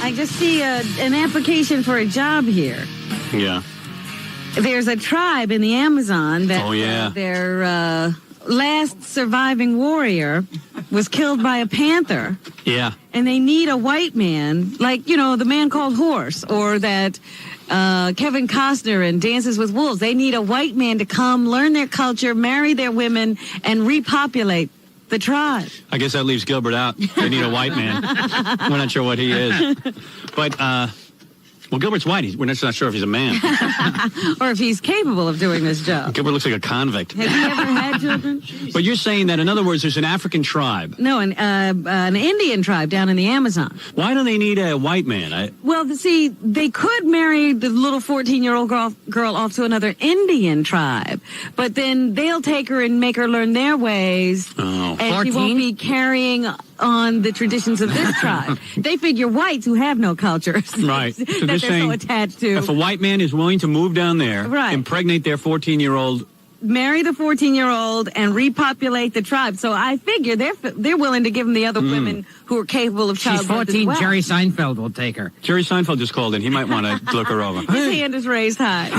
I just see an application for a job here. Yeah. There's a tribe in the Amazon that their last surviving warrior was killed by a panther. Yeah. And they need a white man, like, you know, the Man Called Horse, or that Kevin Costner in Dances with Wolves. They need a white man to come, learn their culture, marry their women, and repopulate the tribe. I guess that leaves Gilbert out. They need a white man. We're not sure what he is. But, well, Gilbert's white. We're just not sure if he's a man. Or if he's capable of doing this job. Gilbert looks like a convict. Have you ever had children? But you're saying that, in other words, there's an African tribe. No, an Indian tribe down in the Amazon. Why do they need a white man? Well, see, they could marry the little 14-year-old girl off to another Indian tribe, but then they'll take her and make her learn their ways, and 14? she won't be carrying on the traditions of this tribe. They figure whites who have no culture, right? So that they're so attached to. If a white man is willing to move down there, right, impregnate their 14-year-old, marry the 14-year-old, and repopulate the tribe. So I figure they're willing to give them the other women who are capable of childbirth. She's 14. As well. Jerry Seinfeld will take her. Jerry Seinfeld just called in. He might want to look her over. His hand is raised high.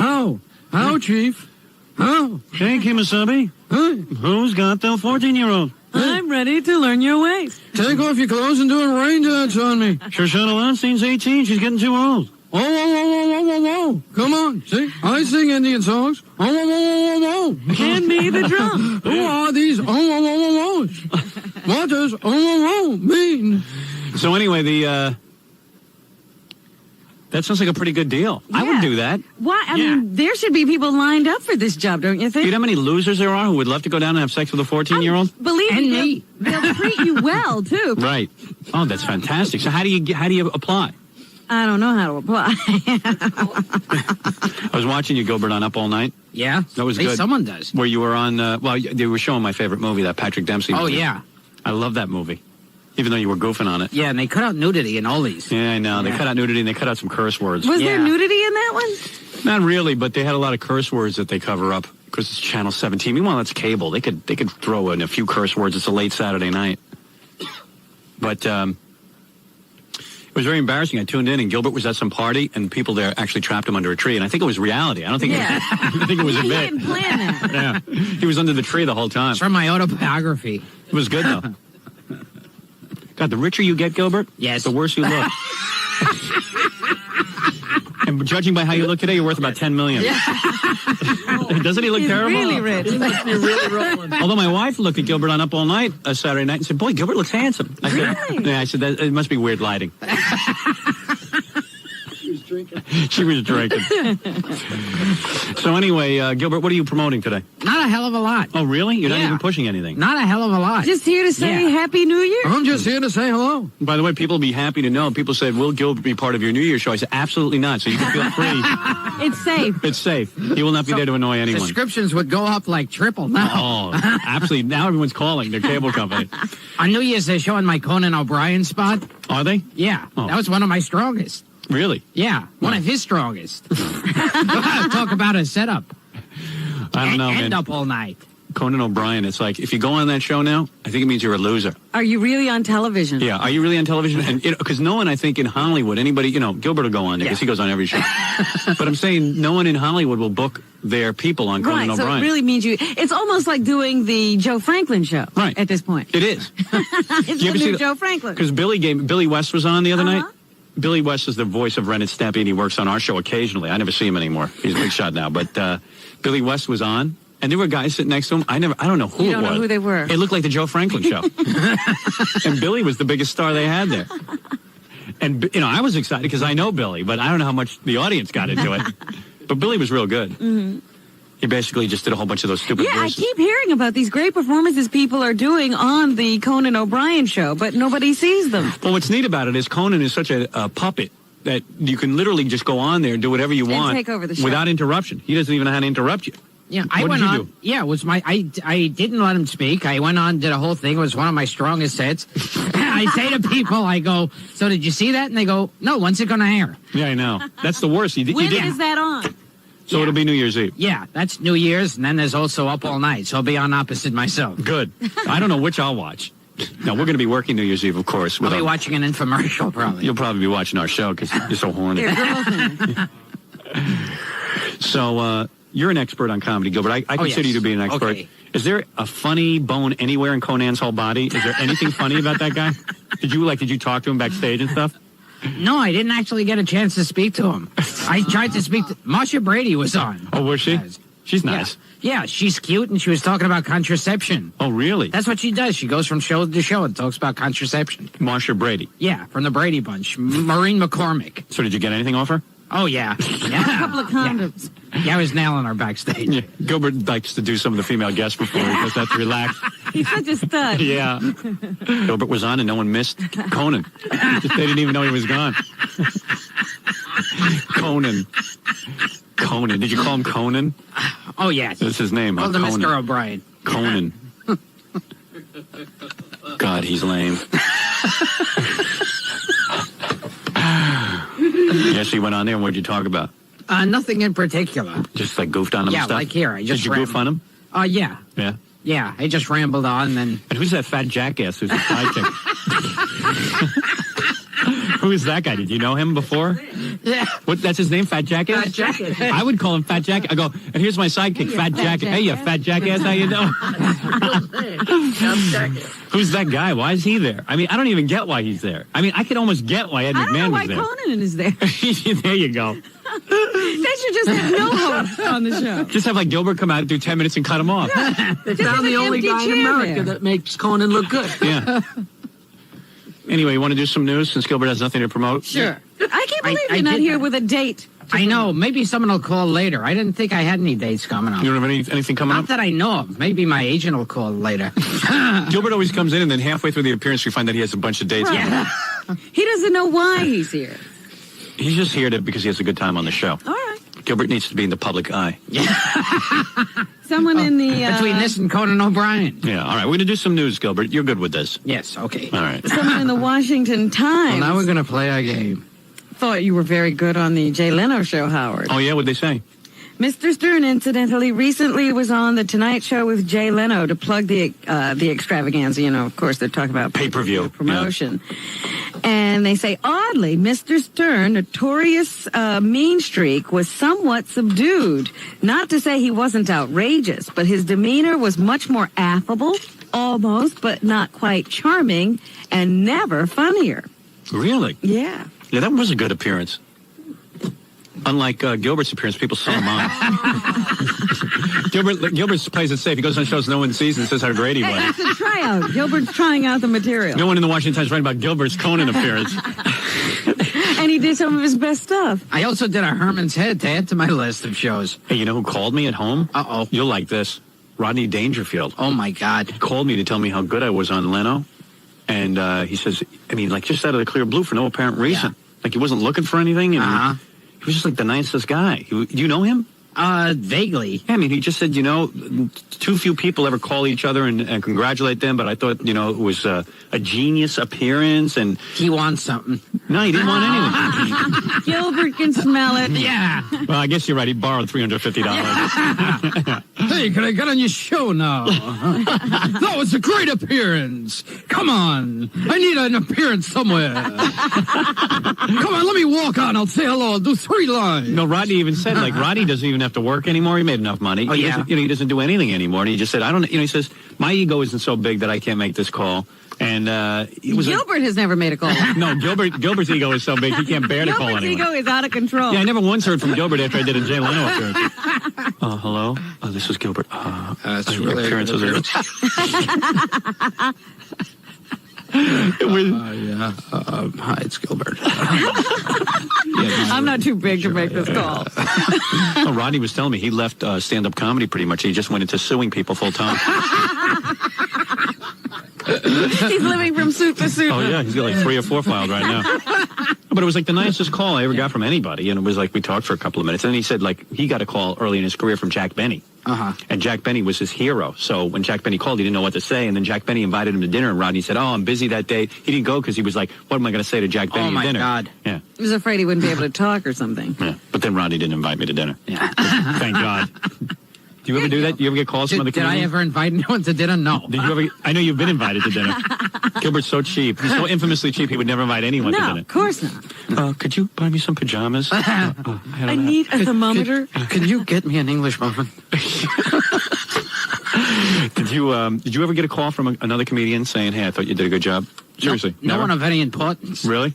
How, Chief? How? Hey, Kimasabi. Who's got the 14-year-old? I'm ready to learn your ways. Take off your clothes and do a rain dance on me. Shoshana Weinstein's 18. She's getting too old. Oh. Come on. See, I sing Indian songs. Oh. Hand me the drum. Who are these? What does mean? So anyway, that sounds like a pretty good deal. Yeah. I would do that. Why? I mean, there should be people lined up for this job, don't you think? You know how many losers there are who would love to go down and have sex with a 14-year-old? Believe me, they'll treat you well too. Right. Oh, that's fantastic. So how do you apply? I don't know how to apply. I was watching you, Gilbert, on Up All Night. Yeah, that was good. Someone does. Where you were on. Well, they were showing my favorite movie, that Patrick Dempsey movie. Oh yeah, I love that movie. Even though you were goofing on it. Yeah, and they cut out nudity in all these. Yeah, I know. They cut out nudity and they cut out some curse words. Was there nudity in that one? Not really, but they had a lot of curse words that they cover up because it's Channel 17. Meanwhile, it's cable. They could throw in a few curse words. It's a late Saturday night. But it was very embarrassing. I tuned in and Gilbert was at some party and people there actually trapped him under a tree. And I think it was reality. I don't think I think it was a bit. He didn't plan that. Yeah. He was under the tree the whole time. It's from my autobiography. It was good, though. God, the richer you get, Gilbert, yes, the worse you look. And judging by how you look today, you're worth about $10 million. Doesn't he look terrible? Really rich. He must be really rolling. Although my wife looked at Gilbert on Up All Night Saturday night and said, "Boy, Gilbert looks handsome." I said, really? Yeah, I said it must be weird lighting. She was drinking. So anyway, Gilbert, what are you promoting today? Not a hell of a lot. Oh, really? You're not even pushing anything? Not a hell of a lot. Just here to say Happy New Year. I'm just here to say hello. By the way, people will be happy to know. People said, will Gilbert be part of your New Year's show? I said, absolutely not. So you can feel free. It's safe. It's safe. He will not be there to annoy anyone. Subscriptions would go up like triple now. Oh, absolutely. Now everyone's calling their cable company. On New Year's, they're showing my Conan O'Brien spot. Are they? Yeah. Oh. That was one of my strongest. Really? Yeah. One of his strongest. Talk about a setup. I don't know, End man. Up All Night. Conan O'Brien, it's like, if you go on that show now, I think it means you're a loser. Are you really on television? Yeah, are you really on television? And because no one, I think, in Hollywood, anybody, Gilbert will go on there because he goes on every show. But I'm saying no one in Hollywood will book their people on Conan O'Brien. So it really means it's almost like doing the Joe Franklin show at this point. It is. It's the new Joe Franklin. Because Billy West was on the other night. Billy West is the voice of Ren and Stimpy, and he works on our show occasionally. I never see him anymore. He's a big shot now. But Billy West was on, and there were guys sitting next to him. I don't know who you it don't was. know who they were. It looked like the Joe Franklin show. And Billy was the biggest star they had there. And, I was excited because I know Billy, but I don't know how much the audience got into it. But Billy was real good. Mm-hmm. He basically just did a whole bunch of those stupid verses. I keep hearing about these great performances people are doing on the Conan O'Brien show, but nobody sees them. Well, what's neat about it is Conan is such a puppet that you can literally just go on there and do whatever you want. Take over the show. Without interruption. He doesn't even know how to interrupt you. Yeah, I went on. Do? Yeah, it was I didn't let him speak. I went on, did a whole thing. It was one of my strongest sets. I say to people, I go, "So did you see that?" And they go, "No, when's it going to air?" Yeah, I know. That's the worst. When is that on? So it'll be New Year's Eve. Yeah, that's New Year's, and then there's also Up All Night, so I'll be on opposite myself. Good. I don't know which I'll watch. No, we're going to be working New Year's Eve, of course. I'll be watching an infomercial, probably. You'll probably be watching our show because you're so horny. So, you're an expert on comedy, Gilbert. I consider you to be an expert. Okay. Is there a funny bone anywhere in Conan's whole body? Is there anything funny about that guy? Did you talk to him backstage and stuff? No, I didn't actually get a chance to speak to him. I tried to speak to... Masha Brady was on. Oh, was she? Yes. She's nice. Yeah, she's cute, and she was talking about contraception. Oh, really? That's what she does. She goes from show to show and talks about contraception. Marsha Brady. Yeah, from the Brady Bunch. Maureen McCormick. So did you get anything off her? Oh, yeah. A couple of condoms. Yeah, I was nailing her backstage. Yeah. Gilbert likes to do some of the female guests before because that's relaxed. He's such a stud. Yeah. Gilbert was on and no one missed Conan. They didn't even know he was gone. Conan. Did you call him Conan? Oh, yeah. That's his name. Called him Conan. Mr. O'Brien. Conan. God, he's lame. Yes, he went on there, and what did you talk about? Nothing in particular. Just like goofed on him and stuff? Yeah, like here. Did you goof on him? Yeah. Yeah. Yeah, I just rambled on, and... And who's that fat jackass who's a sidekick? Who is that guy? Did you know him before? Yeah. What? That's his name, Fat Jackass? Fat Jackass. I would call him Fat Jackass. I go, and here's my sidekick, Fat Jackass. Hey, you fat jackass, how you doing? Who's that guy? Why is he there? I mean, I don't even get why he's there. I mean, I could almost get why Ed McMahon was there. I don't know why Conan is there. There you go. They should just have no host on the show. Just have like Gilbert come out and do 10 minutes and cut him off. They found the only guy in America that makes Conan look good. Yeah. Anyway, you want to do some news since Gilbert has nothing to promote? Sure. I can't believe you're not here with a date. I know. Maybe someone will call later. I didn't think I had any dates coming up. You don't have anything coming Not up? that I know of. Maybe my agent will call later. Gilbert always comes in, and then halfway through the appearance, we find that he has a bunch of dates. Right. He doesn't know why he's here. He's just here because he has a good time on the show. All right. Gilbert needs to be in the public eye. Someone in the... Between this and Conan O'Brien. Yeah, all right. We're going to do some news, Gilbert. You're good with this. Yes, okay. All right. Someone in the Washington Times Well, now we're going to play a game. thought you were very good on the Jay Leno show, Howard. Oh, yeah? What'd they say? Mr. Stern, incidentally, recently was on The Tonight Show with Jay Leno to plug the extravaganza. You know, of course, they're talking about Pay-per-view. promotion. Yeah. And they say, oddly, Mr. Stern, notorious mean streak, was somewhat subdued. Not to say he wasn't outrageous, but his demeanor was much more affable, almost, but not quite charming, and never funnier. Really? Yeah. Yeah, that was a good appearance. Unlike Gilbert's appearance, people saw him on. Gilbert plays it safe. He goes on shows no one sees and says how great he was. Hey, it's a tryout. Gilbert's trying out the material. No one in the Washington Times writing about Gilbert's Conan appearance. And he did some of his best stuff. I also did a Herman's Head to add to my list of shows. Hey, you know who called me at home? Uh-oh. You'll like this. Rodney Dangerfield. Oh, my God. He called me to tell me how good I was on Leno. And he says, I mean, like just out of the clear blue for no apparent reason. Yeah. Like he wasn't looking for anything. And he was just like the nicest guy. Do you know him? Vaguely. Yeah, I mean, he just said, too few people ever call each other and congratulate them, but I thought, it was a genius appearance. And he wants something. No, he didn't want anything. Gilbert can smell it. Yeah. Well, I guess you're right. He borrowed $350. Hey, can I get on your show now? That was a great appearance. Come on. I need an appearance somewhere. Come on, let me walk on. I'll say hello. I'll do 3 lines. No, Rodney even said, Rodney doesn't even have to work anymore. He made enough money. Oh, yeah. He doesn't do anything anymore. And he just said, he says, my ego isn't so big that I can't make this call. And Gilbert has never made a call. No, Gilbert's ego is so big he can't bear to call anyone. Gilbert's ego is out of control. Yeah, I never once heard from Gilbert after I did a Jay Leno appearance. Hello? This is Gilbert. That's really appearance was hi, it's Gilbert. I'm not too big to make this call. Oh, Rodney was telling me he left stand-up comedy pretty much. He just went into suing people full time. He's living from suit to suit. Oh, yeah. He's got like 3 or 4 filed right now. But it was like the nicest call I ever got from anybody. And it was like we talked for a couple of minutes. And then he said he got a call early in his career from Jack Benny. And Jack Benny was his hero. So when Jack Benny called, he didn't know what to say. And then Jack Benny invited him to dinner. And Rodney said, I'm busy that day. He didn't go because he was like, what am I going to say to Jack Benny at dinner? Oh, my God. Yeah. He was afraid he wouldn't be able to talk or something. Yeah. But then Rodney didn't invite me to dinner. Yeah. Thank God. Do you ever do that? Do you ever get calls from other Did I comedians? ever invite anyone to dinner? No. Did you ever? I know you've been invited to dinner. Gilbert's so cheap. He's so infamously cheap, he would never invite anyone to No, dinner. of course not. Could you buy me some pajamas? I need a thermometer. Can you get me an English muffin? Did you ever get a call from another comedian saying, "Hey, I thought you did a good job"? Seriously, No never? one of any importance. Really?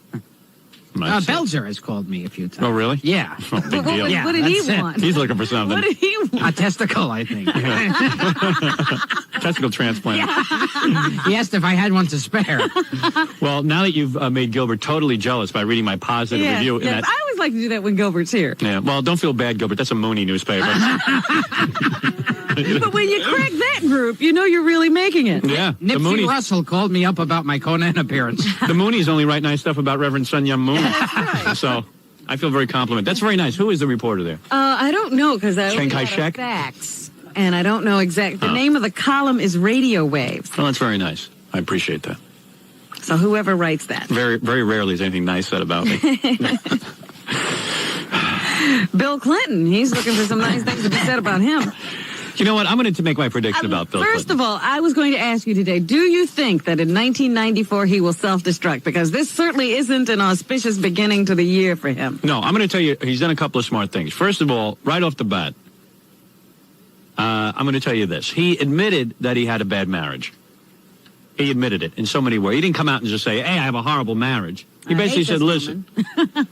Belzer has called me a few times. Oh, really? Yeah. Oh, big deal. Yeah, What did he that's it. want? He's looking for something. What did he want? A testicle, I think. Testicle transplant. He asked if I had one to spare. Well, now that you've made Gilbert totally jealous by reading my positive Yes, review, in yes. that, I always like to do that when Gilbert's here. yeah. Well, don't feel bad, Gilbert. That's a Mooney newspaper. But when you crack that group, you know you're really making it. Yeah, the Nipsey Mooney's, Russell called me up about my Conan appearance. the Mooney's only write nice stuff about Reverend Sun Myung Moon. So I feel very complimented. That's very nice. Who is the reporter there? I don't know because I Chiang only got Kai-shek? facts, and I don't know exact. The name of the column is Radio Waves. Well, that's very nice. I appreciate that. So whoever writes that, Very, very rarely is anything nice said about me. Bill Clinton, he's looking for some nice things to be said about him. You know what? I'm going to make my prediction about Bill First Clinton. of all, I was going to ask you today, do you think that in 1994 he will self-destruct? Because this certainly isn't an auspicious beginning to the year for him. No, I'm going to tell you, he's done a couple of smart things. First of all, right off the bat, I'm going to tell you this. He admitted that he had a bad marriage. He admitted it in so many ways. He didn't come out and just say, hey, I have a horrible marriage. He basically said, listen,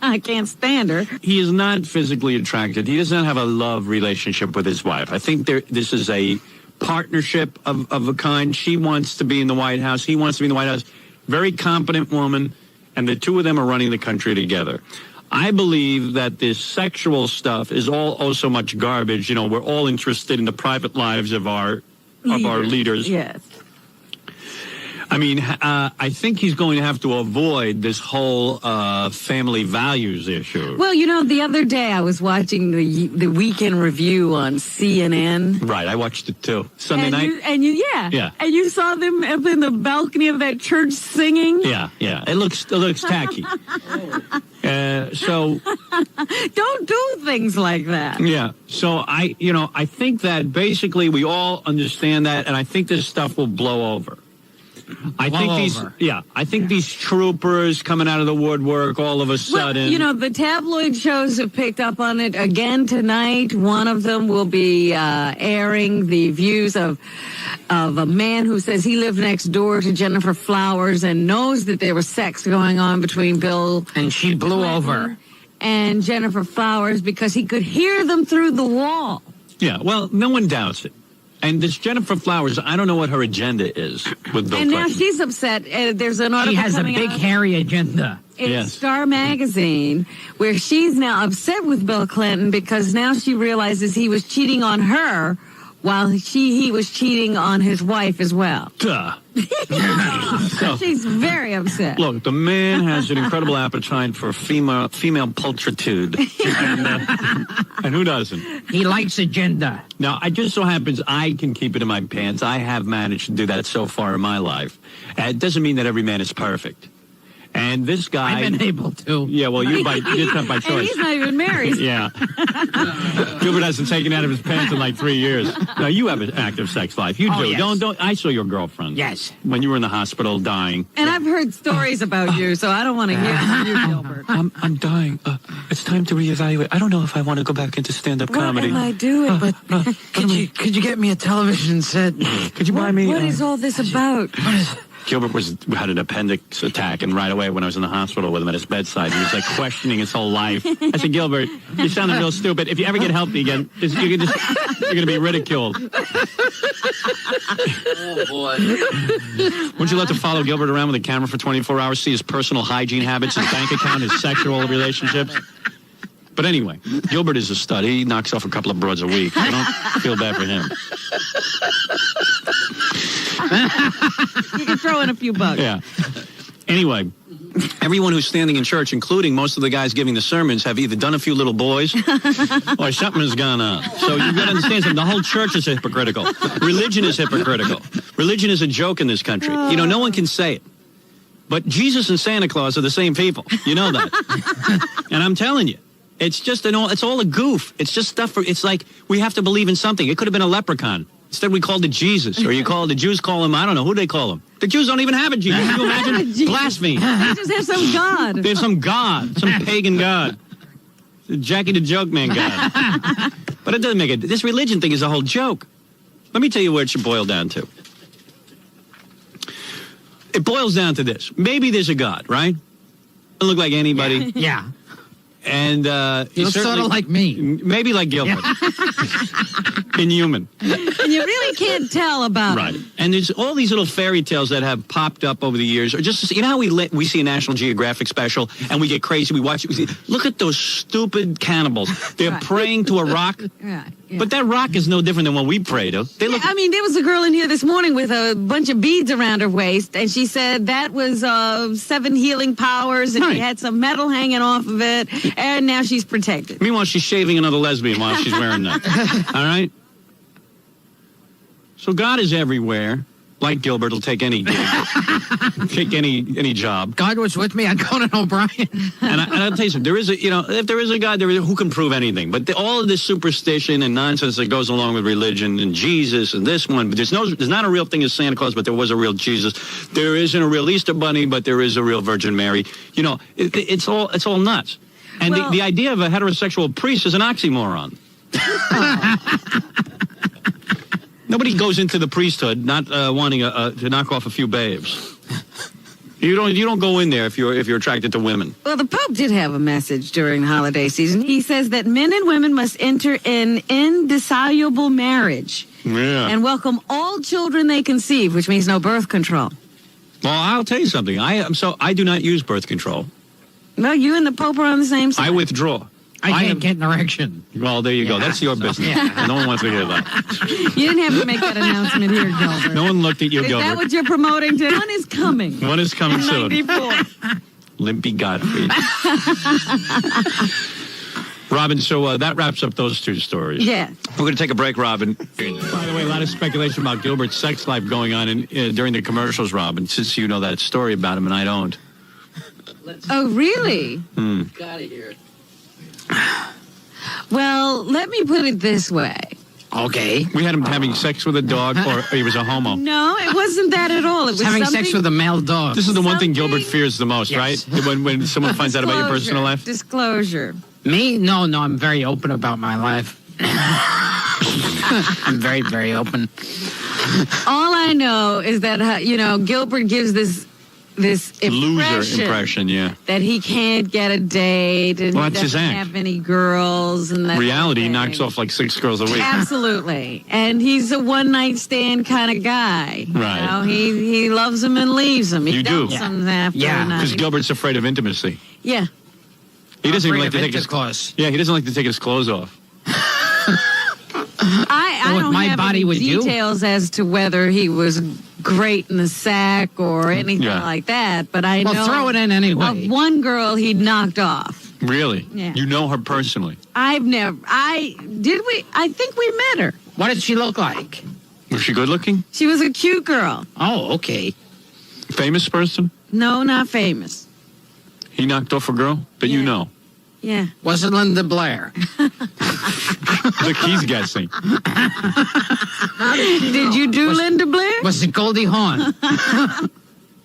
I can't stand her. he is not physically attracted. He does not have a love relationship with his wife. I think this is a partnership of a kind. She wants to be in the White House. He wants to be in the White House. Very competent woman, and the two of them are running the country together. I believe that this sexual stuff is all so much garbage. You know, we're all interested in the private lives of our leaders. Yes. I mean, I think he's going to have to avoid this whole family values issue. Well, you know, the other day I was watching the Weekend Review on CNN. Right, I watched it too. Sunday night? Yeah. And you saw them up in the balcony of that church singing? Yeah. It looks tacky. So Don't do things like that. yeah. So I think that basically we all understand that, and I think this stuff will blow over. I think these troopers coming out of the woodwork all of a sudden. Well, you know, the tabloid shows have picked up on it again tonight. One of them will be airing the views of a man who says he lived next door to Jennifer Flowers and knows that there was sex going on between Bill And she blew Clinton over. and Jennifer Flowers because he could hear them through the wall. Yeah, well, no one doubts it. And this Jennifer Flowers, I don't know what her agenda is with Bill And now Clinton. she's upset. There's an article She has a coming big, out hairy agenda. in Yes. Star Magazine where she's now upset with Bill Clinton because now she realizes he was cheating on her while he was cheating on his wife as well. Duh. So, She's very upset. look, the man has an incredible appetite for female pulchritude. And who doesn't? He likes agenda. Now, it just so happens I can keep it in my pants. I have managed to do that so far in my life. It doesn't mean that every man is perfect. And this guy... I've been able to. Yeah, well, you did that by And choice. he's not even married. Yeah. Gilbert hasn't taken out of his pants in like 3 years. Now, you have an active sex life. You do. Oh, yes. Don't. I saw your girlfriend. Yes. When you were in the hospital dying. And I've heard stories about you, so I don't want to hear from you, Gilbert. I'm dying. It's time to reevaluate. I don't know if I want to go back into stand-up What comedy. am I doing? Could you get me a television set? Could you buy me... What is all this about? Gilbert had an appendix attack, and right away when I was in the hospital with him at his bedside, he was like questioning his whole lilife. I said, Gilbert, you sounded real stupid. If you ever get healthy again, you're going to be ridiculed. Oh, boy. Wouldn't you love to follow Gilbert around with a camera for 24 hours, see his personal hygiene habits, his bank account, his sexual relationships? But anyway, Gilbert is a stud. He knocks off a couple of broads a week. I don't feel bad for him. You can throw in a few bucks. Yeah. Anyway, everyone who's standing in church, including most of the guys giving the sermons, have either done a few little boys or something has gone on. So you've got to understand something. The whole church is hypocritical. Religion is hypocritical. Religion is a joke in this country. You know, no one can say it. But Jesus and Santa Claus are the same people. You know that. And I'm telling you. It's just it's all a goof. It's just stuff it's like we have to believe in something. It could have been a leprechaun. Instead, we called it Jesus, or the Jews call him, I don't know, who do they call him? The Jews don't even have a Jesus. Can you imagine? Blasphemy. They just have some God. They have some God, some pagan God. Jackie the Joke Man God. But it doesn't make it. This religion thing is a whole joke. Let me tell you where it should boil down to. It boils down to this. Maybe there's a God, right? Doesn't look like anybody. Yeah. And He looks sort of like me. Maybe like Gilbert. Inhuman. And you really can't tell about Right. it. And there's all these little fairy tales that have popped up over the years. Or just, you know how we see a National Geographic special and we get crazy, we watch it, we see, look at those stupid cannibals. They're Right. praying to a rock. Yeah. But that rock is no different than what we pray to. They look. I mean, there was a girl in here this morning with a bunch of beads around her waist, and she said that was 7 healing powers, and Right. she had some metal hanging off of it, and now she's protected. Meanwhile, she's shaving another lesbian while she's wearing that. All right? So God is everywhere. Like Gilbert will take any gig. Take any job. God was with me on Conan O'Brien. And I'll tell you something. There is if there is a God, who can prove anything? But all of this superstition and nonsense that goes along with religion and Jesus and this one, but there's not a real thing as Santa Claus, but there was a real Jesus. There isn't a real Easter Bunny, but there is a real Virgin Mary. You know, it's all nuts. And Well- the idea of a heterosexual priest is an oxymoron. Nobody goes into the priesthood not wanting to knock off a few babes. You don't go in there if you're attracted to women. Well, the Pope did have a message during the holiday season. He says that men and women must enter an indissoluble marriage Yeah. and welcome all children they conceive, which means no birth control. Well, I'll tell you something. I do not use birth control. Well, you and the Pope are on the same side. I withdraw. I can't get an erection. Well, there you go. Yeah. That's your business. No one wants to hear that. You didn't have to make that announcement here, Gilbert. No one looked at you, Is that Gilbert. what you're promoting today? One is coming. One is coming soon. 94. Limpy Gottfried. Robin, so that wraps up those two stories. Yeah. We're going to take a break, Robin. By the way, a lot of speculation about Gilbert's sex life going on during the commercials, Robin, since you know that story about him and I don't. Oh, really? Got out of here. Well, let me put it this way. Okay. We had him having sex with a dog, or he was a homo. No, it wasn't that at all. It was Having something, sex with a male dog. This is the one thing Gilbert Something- fears the most, Yes. right? When someone finds out about your personal life. Disclosure. Me? No, I'm very open about my life. I'm very, very open. All I know is that, Gilbert gives this Loser impression, yeah. that he can't get a date and Well, he that's his doesn't act. have any girls. And that Reality thing. knocks off like 6 girls a week. Absolutely. And he's a one-night stand kind of guy. Right. You know, he loves them and leaves them. He You do. dumps them after Yeah. a night. Because Gilbert's afraid of intimacy. Yeah. He doesn't even Afraid like to of take his intercourse. Yeah, he doesn't like to take his clothes off. I Well, with don't my have body, any would you? details as to whether he was great in the sack or anything Yeah. like that, but I Well, know throw it in anyway. of one girl he'd knocked off. Really? Yeah. You know her personally. I think we met her. What did she look like? Was she good looking? She was a cute girl. Oh, okay. Famous person? No, not famous. He knocked off a girl that you Yeah. know. Yeah. Was it Linda Blair? Look, he's guessing. Did you do Linda Blair? Was it Goldie Hawn?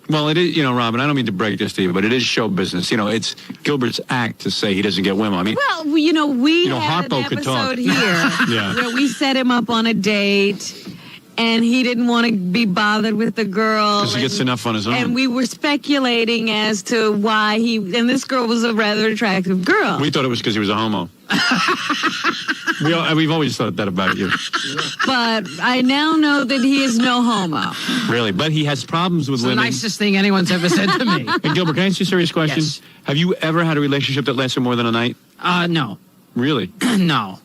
Well, it is, Robin, I don't mean to break this to you, but it is show business. It's Gilbert's act to say he doesn't get women. I mean, Well, we had Harpo an could talk. episode here Yeah. where we set him up on a date, and he didn't want to be bothered with the girl. because he gets and- enough on his own. And we were speculating as to why and this girl was a rather attractive girl. We thought it was because he was a homo. We've always thought that about you. But I now know that he is no homo. Really. But he has problems with It's the women. nicest thing anyone's ever said to me. Hey, Gilbert, can I ask you a serious question? Yes. Have you ever had a relationship that lasted more than a night? No. Really? No.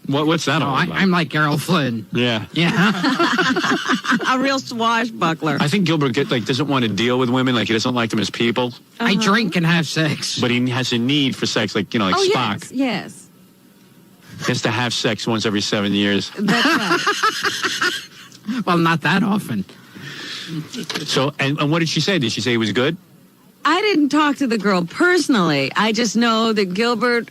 What's that all about? I'm like Errol Flynn. Yeah. Yeah. A real swashbuckler. I think Gilbert doesn't want to deal with women. Like, he doesn't like them as people. I drink and have sex. But he has a need for sex, like Oh, Spock. yes. He has to have sex once every 7 years. That's right. Well, not that often. So, and what did she say? Did she say he was good? I didn't talk to the girl personally. I just know that Gilbert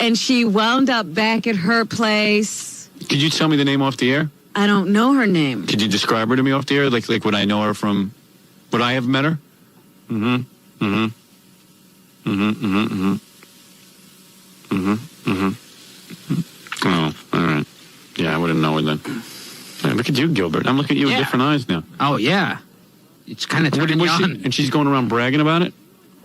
and she wound up back at her place. Could you tell me the name off the air? I don't know her name. Could you describe her to me off the air? Like would I know her from? Would I have met her? Mm-hmm. Oh, all right. Yeah, I wouldn't know her then. Hey, look at you, Gilbert. I'm looking at you with different eyes now. Oh, yeah. It's kind of turning you on. And she's going around bragging about it?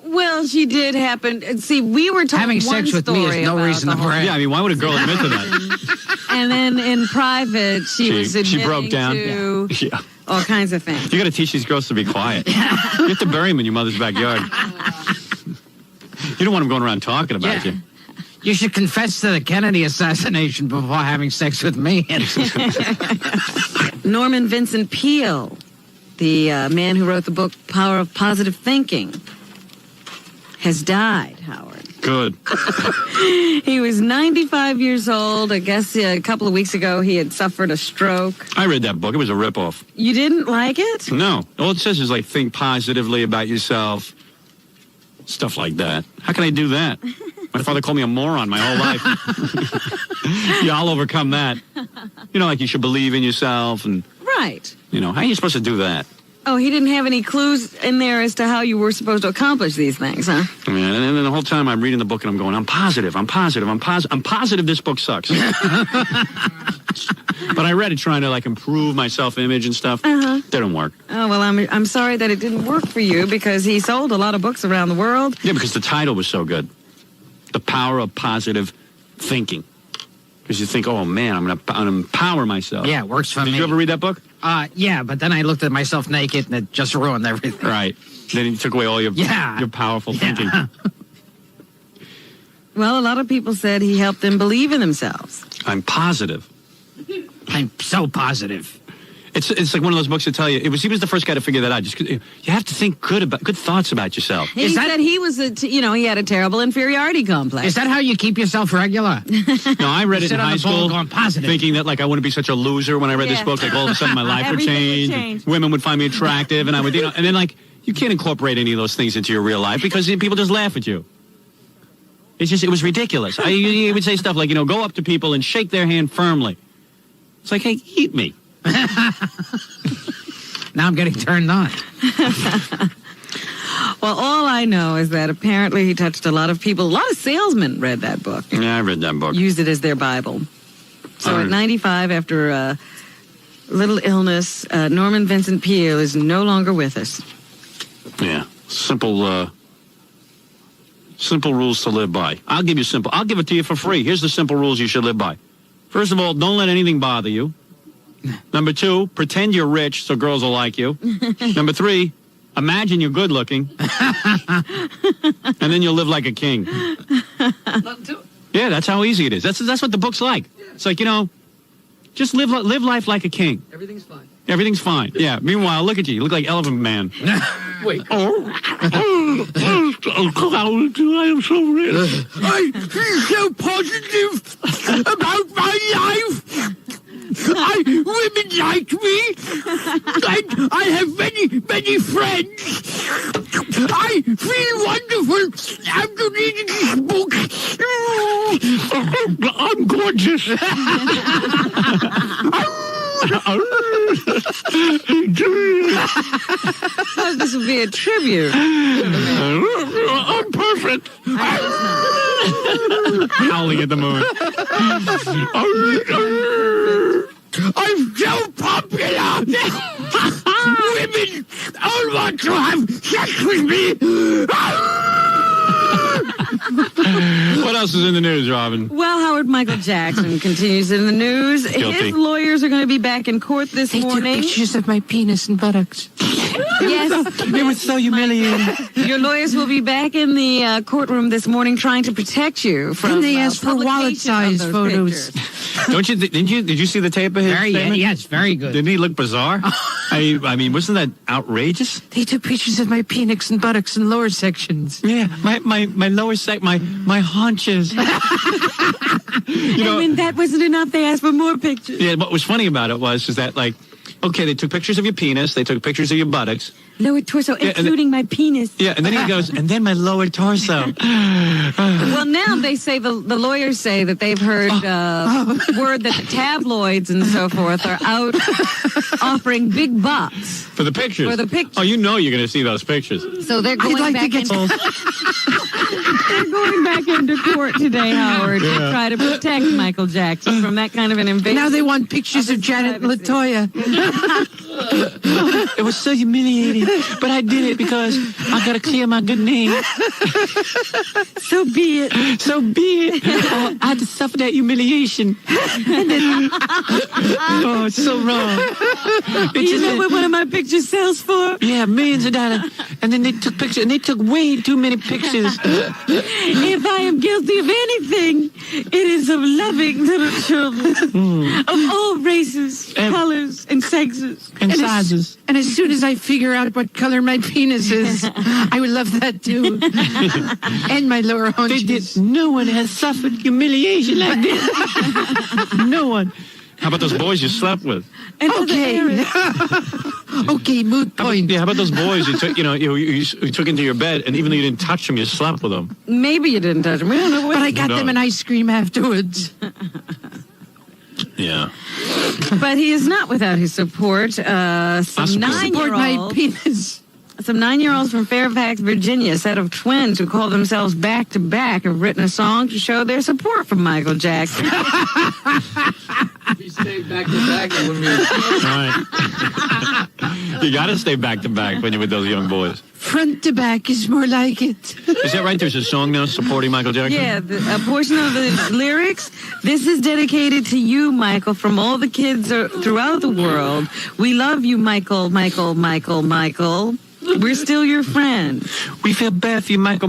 Well, she did happen. See, we were told having one sex with me story is no about reason to the whole- brag. Yeah, I mean, why would a girl admit to that? And then in private, she broke down. to Yeah. all kinds of things. You got to teach these girls to be quiet. You have to bury them in your mother's backyard. You don't want them going around talking about you. You should confess to the Kennedy assassination before having sex with me. Norman Vincent Peale, the man who wrote the book Power of Positive Thinking, has died, Howard. Good. He was 95 years old. I guess a couple of weeks ago he had suffered a stroke. I read that book. It was a ripoff. You didn't like it? No. All it says is, like, think positively about yourself. Stuff like that. How can I do that? My father called me a moron my whole life. Yeah, I'll overcome that. You know, like you should believe in yourself and, Right. you know, how are you supposed to do that? Oh, he didn't have any clues in there as to how you were supposed to accomplish these things, huh? I mean, and then the whole time I'm reading the book and I'm going, I'm positive this book sucks. But I read it trying to, like, improve my self-image and stuff. Didn't work. Oh, well, I'm sorry that it didn't work for you because he sold a lot of books around the world. Yeah, because the title was so good. The Power of Positive Thinking. Because you think, oh, man, I'm going to empower myself. Yeah, it works for me. Did you ever read that book? Yeah, but then I looked at myself naked and it just ruined everything. Right. Then he took away all your powerful thinking. Well, a lot of people said he helped them believe in themselves. I'm positive. I'm so positive. It's like one of those books that tell you he was the first guy to figure that out. Just 'cause you have to think good thoughts about yourself. He said he was he had a terrible inferiority complex. Is that how you keep yourself regular? No, I read it in high school, going positive. thinking that like I wouldn't be such a loser when I read this book. Like all of a sudden my life would Everything would change. change. Women would find me attractive, and I would, and then like you can't incorporate any of those things into your real life because people just laugh at you. It was ridiculous. You would say stuff like, go up to people and shake their hand firmly. It's like, hey, eat me. Now I'm getting turned on. Well, all I know is that apparently he touched a lot of people. A lot of salesmen read that book. Yeah, I read that book. Used it as their Bible. So at 95, after a little illness, Norman Vincent Peale is no longer with us. Yeah, simple rules to live by. I'll give it to you for free. Here's the simple rules you should live by. First of all, don't let anything bother you. Number 2, pretend you're rich so girls will like you. Number 3, imagine you're good looking. And then you'll live like a king. Yeah, that's how easy it is. That's what the book's like. It's like, just live life like a king. Everything's fine. Everything's fine. Yeah. Meanwhile, look at you. You look like Elephant Man. Wait. I am so rich. I feel so positive about my life. Women like me. And I have many friends. I feel wonderful after reading this book. I'm gorgeous. This would be a tribute. I'm perfect. Howling at the moon. I'm so popular. Women all want to have sex with me. What else is in the news, Robin? Well, Howard, Michael Jackson continues in the news. Guilty. His lawyers are going to be back in court this morning. pictures of my penis and buttocks. Yes. It was so humiliating. Your lawyers will be back in the courtroom this morning trying to protect you from And they asked for publication wallet-sized of those photos. pictures. Did you see the tape of his statement? Yes, very good. Didn't he look bizarre? I mean, wasn't that outrageous? They took pictures of my penis and buttocks and lower sections. Yeah, my lower my haunches. And when that wasn't enough, they asked for more pictures. Yeah, what was funny about it is that, like, okay, they took pictures of your penis, they took pictures of your buttocks, Lower torso, and then- including my penis. Yeah, and then he goes, and then my lower torso. Well, now they say the lawyers say that they've heard word that the tabloids and so forth are out offering big bucks For the pictures. For the pictures. Oh, you know you're going to see those pictures. So they're going back into they're going back into court today, Howard, to try to protect Michael Jackson from that kind of an invasion. Now they want pictures of Janet and LaToya. It was so humiliating, but I did it because I got to clear my good name. So be it. So be it. Oh, I had to suffer that humiliation. Oh, it's so wrong. You know what one of my pictures sells for? Yeah, millions of dollars. And then they took pictures, and they took way too many pictures. If I am guilty of anything, it is of loving little children of all races, colors, and sexes. And sizes. And as soon as I figure out what color my penis is, I would love that too. And my lower haunches. No one has suffered humiliation like this. No one. How about those boys you slept with? Okay. Okay, moot point. How about those boys you took, you took into your bed, and even though you didn't touch them, you slept with them? Maybe you didn't touch them. We don't know. But I got them an ice cream afterwards. Yeah. But he is not without his support. Some Support my 9-year-olds. penis. Some 9-year-olds from Fairfax, Virginia, a set of twins who call themselves Back to Back, have written a song to show their support for Michael Jackson. We stayed back to back when we Right. You got to stay back to back when you're with those young boys. Front to back is more like it. Is that right? There's a song now supporting Michael Jackson? Yeah, a portion of the lyrics. This is dedicated to you, Michael, from all the kids throughout the world. We love you, Michael, Michael, Michael, Michael. We're still your friend. We feel bad for you, Michael,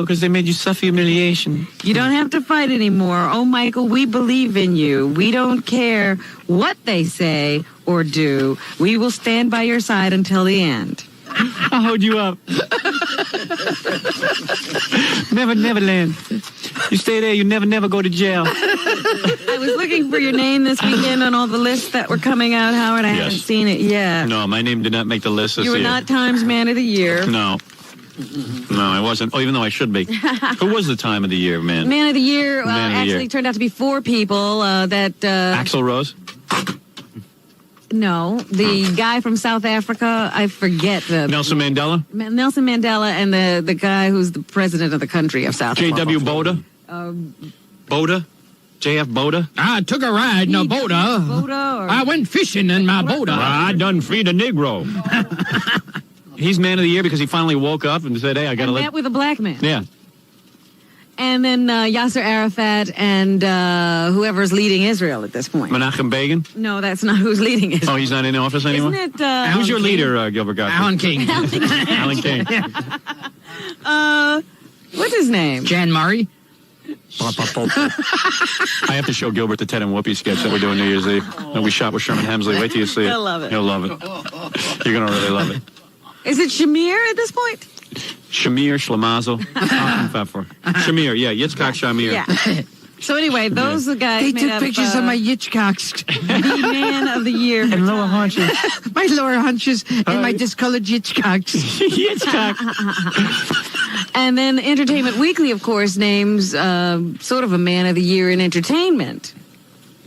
because they made you suffer humiliation. You don't have to fight anymore. Oh, Michael, we believe in you. We don't care what they say or do. We will stand by your side until the end. I'll hold you up. Neverland. You stay there, you never go to jail. I was looking for your name this weekend on all the lists that were coming out, Howard. I haven't seen it yet. No, my name did not make the list this You were year. not Times Man of the Year. No. No, I wasn't. Oh, even though I should be. Who was the time of the year, man? Man of the Year Man of the actually year. turned out to be 4 people. Axl Rose? No, the guy from South Africa, I forget. Nelson Mandela? Nelson Mandela and the guy who's the president of the country of South Africa. J.W. Boda? Boda? J.F. Boda? I took a ride in a boat. I went fishing in my boat. I done freed a Negro. He's man of the year because he finally woke up and said, hey, I got to met live. with a black man. Yeah. And then Yasser Arafat and whoever's leading Israel at this point. Menachem Begin? No, that's not who's leading Israel. Oh, he's not in office anymore? Isn't it? Who's your leader, Gilbert Gottfried? Alan King. Alan King. What's his name? Jan Murray. I have to show Gilbert the Ted and Whoopi sketch that we're doing New Year's Eve. That we shot with Sherman Hemsley. Wait till you see it. He'll love it. He'll love it. You're going to really love it. Is it Shamir at this point? Shamir, Shlemazel, Pfeffer. Shamir, yeah, Yitzhak Shamir. Yeah. So anyway, those are the guys They made took up, pictures of my yitchcocks, the Man of the Year. And lower haunches. my lower hunches, and my discolored yitchcocks. Yitzhak. And then Entertainment Weekly, of course, names sort of a Man of the Year in entertainment.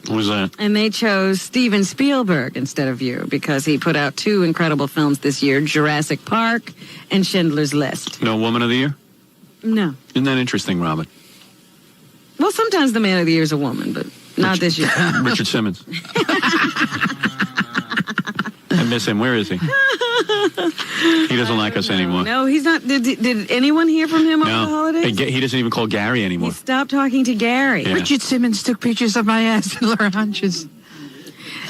What was that? And they chose Steven Spielberg instead of you because he put out 2 incredible films this year, Jurassic Park and Schindler's List. No Woman of the Year? No. Isn't that interesting, Robin? Well, sometimes the Man of the Year is a woman, but not this year. Richard Simmons. I miss him. Where is he? He doesn't like us anymore. No, he's not. Did anyone hear from him over the holidays? He doesn't even call Gary He anymore. stopped talking to Gary. Yeah. Richard Simmons took pictures of my ass and lower hunches.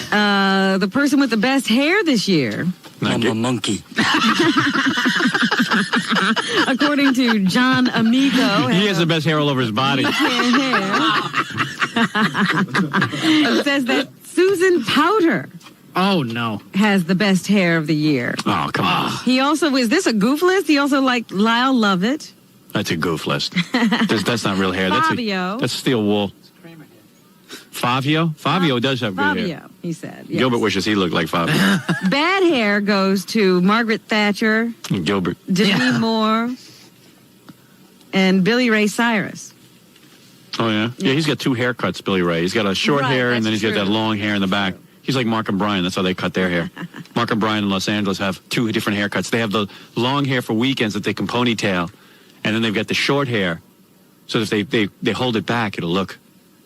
The person with the best hair this year, Not I'm a monkey. according to John Amico, He has the best hair all over his body. It says that Susan Powder Oh, no. has the best hair of the year. Oh, come on. He also, is this a goof list? He also liked Lyle Lovett. That's a goof list. That's not real hair. Fabio. That's steel wool. Fabio? Fabio does have good hair. Fabio. he said. Yes. Gilbert wishes he looked like Father. Bad hair goes to Margaret Thatcher, Gilbert. Demi Moore, and Billy Ray Cyrus. Oh, yeah? Yeah, he's got two haircuts, Billy Ray. He's got a short hair, and then he's got that long hair in the back. He's like Mark and Brian. That's how they cut their hair. Mark and Brian in Los Angeles have two different haircuts. They have the long hair for weekends that they can ponytail, and then they've got the short hair. So if they hold it back, it'll look...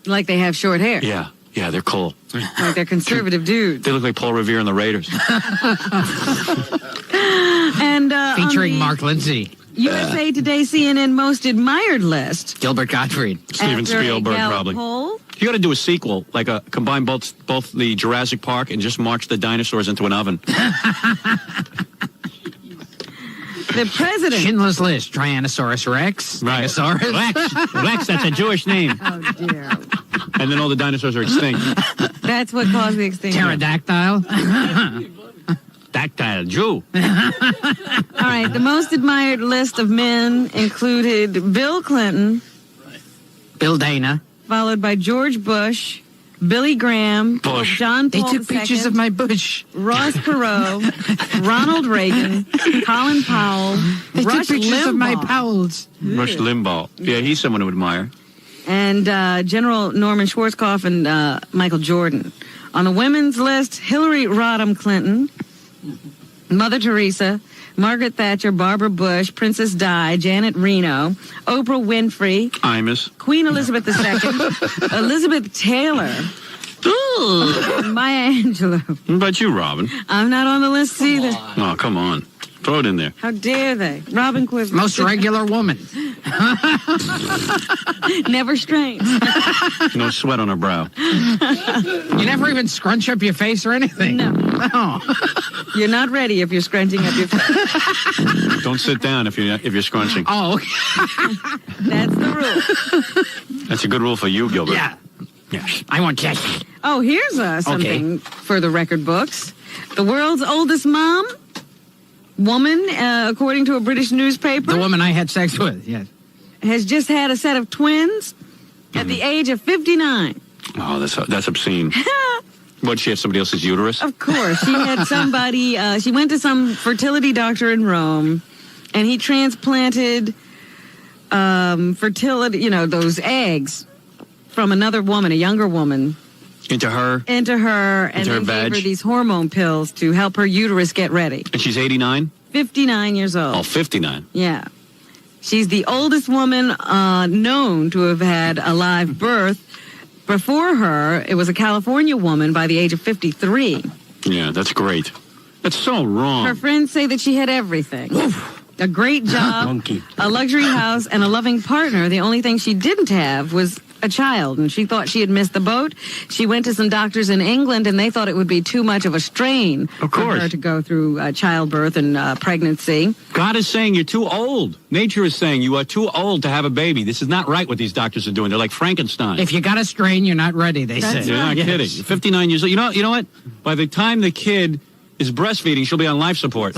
Like they have short hair. Yeah, they're cool. Like they're conservative dudes. They look like Paul Revere and the Raiders. And Featuring Mark Lindsay. USA Today CNN Most Admired list. Gilbert Gottfried. Steven After a Spielberg, Gallup probably. poll. You got to do a sequel, like combine both the Jurassic Park and just march the dinosaurs into an oven. The president. Schindler's List. Tyrannosaurus Rex. Right. Megasaurus. Rex, that's a Jewish name. Oh, dear. And then all the dinosaurs are extinct. That's what caused the extinction. Pterodactyl. Dactyl, Jew. All right, the most admired list of men included Bill Clinton, Bill Dana. followed by George Bush, Billy Graham, Bush. John They Paul took pictures II, of my bush. Ross Perot, Ronald Reagan, Colin Powell, They Rush took pictures Limbaugh, of my Powells. Rush Limbaugh. Yeah, he's someone to admire. and General Norman Schwarzkopf and Michael Jordan. On the women's list, Hillary Rodham Clinton, Mother Teresa, Margaret Thatcher, Barbara Bush, Princess Di, Janet Reno, Oprah Winfrey, Imus. Queen Elizabeth II, Elizabeth Taylor, Maya Angelou. What about you, Robin? I'm not on the list either. Oh, come on. Throw it in there. How dare they? Robin Quiver. Most regular woman. Never strains. No sweat on her brow. You never even scrunch up your face or anything. No. No. You're not ready if you're scrunching up your face. Don't sit down if you're scrunching. Oh, okay. That's the rule. That's a good rule for you, Gilbert. Yeah. Yeah. I want cash. Oh, here's something for the record books. The world's oldest woman, according to a British newspaper, The woman I had sex with, yes. has just had a set of twins at the age of 59. Oh, that's obscene. What, she had somebody else's uterus? Of course. She had somebody, she went to some fertility doctor in Rome, and he transplanted fertility, those eggs from another woman, a younger woman, Into her? and Into then her gave vag? her these hormone pills to help her uterus get ready. And she's 89? 59 years old. Oh, 59. Yeah. She's the oldest woman known to have had a live birth. Before her, it was a California woman by the age of 53. Yeah, that's great. That's so wrong. Her friends say that she had everything. A great job, Monkey. a luxury house, and a loving partner. The only thing she didn't have was a child, and she thought she had missed the boat. She went to some doctors in England, and they thought it would be too much of a strain Of for course. her to go through childbirth and pregnancy. God is saying you're too old. Nature is saying you are too old to have a baby. This is not right what these doctors are doing. They're like Frankenstein. If you got a strain, you're not ready, they That's say. You're not right. kidding. You're 59 years old. You know what? By the time the kid is breastfeeding, she'll be on life support.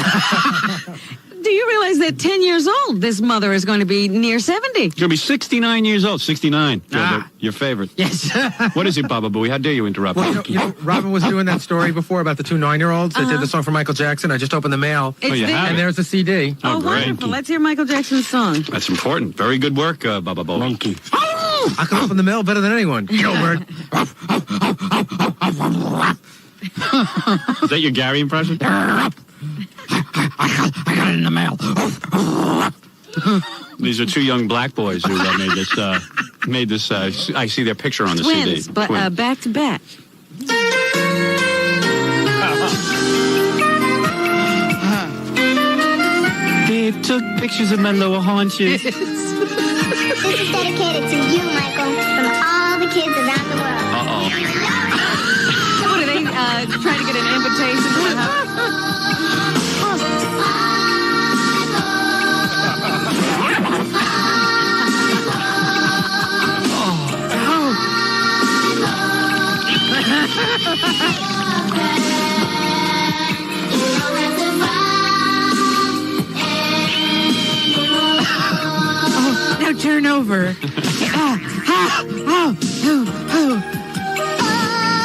Do you realize that 10 years old, this mother is going to be near 70? You're going to be 69 years old. 69. Gilbert, your favorite. Yes. What is it, BabaBooey? How dare you interrupt? Well, Robin was doing that story before about the two 9-year-olds that did the song for Michael Jackson. I just opened the mail, It's you there. have and there's a CD. Oh, great. wonderful. Let's hear Michael Jackson's song. That's important. Very good work, BabaBooey. Monkey. I can open the mail better than anyone. Gilbert. Is that your Gary impression? I got it in the mail. These are two young black boys who made this. I see their picture on the Twins, CD. but Twins. back to back. Dave took pictures of my lower haunches. This is dedicated to you, Michael, from all the kids around the world. Uh-oh. What are they trying to get an invitation to the house? Now turn over.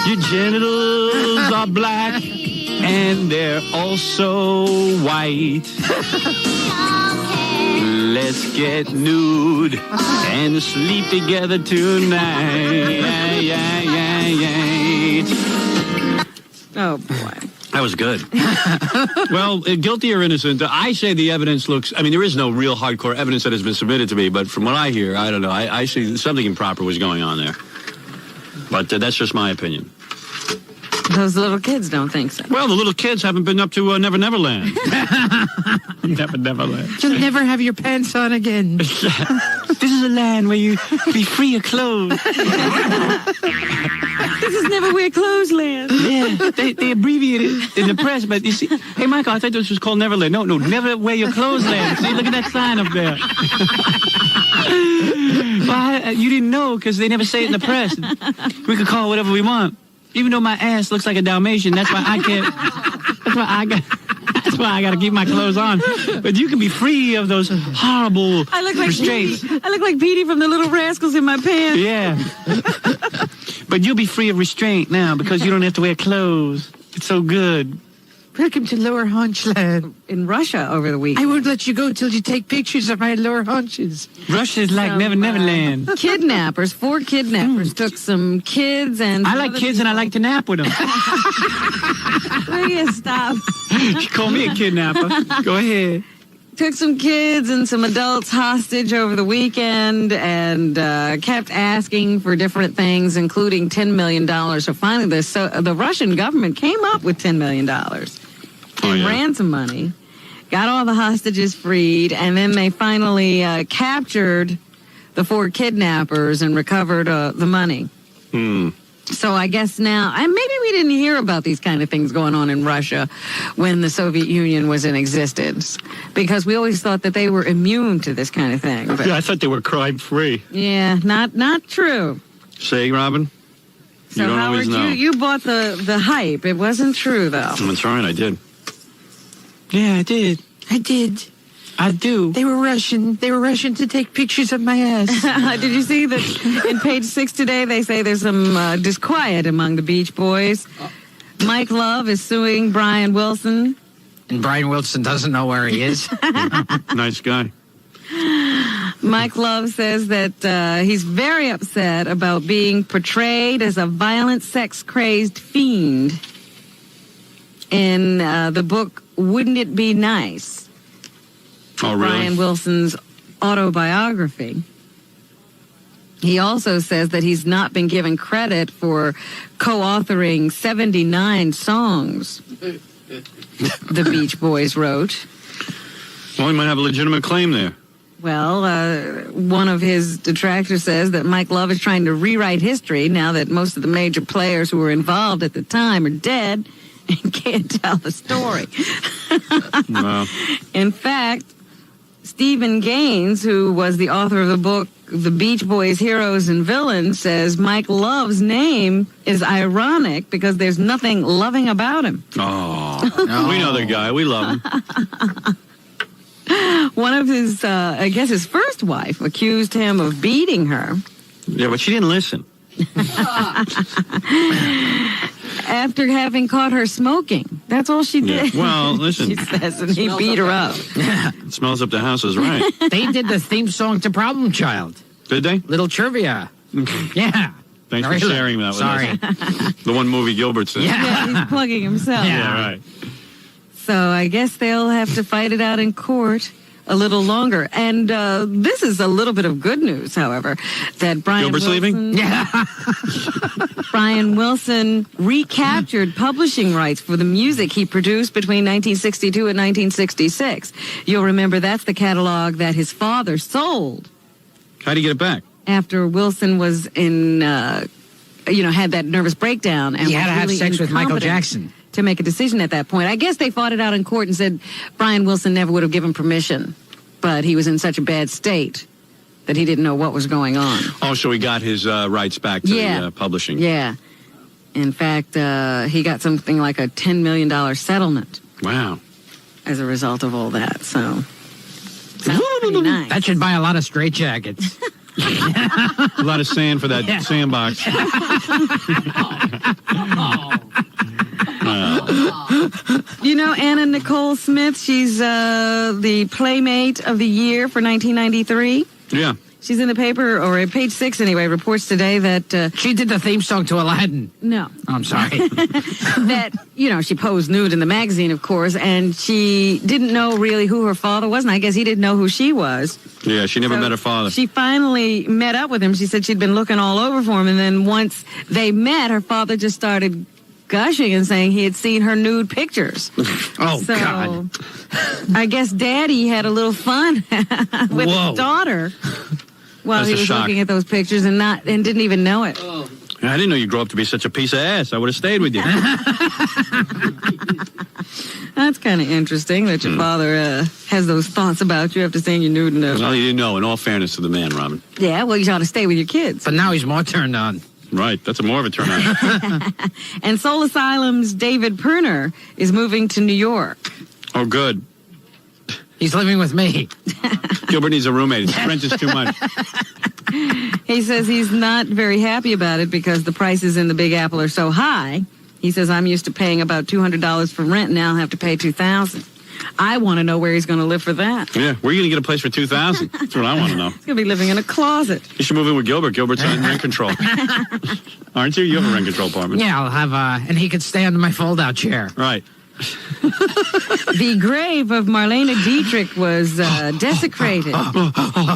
Your genitals girls are black and they're also white. Let's get nude and sleep together tonight. Oh, boy. That was good. Well, guilty or innocent, I say the evidence looks... I mean, there is no real hardcore evidence that has been submitted to me, but from what I hear, I don't know. I see something improper was going on there. But that's just my opinion. Those little kids don't think so. Well, the little kids haven't been up to Never Never Land. Never Never Land. You'll never have your pants on again. This is a land where you be free of clothes. This is Never Wear Clothes Land. Yeah, they abbreviated it in the press, but you see, hey, Michael, I thought this was called Neverland. No, Never Wear Your Clothes Land. See, look at that sign up there. Well, you didn't know because they never say it in the press. We could call it whatever we want. Even though my ass looks like a Dalmatian, that's why I can't. That's why I got to keep my clothes on. But you can be free of those horrible restraints. I look like Petey from the Little Rascals in my pants. Yeah. But you'll be free of restraint now because you don't have to wear clothes. It's so good. Welcome to Lower Haunchland. In Russia over the weekend. I won't let you go till you take pictures of my lower haunches. Russia's like Never Never Land. Kidnappers, 4 kidnappers took some kids and... I like kids and I like to nap with them. Will you stop? You call me a kidnapper. Go ahead. Took some kids and some adults hostage over the weekend and kept asking for different things, including $10 million. So finally, the Russian government came up with $10 million in ransom money, got all the hostages freed, and then they finally captured the 4 kidnappers and recovered the money. So I guess now, and maybe we didn't hear about these kind of things going on in Russia when the Soviet Union was in existence, because we always thought that they were immune to this kind of thing. But, Yeah, I thought they were crime-free. yeah, not true. Say, Robin? So you don't Howard, always know. you bought the hype. It wasn't true, though. That's right, I did. Yeah, I did. I did. I do. They were Russian. They were Russian to take pictures of my ass. Did you see that in Page 6 today, they say there's some disquiet among the Beach Boys. Mike Love is suing Brian Wilson. And Brian Wilson doesn't know where he is. Nice guy. Mike Love says that he's very upset about being portrayed as a violent, sex-crazed fiend in the book Wouldn't It Be Nice? Oh, really? Brian Wilson's autobiography. He also says that he's not been given credit for co-authoring 79 songs the Beach Boys wrote. Well, he might have a legitimate claim there. Well, one of his detractors says that Mike Love is trying to rewrite history now that most of the major players who were involved at the time are dead and can't tell the story. Wow. In fact, Stephen Gaines, who was the author of the book The Beach Boys Heroes and Villains, says Mike Love's name is ironic because there's nothing loving about him. Oh, no. We know the guy. We love him. One of his, I guess his first wife accused him of beating her. Yeah, but she didn't listen. After having caught her smoking. That's all she did. Yeah. Well, listen. She says, and he beat her up. It smells up the house is right. They did the theme song to Problem Child. Did they? Little trivia. Yeah. Thanks for sharing that with us. The one movie Gilbert said. Yeah, he's plugging himself. Yeah, right. So I guess they'll have to fight it out in court a little longer. And this is a little bit of good news, however, that Brian Gilbert's Wilson... leaving? Yeah. Brian Wilson recaptured publishing rights for the music he produced between 1962 and 1966. You'll remember that's the catalog that his father sold. How'd he get it back? After Wilson was in, had that nervous breakdown. And he had to have really sex with Michael incompetent Jackson. To make a decision at that point. I guess they fought it out in court and said Brian Wilson never would have given permission, but he was in such a bad state that he didn't know what was going on. Oh, so he got his rights back to the publishing. Yeah. In fact, he got something like a $10 million settlement. Wow. As a result of all that, so... Sounds pretty nice. That should buy a lot of straitjackets. A lot of sand for that sandbox. You know Anna Nicole Smith? She's the Playmate of the Year for 1993. Yeah. She's in the paper, or at page 6 anyway, reports today that... She did the theme song to Aladdin. No. Oh, I'm sorry. That, she posed nude in the magazine, of course, and she didn't know really who her father was, and I guess he didn't know who she was. Yeah, she never met her father. She finally met up with him. She said she'd been looking all over for him, and then once they met, her father just started gushing and saying he had seen her nude pictures. Oh, So, God. I guess Daddy had a little fun with his daughter while That's he a was shock. looking at those pictures and didn't even know it. I didn't know you grew up to be such a piece of ass. I would have stayed with you. That's kind of interesting that your father has those thoughts about you after seeing you nude in those. Well, you didn't know, in all fairness to the man, Robin. Yeah, well, you ought to stay with your kids. But now he's more turned on. Right, that's more of a turn on. And Soul Asylum's David Pruner is moving to New York. Oh, good. He's living with me. Gilbert needs a roommate. His rent is too much. He says he's not very happy about it because the prices in the Big Apple are so high. He says, I'm used to paying about $200 for rent, and now I'll have to pay $2,000. I want to know where he's going to live for that. Yeah, where are you going to get a place for $2,000? That's what I want to know. He's going to be living in a closet. You should move in with Gilbert. Gilbert's on rent control. Aren't you? You have a rent control apartment. Yeah, I'll have, and he could stay under my fold-out chair. Right. The grave of Marlene Dietrich was desecrated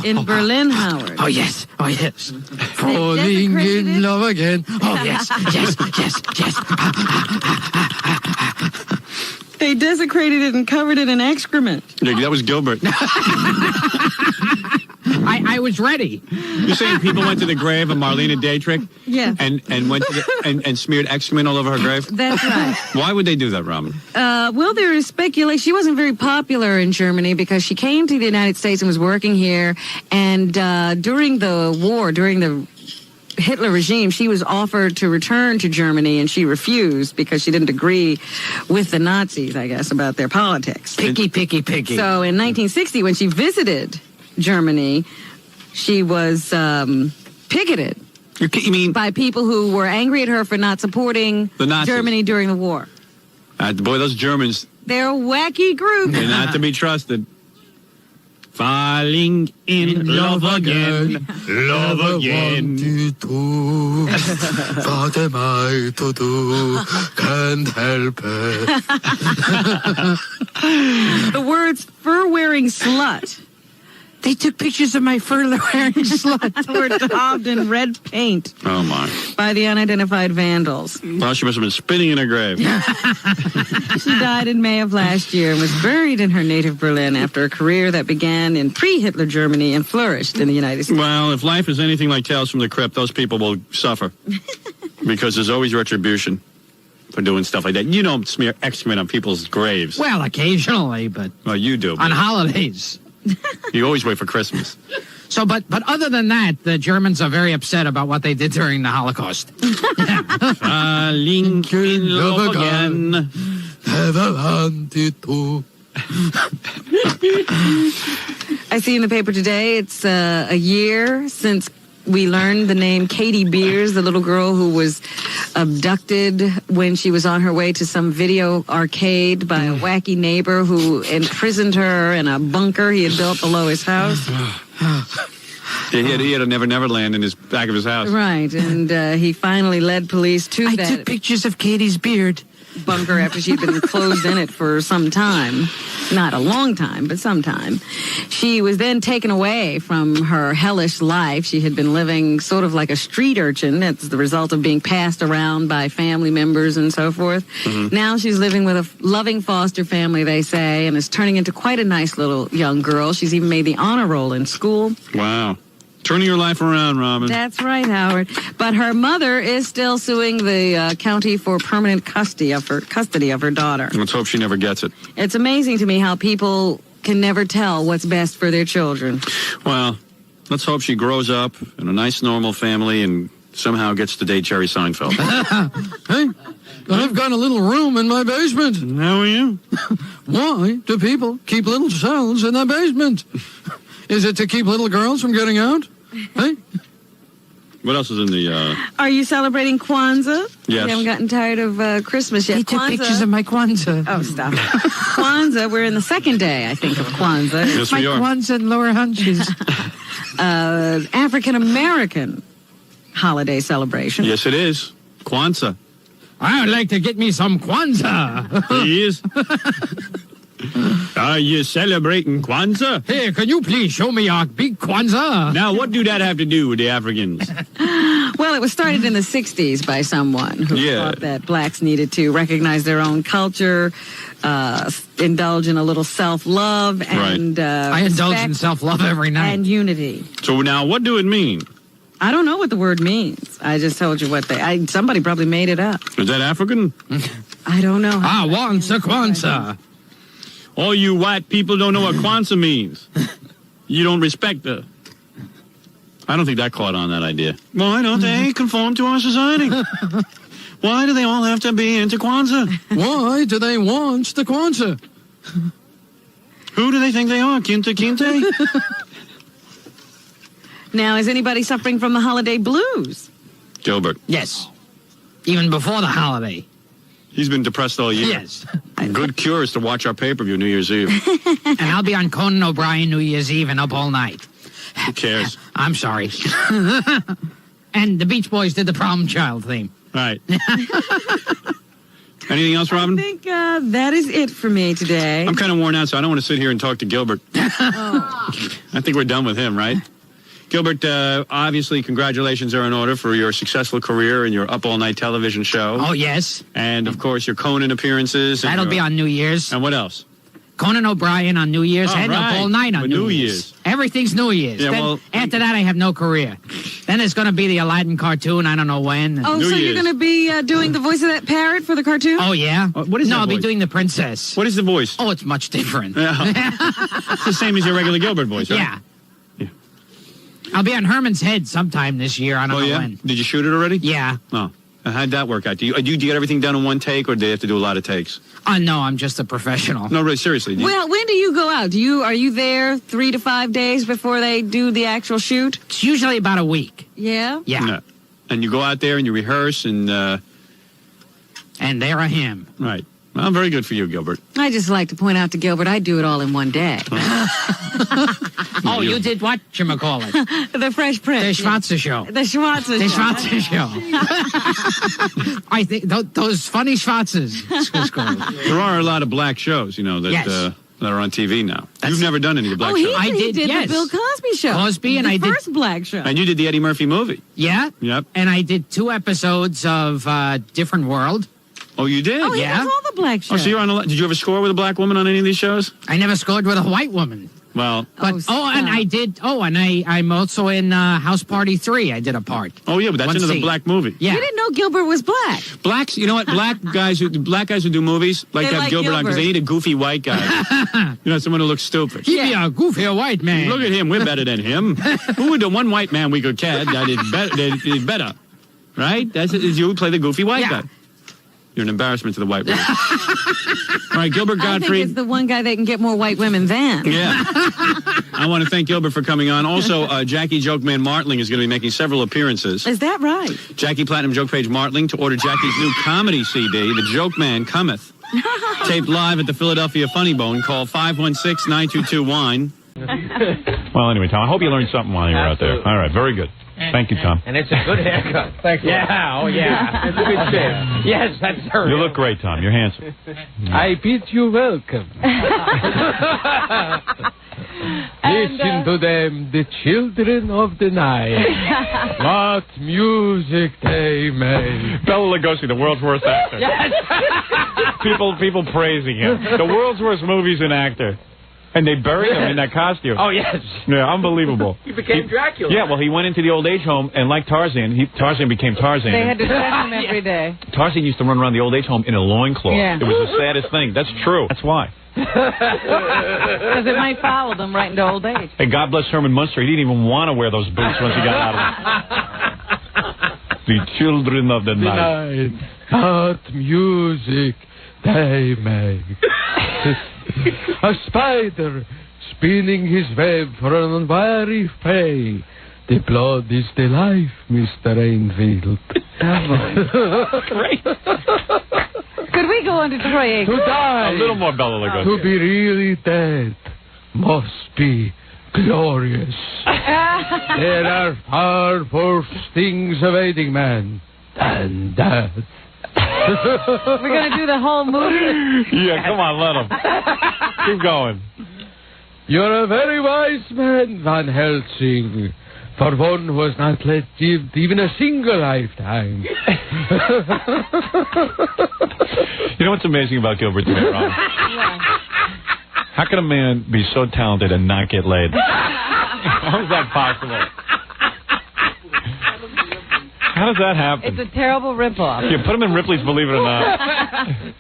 in Berlin, Howard. Oh, yes. Oh, yes. Falling desecrated in it? love again. Oh, yes. They desecrated it and covered it in excrement. Yeah, that was Gilbert. I was ready. You're saying people went to the grave of Marlene Dietrich? Yeah. And went to and smeared excrement all over her grave? That's right. Why would they do that, Robin? Well, there is speculation. She wasn't very popular in Germany because she came to the United States and was working here. And during the war, during the Hitler regime, she was offered to return to Germany, and she refused because she didn't agree with the Nazis, I guess, about their politics. Picky. So in 1960, when she visited Germany, she was picketed You mean by people who were angry at her for not supporting The Nazis. Germany during the war. boy, those Germans, They're a wacky group. they're not to be trusted. Falling in love again, love again. What am I to do? Can't help it. The words fur-wearing slut They took pictures of my fur-wearing slut. were daubed in red paint Oh, my. by the unidentified vandals. Well, she must have been spinning in her grave. She died in May of last year and was buried in her native Berlin after a career that began in pre-Hitler Germany and flourished in the United States. Well, if life is anything like Tales from the Crypt, those people will suffer. Because there's always retribution for doing stuff like that. You don't smear excrement on people's graves. Well, occasionally, but Well, you do. on holidays. You always wait for Christmas. So, but other than that, the Germans are very upset about what they did during the Holocaust. Falling in love again. Never wanted to. I see in the paper today it's a year since we learned the name Katie Beers, the little girl who was abducted when she was on her way to some video arcade by a wacky neighbor who imprisoned her in a bunker he had built below his house. He had a Never Never Land in his back of his house. Right, and he finally led police to I that took pictures of Katie's beard. bunker after she'd been closed in it for some time. Not a long time, but some time. She was then taken away from her hellish life. She had been living sort of like a street urchin. That's the result of being passed around by family members and so forth. Mm-hmm. Now she's living with a loving foster family, they say, and is turning into quite a nice little young girl. She's even made the honor roll in school. Wow. Turning your life around, Robin. That's right, Howard. But her mother is still suing the county for permanent custody of her daughter. Let's hope she never gets it. It's amazing to me how people can never tell what's best for their children. Well, let's hope she grows up in a nice, normal family and somehow gets to date Jerry Seinfeld. Hey, I've got a little room in my basement. How are you? Why do people keep little cells in their basement? Is it to keep little girls from getting out? Hey? What else is in the... Are you celebrating Kwanzaa? Yes. You haven't gotten tired of Christmas yet. He took Kwanzaa. pictures of my Kwanzaa. Oh, stop. Kwanzaa, we're in the second day, I think, of Kwanzaa. Yes, My we are. Kwanzaa and lower hunches. African-American holiday celebration. Yes, it is. Kwanzaa. I would like to get me some Kwanzaa. He is. Are you celebrating Kwanzaa? Hey, can you please show me your big Kwanzaa? Now, what do that have to do with the Africans? Well, it was started in the 60s by someone who thought that blacks needed to recognize their own culture, indulge in a little self-love, and I indulge in respect self-love every night. and unity. So now, what do it mean? I don't know what the word means. I just told you what somebody probably made it up. Is that African? I don't know. I want a Kwanzaa. All you white people don't know what Kwanzaa means. You don't respect the... I don't think that caught on, that idea. Why don't they conform to our society? Why do they all have to be into Kwanzaa? Why do they want the Kwanzaa? Who do they think they are? Kinte Kinte? Now, is anybody suffering from the holiday blues? Gilbert. Yes. Even before the holiday. He's been depressed all year. Yes. Good cure is to watch our pay-per-view New Year's Eve. And I'll be on Conan O'Brien New Year's Eve and up all night. Who cares? I'm sorry. And the Beach Boys did the Problem Child theme. Right. Anything else, Robin? I think that is it for me today. I'm kind of worn out, so I don't want to sit here and talk to Gilbert. I think we're done with him, right? Gilbert, obviously, congratulations are in order for your successful career and your up-all-night television show. Oh, yes. And, of course, your Conan appearances. And That'll be on New Year's. And what else? Conan O'Brien on New Year's and up all night on With New Year's. Everything's New Year's. Yeah, Then, well, after that, I have no career. Then there's going to be the Aladdin cartoon. I don't know when. Oh, New so Year's. you're going to be doing the voice of that parrot for the cartoon? Oh, yeah? What is No, that I'll be voice? doing the princess. What is the voice? Oh, it's much different. It's the same as your regular Gilbert voice, right? Yeah. I'll be on Herman's Head sometime this year. I don't know when. Did you shoot it already? Yeah. Oh. And how'd that work out? Do you get everything done in one take, or do you have to do a lot of takes? No, I'm just a professional. No, really, seriously. Well, when do you go out? Are you there 3 to 5 days before they do the actual shoot? It's usually about a week. Yeah? Yeah. No. And you go out there and you rehearse and... And there I am. Right. Well, very good for you, Gilbert. I just like to point out to Gilbert, I do it all in one day. Oh, you did what? Whatchamacallit? The Fresh Prince. The Schwarzer Show. The Schwarzer The Show. Schwarzer Show. I think those funny Schwarzers. There are a lot of black shows, that Yes. that are on TV now. You've never done any of the black Oh, shows. he I did, yes. the Bill Cosby Show. Cosby, and the I did- first black show. And you did the Eddie Murphy movie. Yeah. Yep. And I did 2 episodes of Different World. Oh, you did? Oh, he Yeah. does all the black shows. Oh, so you're on did you ever score with a black woman on any of these shows? I never scored with a white woman. Well, But and I did. I'm also in House Party 3. I did a part. oh yeah, but that's One another scene. black movie. Yeah. You didn't know Gilbert was black. Blacks, you know what? Black guys who do movies like They to have like Gilbert on because Gilbert. they need a goofy white guy. Someone who looks stupid. He'd be a goofier white man. Look at him. We're better than him. Who would the one white man we could catch that is better? Right? That's you play the goofy white Yeah. guy. You're an embarrassment to the white women. All right, Gilbert I think Gottfried. it's the one guy that can get more white women than. Yeah. I want to thank Gilbert for coming on. Also, Jackie Jokeman Martling is going to be making several appearances. Is that right? Jackie Platinum Joke Page Martling to order Jackie's new comedy CD, The Joke Man Cometh. Taped live at the Philadelphia Funny Bone. Call 516-922-WINE. Well, anyway, Tom, I hope you learned something while you were out there. All right, very good. Thank you, Tom. And it's a good haircut. Thank you. Yeah, oh yeah. It's a good shave. Yes, that's her. You look great, Tom. You're handsome. I bid you welcome. Listen to them, the children of the night. What music they make. Bela Lugosi, the world's worst actor. Yes. People praising him. The world's worst movie's an actor. And they buried him in that costume. Oh, yes. Yeah, unbelievable. He became Dracula. Yeah, well, he went into the old age home, and like Tarzan, Tarzan became Tarzan. They had to dress him every day. Tarzan used to run around the old age home in a loincloth. Yeah. It was the saddest thing. That's true. That's why. Because it might follow them right into old age. And God bless Herman Munster. He didn't even want to wear those boots once he got out of them. The children of the night. What music they make. A spider spinning his web for an unwary prey. The blood is the life, Mr. Rainfield. Great. Could we go on to Troy To Aikman? die. A little more Bela Lugosi. To be really dead must be glorious. There are far worse things awaiting man than death. We're going to do the whole movie? Yeah, come on, let him. Keep going. You're a very wise man, Van Helsing, for one who has not lived even a single lifetime. You know what's amazing about Gilbert today, Ron? How can a man be so talented and not get laid? How is that possible? How does that happen? It's a terrible ripoff. Yeah, put him in Ripley's Believe It or Not.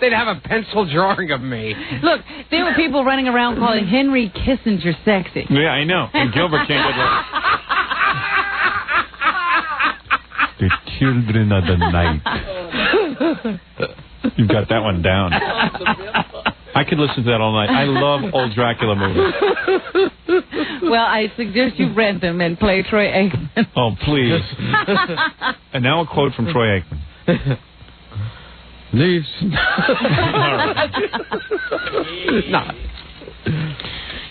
They'd have a pencil drawing of me. Look, there were people running around calling Henry Kissinger sexy. Yeah, I know. And Gilbert can't get laid. The children of the night. You've got that one down. I could listen to that all night. I love old Dracula movies. Well, I suggest you rent them and play Troy Aikman. Oh, please. And now a quote from Troy Aikman. Listen. No.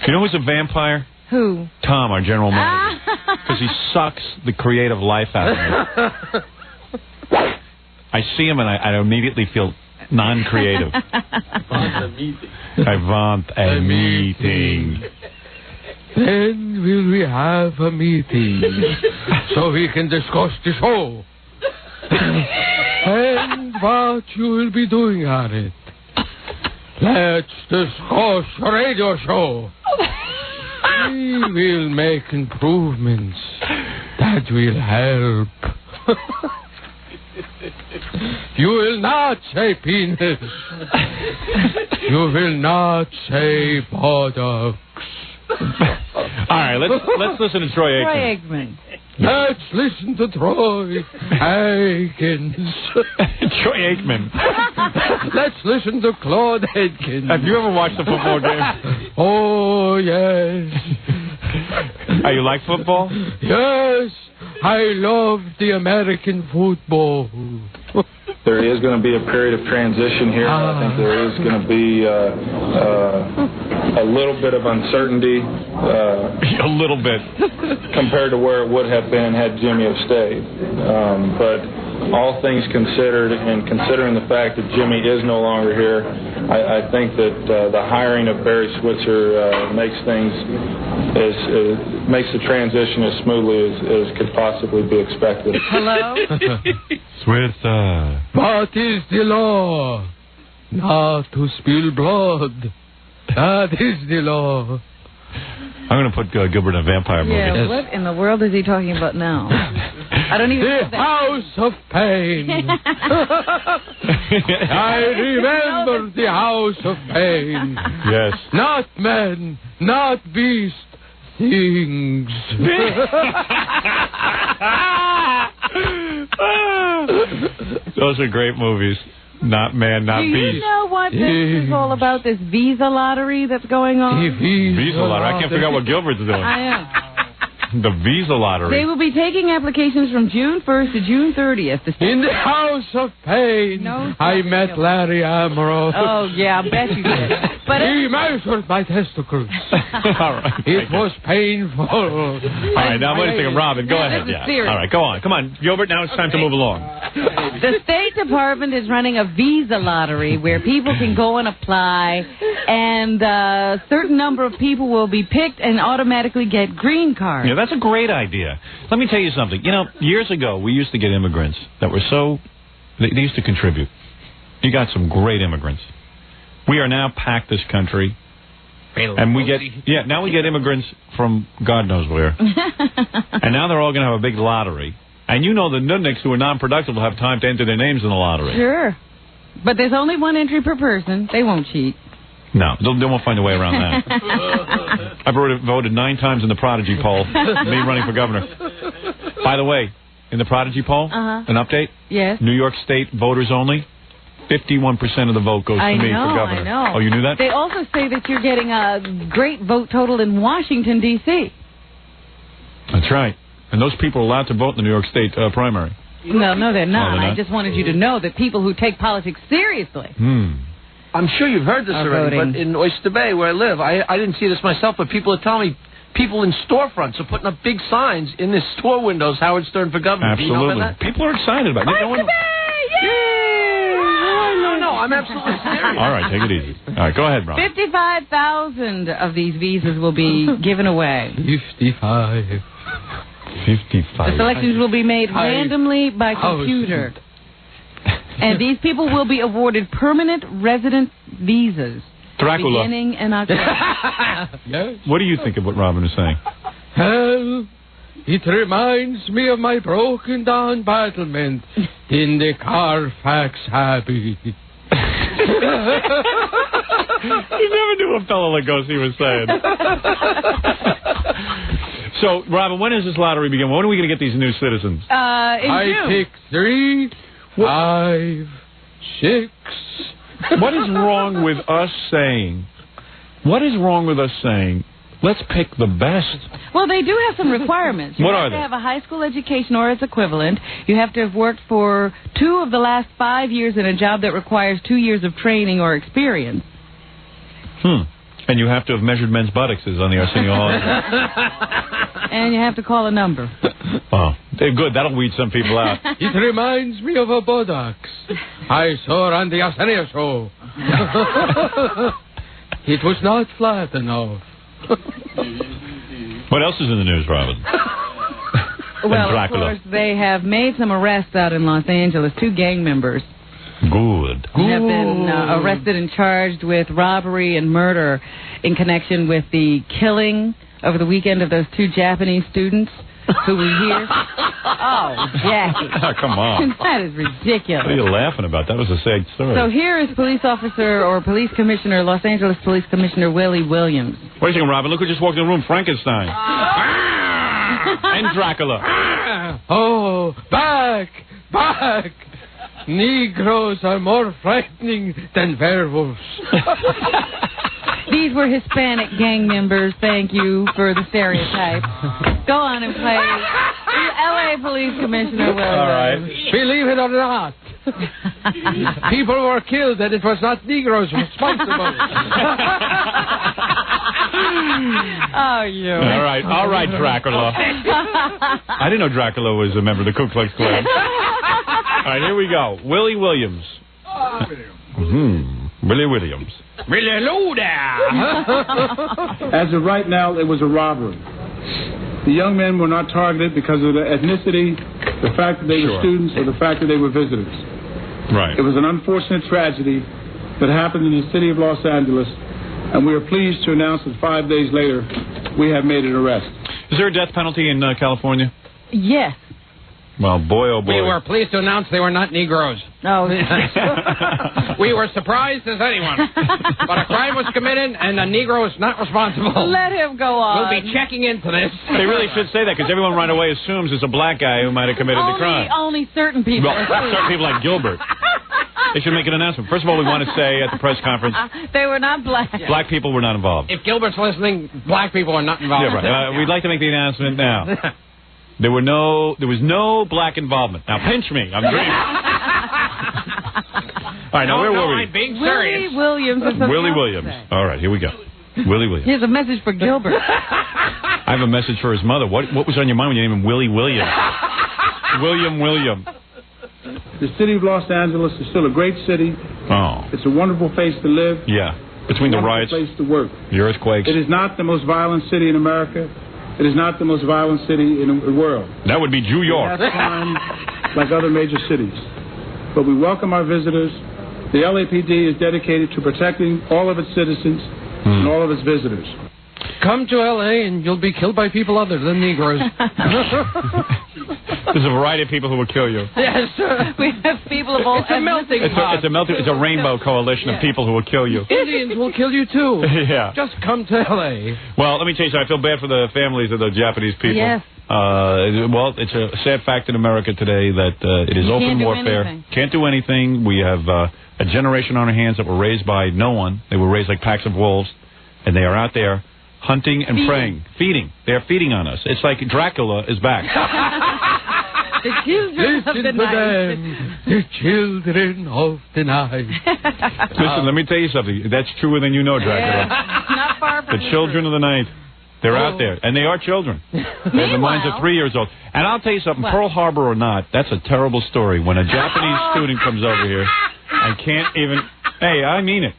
You know who's a vampire? Who? Tom, our general manager. Because he sucks the creative life out of me. I see him and I immediately feel non-creative. I want a meeting. Then will we have a meeting so we can discuss the show and what you will be doing on it. Let's discuss a radio show. We will make improvements that will help. You will not say penis. You will not say buttocks. All right, let's listen to Troy Aikman. Troy Aikman. Let's listen to Troy Aikman. Troy Aikman. Let's listen to Claude Aikman. Have you ever watched a football game? Oh, yes. Oh, you like football? Yes, I love the American football. There is going to be a period of transition here. I think there is going to be a little bit of uncertainty. A little bit. Compared to where it would have been had Jimmy have stayed. But all things considered, and considering the fact that Jimmy is no longer here, I think that the hiring of Barry Switzer makes the transition as smoothly as could possibly be expected. Hello? Switzer. What is the law? Not to spill blood. That is the law. I'm going to put Gilbert in a vampire movie. Yeah, what in the world is he talking about now? I don't even know The that. House of Pain. I remember the House of Pain. Yes. Not men, not beast, things. Those are great movies. Not man, not Do beast. you know what this is all about, this visa lottery that's going on? Visa lottery. I can't figure out what Gilbert's doing. I am. The Visa lottery. They will be taking applications from June 1st to June 30th. In the House of Pain, No, I met Larry Amaro. Oh, yeah, I bet you did. But He measured my testicles. All right. It was painful. All right, now wait a second. Robin, go ahead. this is Yeah. serious. All right, go on. Come on, Gilbert, now it's time to move along. the State Department is running a visa lottery where people can go and apply, and a certain number of people will be picked and automatically get green cards. Yeah, that's a great idea. Let me tell you something. You know, years ago, we used to get immigrants that were they used to contribute. You got some great immigrants. We are now packed this country. And we get immigrants from God knows where. And now they're all going to have a big lottery. And you know the nudniks who are non-productive will have time to enter their names in the lottery. Sure. But there's only one entry per person. They won't cheat. No, they won't find a way around that. I've already voted 9 times in the Prodigy poll, me running for governor. By the way, in the Prodigy poll, an update? Yes. New York State voters only, 51% of the vote goes to me for governor. I know. Oh, you knew that? They also say that you're getting a great vote total in Washington, D.C. That's right. And those people are allowed to vote in the New York State primary. No, they're not. they're not? I just wanted you to know that people who take politics seriously I'm sure you've heard this already, voting. but in Oyster Bay, where I live, I didn't see this myself, but people are telling me people in storefronts are putting up big signs in their store windows, Howard Stern for governor. Absolutely. Do you know about that? People are excited about it. Oyster Bay! Yay! No, I'm absolutely serious. All right, take it easy. All right, go ahead, Rob. 55,000 of these visas will be given away. 55. 55. The selections will be made randomly by computer. And these people will be awarded permanent resident visas. Dracula. Beginning in October. Yes. What do you think of what Robin is saying? Well, it reminds me of my broken down battlement in the Carfax Abbey. You never knew a fellow like Lugosi was saying. So, Robin, when does this lottery begin? When are we going to get these new citizens? In I June. pick 3, 5, 6. What is wrong with us saying? What is wrong with us saying? Let's pick the best. Well, they do have some requirements. You What have are to they? have a high school education or its equivalent. You have to have worked for 2 of the last 5 years in a job that requires 2 years of training or experience. And you have to have measured men's buttocks on the Arsenio Hall. And you have to call a number. Oh, good. That'll weed some people out. It reminds me of a buttocks I saw on the Arsenio show. It was not flat enough. What else is in the news, Robin? Well, of Dracula. course, they have made some arrests out in Los Angeles. 2 gang members Good. have been arrested and charged with robbery and murder in connection with the killing over the weekend of those 2 Japanese students who were here. Oh, Jackie. Oh, come on. That is ridiculous. What are you laughing about? That was a sad story. So here is police officer or police commissioner, Los Angeles Police Commissioner Willie Williams. Wait a second, Robin. Look who just walked in the room. Frankenstein. And Dracula. Oh, back! Negroes are more frightening than werewolves. These were Hispanic gang members. Thank you for the stereotype. Go on and play L.A. Police Commissioner Willie All right. Williams. Believe it or not, people were killed and it was not Negroes responsible. Oh, you. All right, Dracula. I didn't know Dracula was a member of the Ku Klux Klan. All right, here we go. Willie Williams. Willie Williams. Really, hello there. As of right now, it was a robbery. The young men were not targeted because of their ethnicity, the fact that they were students, or the fact that they were visitors. Right. It was an unfortunate tragedy that happened in the city of Los Angeles, and we are pleased to announce that 5 days later, we have made an arrest. Is there a death penalty in California? Yes. Well, boy, oh boy. We were pleased to announce they were not Negroes. Oh. We were surprised as anyone. But a crime was committed, and a Negro is not responsible. Let him go on. We'll be checking into this. They really should say that, because everyone right away assumes it's a black guy who might have committed the crime. Only certain people. Well, certain people like Gilbert. They should make an announcement. First of all, we want to say at the press conference, They were not black. black people were not involved. If Gilbert's listening, black people are not involved. Yeah, right. We'd like to make the announcement now. There was no black involvement. Now pinch me. I'm dreaming. All right, now where were we? I'm being serious. Willie Williams. Is something Willie else to Williams. say. All right, here we go. Willie Williams. Here's a message for Gilbert. I have a message for his mother. What was on your mind when you named him Willie Williams? William. The city of Los Angeles is still a great city. Oh. It's a wonderful place to live. Yeah. Between the riots, place to work. the earthquakes. It is not the most violent city in America. It is not the most violent city in the world. That would be New York. It has crime like other major cities. But we welcome our visitors. The LAPD is dedicated to protecting all of its citizens and all of its visitors. Come to L.A. and you'll be killed by people other than Negroes. There's a variety of people who will kill you. Yes. We have people of all It's a melting pot. It's a rainbow coalition of people who will kill you. Indians will kill you too. Yeah. Just come to L.A. Well, let me tell you something. I feel bad for the families of the Japanese people. Yes. Well, it's a sad fact in America today that it is You open can't do warfare. anything. Can't do anything. We have a generation on our hands that were raised by no one. They were raised like packs of wolves, and they are out there hunting and preying, feeding. They're feeding on us. It's like Dracula is back. The children of the night. The children of the night. Listen, let me tell you something. That's truer than you know, Dracula. Not far from The children of the night. They're out there, and they are children. The minds are 3 years old. And I'll tell you something, Pearl Harbor or not, that's a terrible story. When a Japanese student comes over here and can't even... Hey, I mean it.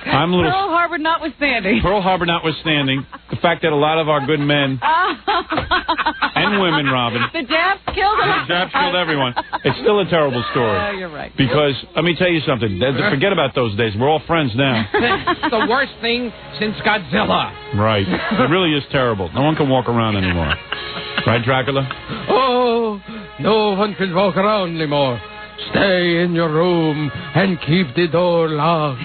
I'm a little... Pearl Harbor notwithstanding. Pearl Harbor notwithstanding, the fact that a lot of our good men and women, Robin... The Japs killed them. The Japs killed everyone. It's still a terrible story. You're right. Because, let me tell you something. Forget about those days. We're all friends now. It's the worst thing since Godzilla. Right. It really is terrible. No one can walk around anymore. Right, Dracula? Oh, no one can walk around anymore. Stay in your room and keep the door locked.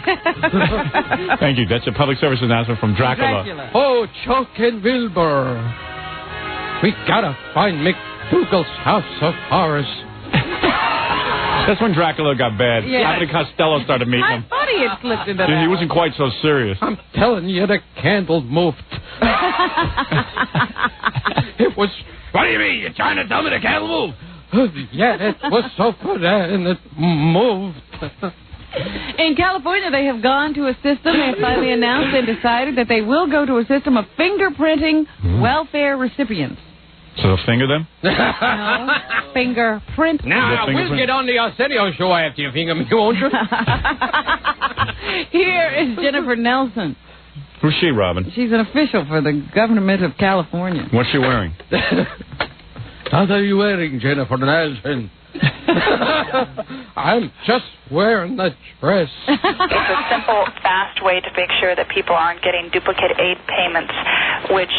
Thank you. That's a public service announcement from Dracula. Oh, Chuck and Wilbur. We gotta find McDougal's house of horrors. That's when Dracula got bad. Yeah. Abbott and Costello started meeting him. I thought he had slipped into that. He wasn't quite so serious. I'm telling you, the candle moved. It was... What do you mean? You're trying to tell me the candle moved? Yeah, it was so good and it moved. In California, they have gone to a system. They have finally announced and decided that they will go to a system of fingerprinting welfare recipients. So they'll finger them? No, fingerprint. Now, we'll get on the Arsenio show after you finger me, won't you? Here is Jennifer Nelson. Who's she, Robin? She's an official for the government of California. What's she wearing? What are you wearing, Jennifer Nelson? I'm just wearing a dress. It's a simple, fast way to make sure that people aren't getting duplicate aid payments, which,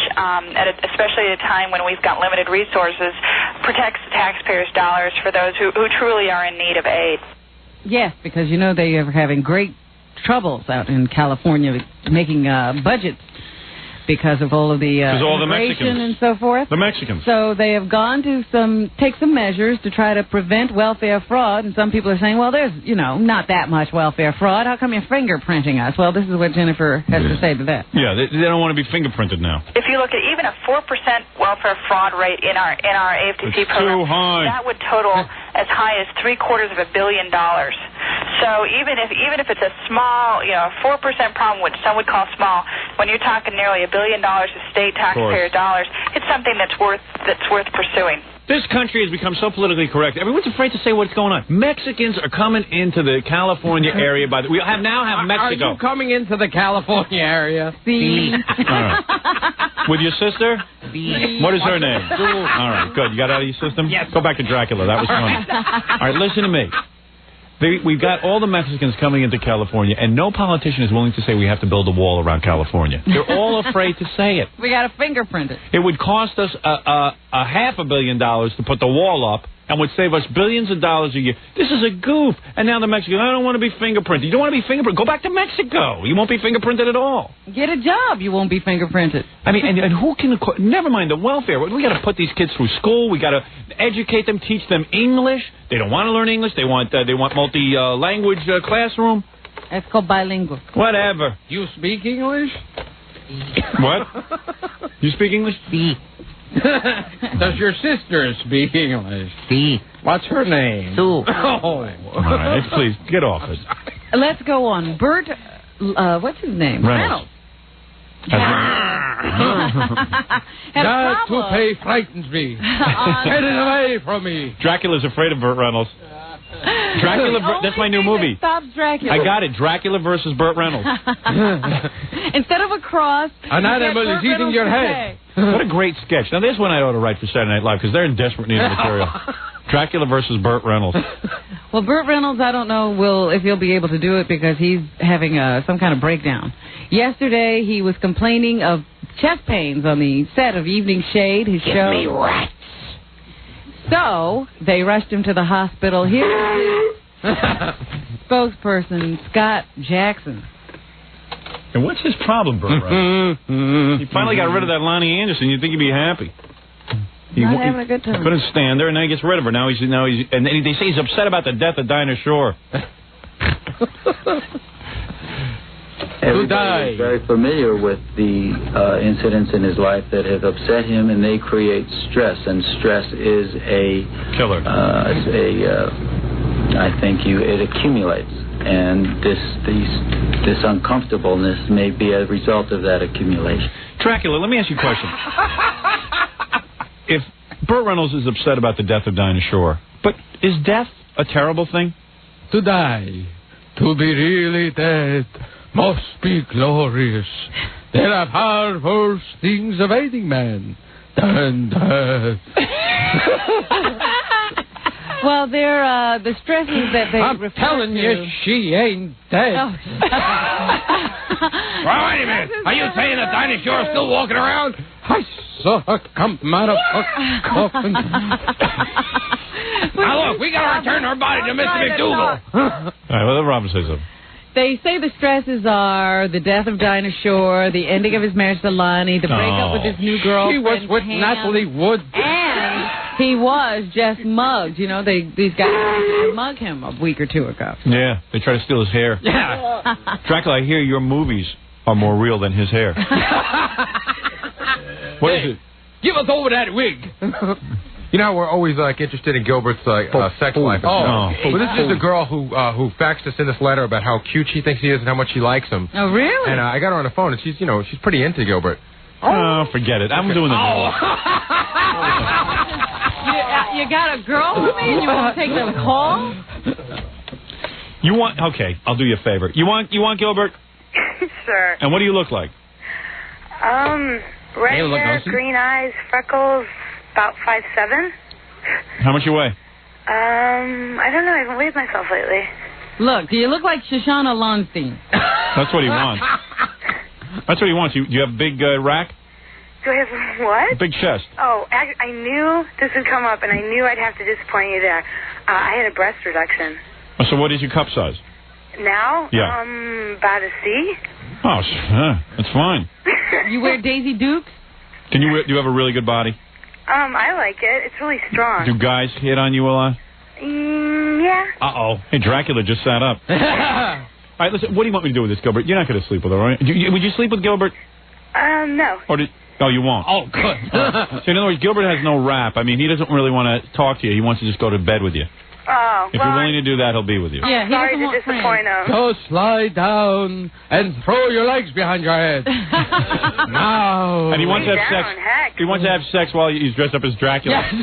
especially at a time when we've got limited resources, protects the taxpayers' dollars for those who truly are in need of aid. Yes, because you know they are having great troubles out in California making budgets because of all of the immigration and so forth. The Mexicans. So they have gone to take some measures to try to prevent welfare fraud. And some people are saying, well, there's, not that much welfare fraud. How come you're fingerprinting us? Well, this is what Jennifer has to say to that. Yeah, they don't want to be fingerprinted now. If you look at even a 4% welfare fraud rate in our AFTC it's program, too high. that would total as high as $750 million. So even if it's a small, 4% problem, which some would call small, when you're talking nearly $1 billion of state taxpayer dollars, it's something that's worth pursuing. This country has become so politically correct. Everyone's afraid to say what's going on. Mexicans are coming into the California area. We now have Mexico. Are you coming into the California area? See. With your sister? See. What is her name? All right, good. You got it out of your system? Yes. Go back to Dracula. That was funny. All right, listen to me. We've got all the Mexicans coming into California, and no politician is willing to say we have to build a wall around California. They're all afraid to say it. We got to fingerprint it. It would cost us $500 million to put the wall up, and would save us billions of dollars a year. This is a goof. And now the Mexicans, I don't want to be fingerprinted. You don't want to be fingerprinted? Go back to Mexico. You won't be fingerprinted at all. Get a job. You won't be fingerprinted. I mean, and who can... Never mind the welfare. We got to put these kids through school. We got to educate them, teach them English. They don't want to learn English. They want multi-language classroom. That's called bilingual. Whatever. You speak English? What? You speak English? Sí. Does your sister speak English? Sí. What's her name? Sue. Oh. All right, please, get off it. Let's go on. Bert, what's his name? Reynolds. That toupee frightens me. Get it away from me. Dracula's afraid of Burt Reynolds. Dracula, that's my new movie. Stops Dracula. I got it. Dracula versus Burt Reynolds. Instead of a cross, an animal is eating your head. What a great sketch. Now, there's one I ought to write for Saturday Night Live, because they're in desperate need of material. Dracula versus Burt Reynolds. Well, Burt Reynolds, I don't know if he'll be able to do it because he's having some kind of breakdown. Yesterday, he was complaining of chest pains on the set of Evening Shade, his show. Give me rats. So, they rushed him to the hospital. Here's spokesperson, Scott Jackson. And what's his problem, Burt Reynolds? He finally got rid of that Lonnie Anderson. You'd think he'd be happy. Not having a good time. Couldn't stand her, and then he gets rid of her. Now he's and they say he's upset about the death of Dinah Shore. Everybody is very familiar with the incidents in his life that have upset him, and they create stress. And stress is a killer. I think it accumulates, and this uncomfortableness may be a result of that accumulation. Dracula, let me ask you a question. If Burt Reynolds is upset about the death of Dinah Shore, but is death a terrible thing? To die, to be really dead, must be glorious. There are far worse things awaiting man than death. Well, they're the stresses that they I'm telling you, she ain't dead. Oh. Well, wait a minute. Are you saying that Dinah Shore is still walking around? I saw her come out of her coffin. Now, look, we got to return her body to Mr. McDougal. All right, well, let Robin say something. They say the stresses are the death of Dinah Shore, the ending of his marriage to Lonnie, the breakup with his new girlfriend. He was with Pam, Natalie Wood. And he was just mugged. You know, these guys mug him a week or two ago. Yeah, they try to steal his hair. Yeah. Dracula, I hear your movies are more real than his hair. What is it? Give us over that wig. You know, we're always interested in Gilbert's sex life. Well, this is just a girl who faxed us in this letter about how cute she thinks he is and how much she likes him. Oh, really? And I got her on the phone, and she's pretty into Gilbert. Oh, forget it. I'm doing the news. You got a girl with me and you want to take the call? You want? Okay, I'll do you a favor. You want Gilbert? Sure. And what do you look like? Red hair, green eyes, freckles, about 5'7". How much you weigh? I don't know. I haven't weighed myself lately. Look, do you look like Shoshana Lonstein? That's what he wants. That's what he wants. You have a big rack? Do I have what? Big chest. Oh, I knew this would come up, and I knew I'd have to disappoint you there. I had a breast reduction. Oh, so what is your cup size? Now? Yeah. About a C. Oh, that's fine. You wear Daisy Dukes? Do you have a really good body? I like it. It's really strong. Do guys hit on you a lot? Yeah. Uh-oh. Hey, Dracula just sat up. All right, listen, what do you want me to do with this, Gilbert? You're not going to sleep with her, right? Would you sleep with Gilbert? No. Oh, you won't? Oh, good. So, in other words, Gilbert has no rap. I mean, he doesn't really want to talk to you. He wants to just go to bed with you. Oh, If you're willing to do that, he'll be with you. Yeah, sorry to disappoint him. Just lie down and throw your legs behind your head. Now. And he wants to have sex. He wants to have sex while he's dressed up as Dracula. Yes.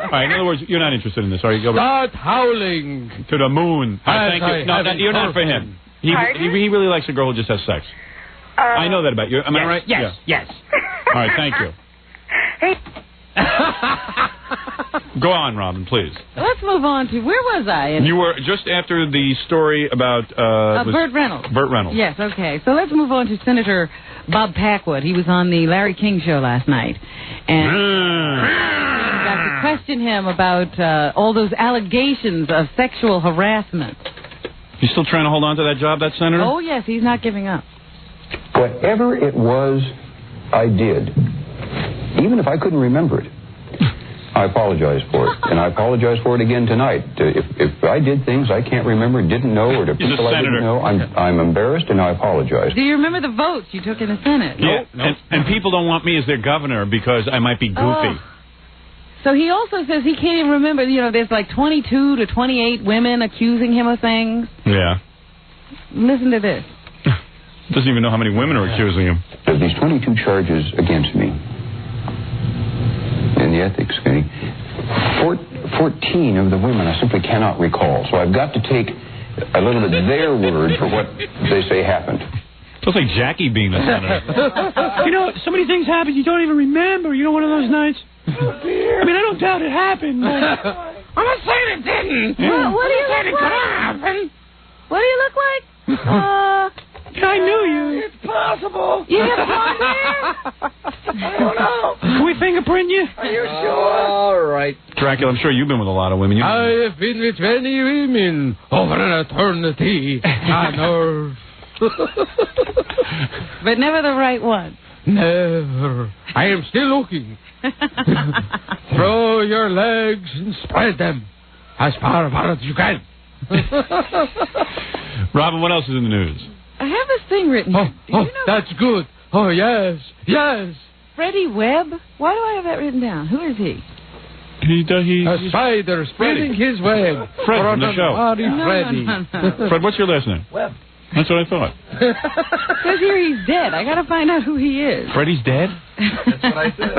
All right, in other words, you're not interested in this, are you, Gilbert? Start howling. To the moon. All right, thank you. No, you're not for him. He really likes a girl who just has sex. I know that about you. Am I right? Yes, yes. All right, thank you. Hey. Go on, Robin, please. Let's move on to, where was I? You were just after the story about... Burt Reynolds. Burt Reynolds. Yes, okay. So let's move on to Senator Bob Packwood. He was on the Larry King show last night. And got to question him about all those allegations of sexual harassment. You still trying to hold on to that job, that senator? Oh, yes, he's not giving up. Whatever it was I did, even if I couldn't remember it, I apologize for it. And I apologize for it again tonight. If I did things I can't remember, didn't know, or to people I didn't know, I'm embarrassed and I apologize. Do you remember the votes you took in the Senate? Yeah, and people don't want me as their governor because I might be goofy. So he also says he can't even remember, there's like 22 to 28 women accusing him of things. Yeah. Listen to this. Doesn't even know how many women are accusing him. There's these 22 charges against me in the ethics committee. 14 of the women I simply cannot recall. So I've got to take a little bit of their word for what they say happened. Feels like Jackie being the senator. So many things happen you don't even remember. One of those nights. Oh, dear. I mean, I don't doubt it happened. But... I'm not saying it didn't. Yeah. What do you look like? Happen. What do you look like? I knew you. It's possible. You have blonde hair? I don't know. Can we fingerprint you? Are you sure? All right. Dracula, I'm sure you've been with a lot of women. I have been with many women over an eternity on earth. But never the right one. Never. I am still looking. Throw your legs and spread them as far apart as you can. Robin, what else is in the news? I have this thing written. That's good. Oh, yes. Freddie Webb? Why do I have that written down? Who is he? A spider spreading his web. Fred from the show. No. Fred, what's your last name? Webb. That's what I thought. Says here he's dead. I got to find out who he is. Freddie's dead? That's what I said.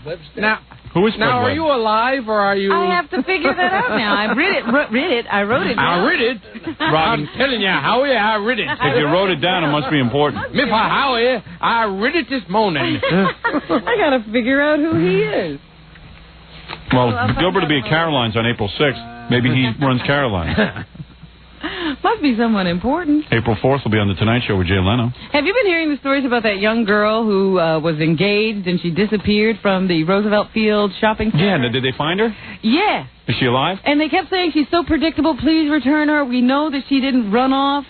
Webb's dead. Now, who is Fred Now, are Webb? you alive or are you... I have to figure that out now. I read it. I wrote it down. I read it. I'm telling you, Howie, I read it. If you wrote it down, it must be important. Mr. Howie, I read it this morning. I got to figure out who he is. Well, Gilbert will be at Caroline's on April 6th. Maybe he runs Caroline. Must be someone important. April 4th will be on The Tonight Show with Jay Leno. Have you been hearing the stories about that young girl who was engaged and she disappeared from the Roosevelt Field shopping center? Yeah, did they find her? Yeah. Is she alive? And they kept saying she's so predictable, please return her. We know that she didn't run off.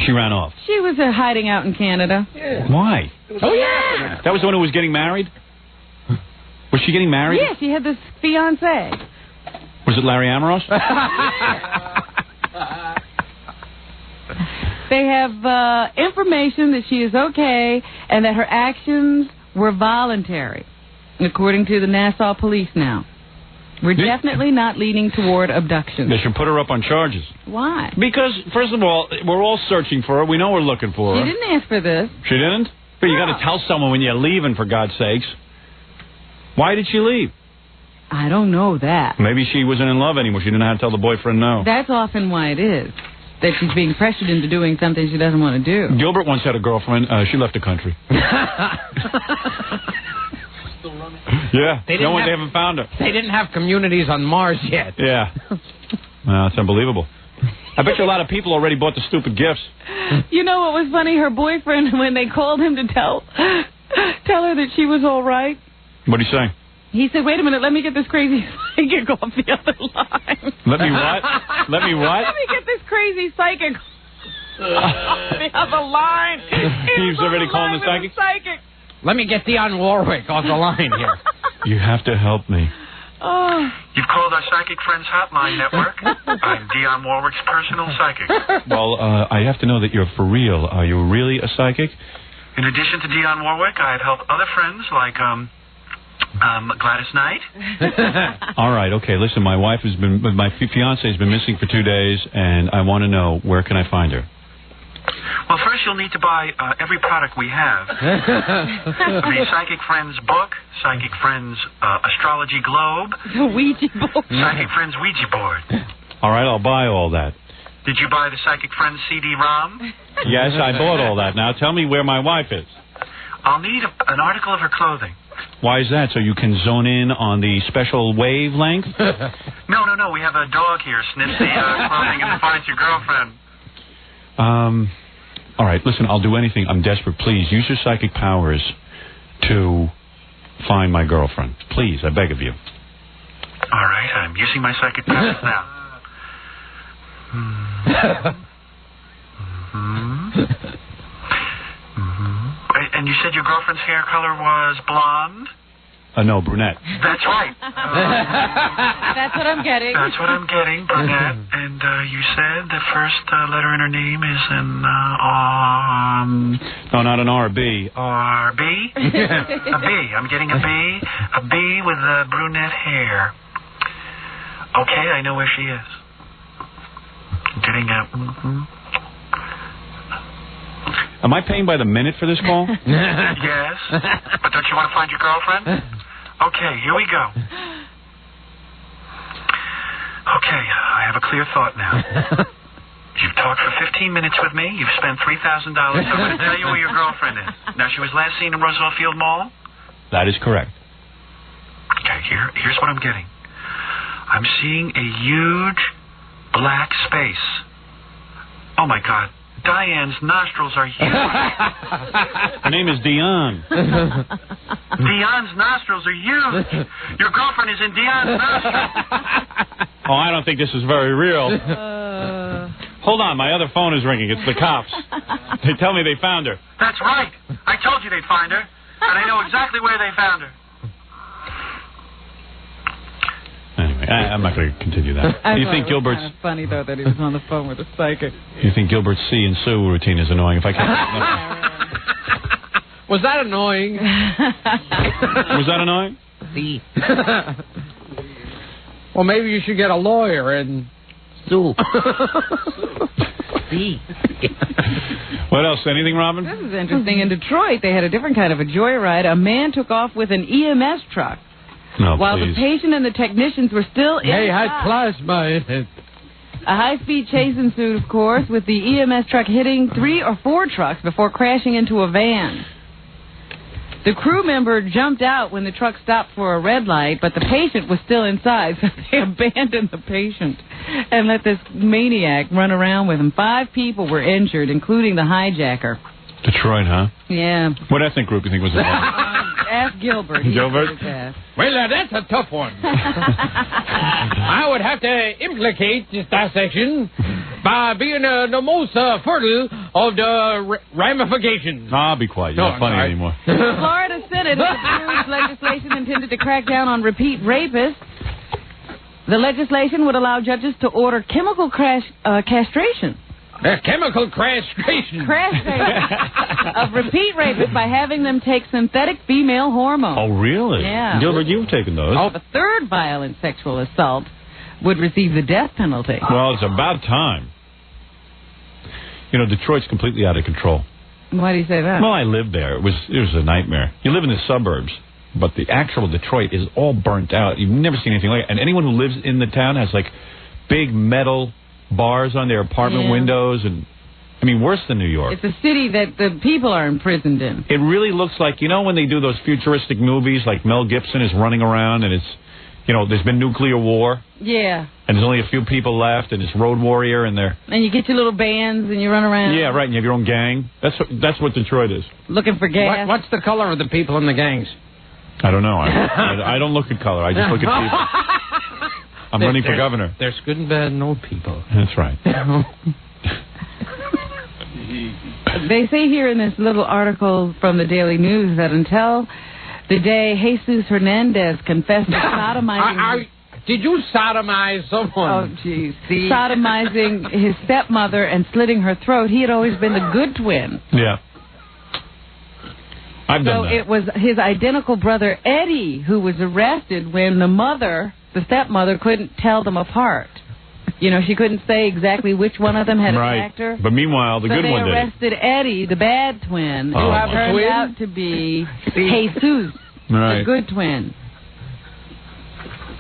She ran off. She was hiding out in Canada. Yeah. Why? Oh, yeah. That was the one who was getting married? Was she getting married? Yeah, she had this fiancé. Was it Larry Amoros? They have information that she is okay and that her actions were voluntary, according to the Nassau police now. We're definitely not leaning toward abduction. They should put her up on charges. Why? Because, first of all, we're all searching for her. We know we're looking for her. She didn't ask for this. She didn't? But you got to tell someone when you're leaving, for God's sakes. Why did she leave? I don't know that. Maybe she wasn't in love anymore. She didn't know how to tell the boyfriend no. That's often why it is. That she's being pressured into doing something she doesn't want to do. Gilbert once had a girlfriend. She left the country. Yeah. They haven't found her. They didn't have communities on Mars yet. Yeah. Well, it's unbelievable. I bet you a lot of people already bought the stupid gifts. You know what was funny? Her boyfriend, when they called him to tell her that she was all right, What did he say? he said, wait a minute, let me get this crazy psychic off the other line. Let me what? Let me what? Let me get this crazy psychic off the other line. He's already calling the psychic? Let me get Dionne Warwick off the line here. You have to help me. Oh. You've called our Psychic Friends Hotline Network. I'm Dionne Warwick's personal psychic. Well, I have to know that you're for real. Are you really a psychic? In addition to Dionne Warwick, I've helped other friends like Gladys Knight. All right, okay. Listen, my fiance has been missing for 2 days, and I want to know, where can I find her? Well, first you'll need to buy every product we have. The Psychic Friends book, Psychic Friends Astrology Globe, The Ouija board. Psychic Friends Ouija board. All right, I'll buy all that. Did you buy the Psychic Friends CD-ROM? Yes, I bought all that. Now tell me where my wife is. I'll need an article of her clothing. Why is that? So you can zone in on the special wavelength? No. We have a dog here. Sniffs the clothing and finds your girlfriend. All right, listen, I'll do anything. I'm desperate. Please, use your psychic powers to find my girlfriend. Please, I beg of you. All right, I'm using my psychic powers now. And you said your girlfriend's hair color was blonde? No, brunette. That's right. That's what I'm getting. That's what I'm getting, brunette. And you said the first letter in her name is an No, not an R, a B. R, B? A B. I'm getting a B. A B with brunette hair. Okay, I know where she is. I'm getting a... Am I paying by the minute for this call? Yes. But don't you want to find your girlfriend? Okay, here we go. Okay, I have a clear thought now. You've talked for 15 minutes with me. You've spent $3,000. I'm going to tell you where your girlfriend is. Now, she was last seen in Roosevelt Field Mall? That is correct. Okay, here's what I'm getting. I'm seeing a huge black space. Oh, my God. Diane's nostrils are huge. Her name is Dionne. Dionne's nostrils are huge. Your girlfriend is in Dionne's nostrils. Oh, I don't think this is very real. Hold on, my other phone is ringing. It's the cops. They tell me they found her. That's right. I told you they'd find her. And I know exactly where they found her. Anyway, I'm not going to continue that. I You thought think it was Gilbert's... kind of funny, though, that he was on the phone with a psychic. You think Gilbert's C and Sue routine is annoying? If I can... Was that annoying? Was that annoying? C. Well, maybe you should get a lawyer and sue. C. What else? Anything, Robin? This is interesting. In Detroit, they had a different kind of a joyride. A man took off with an EMS truck. No, while please. the patient and the technicians were still They inside. had plasma in it. A high-speed chase ensued, of course, with the EMS truck hitting 3 or 4 trucks before crashing into a van. The crew member jumped out when the truck stopped for a red light, but the patient was still inside, so they abandoned the patient and let this maniac run around with him. 5 people were injured, including the hijacker. Detroit, huh? Yeah. What ethnic group do you think was involved? Ask Gilbert. He Gilbert? knows that. Well, that's a tough one. I would have to implicate this dissection by being the most fertile of the ramifications. I'll be quiet. You're not funny anymore. The Florida Senate has approved legislation intended to crack down on repeat rapists. The legislation would allow judges to order chemical castration. Chemical castration. Of repeat rapists by having them take synthetic female hormones. Oh, really? Yeah. Gilbert, you've taken those. The third violent sexual assault would receive the death penalty. Well, it's about time. You know, Detroit's completely out of control. Why do you say that? Well, I lived there. It was a nightmare. You live in the suburbs, but the actual Detroit is all burnt out. You've never seen anything like it. And anyone who lives in the town has, like, big metal bars on their apartment windows, and I mean, worse than New York. It's a city that the people are imprisoned in. It really looks like, you know, when they do those futuristic movies, like Mel Gibson is running around, and it's, you know, there's been nuclear war. Yeah. And there's only a few people left, and it's Road Warrior, and they're... And you get your little bands, and you run around. Yeah, right, and you have your own gang. That's what Detroit is. Looking for gas. What's the color of the people in the gangs? I don't know. I don't look at color. I just look at people. I'm running for governor. There's good and bad and old people. That's right. They say here in this little article from the Daily News that until the day Jesus Hernandez confessed to sodomizing... Did you sodomize someone? Oh, jeez. Sodomizing his stepmother and slitting her throat, he had always been the good twin. Yeah. I've done that. So it was his identical brother, Eddie, who was arrested when the stepmother, couldn't tell them apart. You know, she couldn't say exactly which one of them had attacked her. But meanwhile, the good one did. So they arrested Eddie, the bad twin, who turned out to be Jesus, the good twin.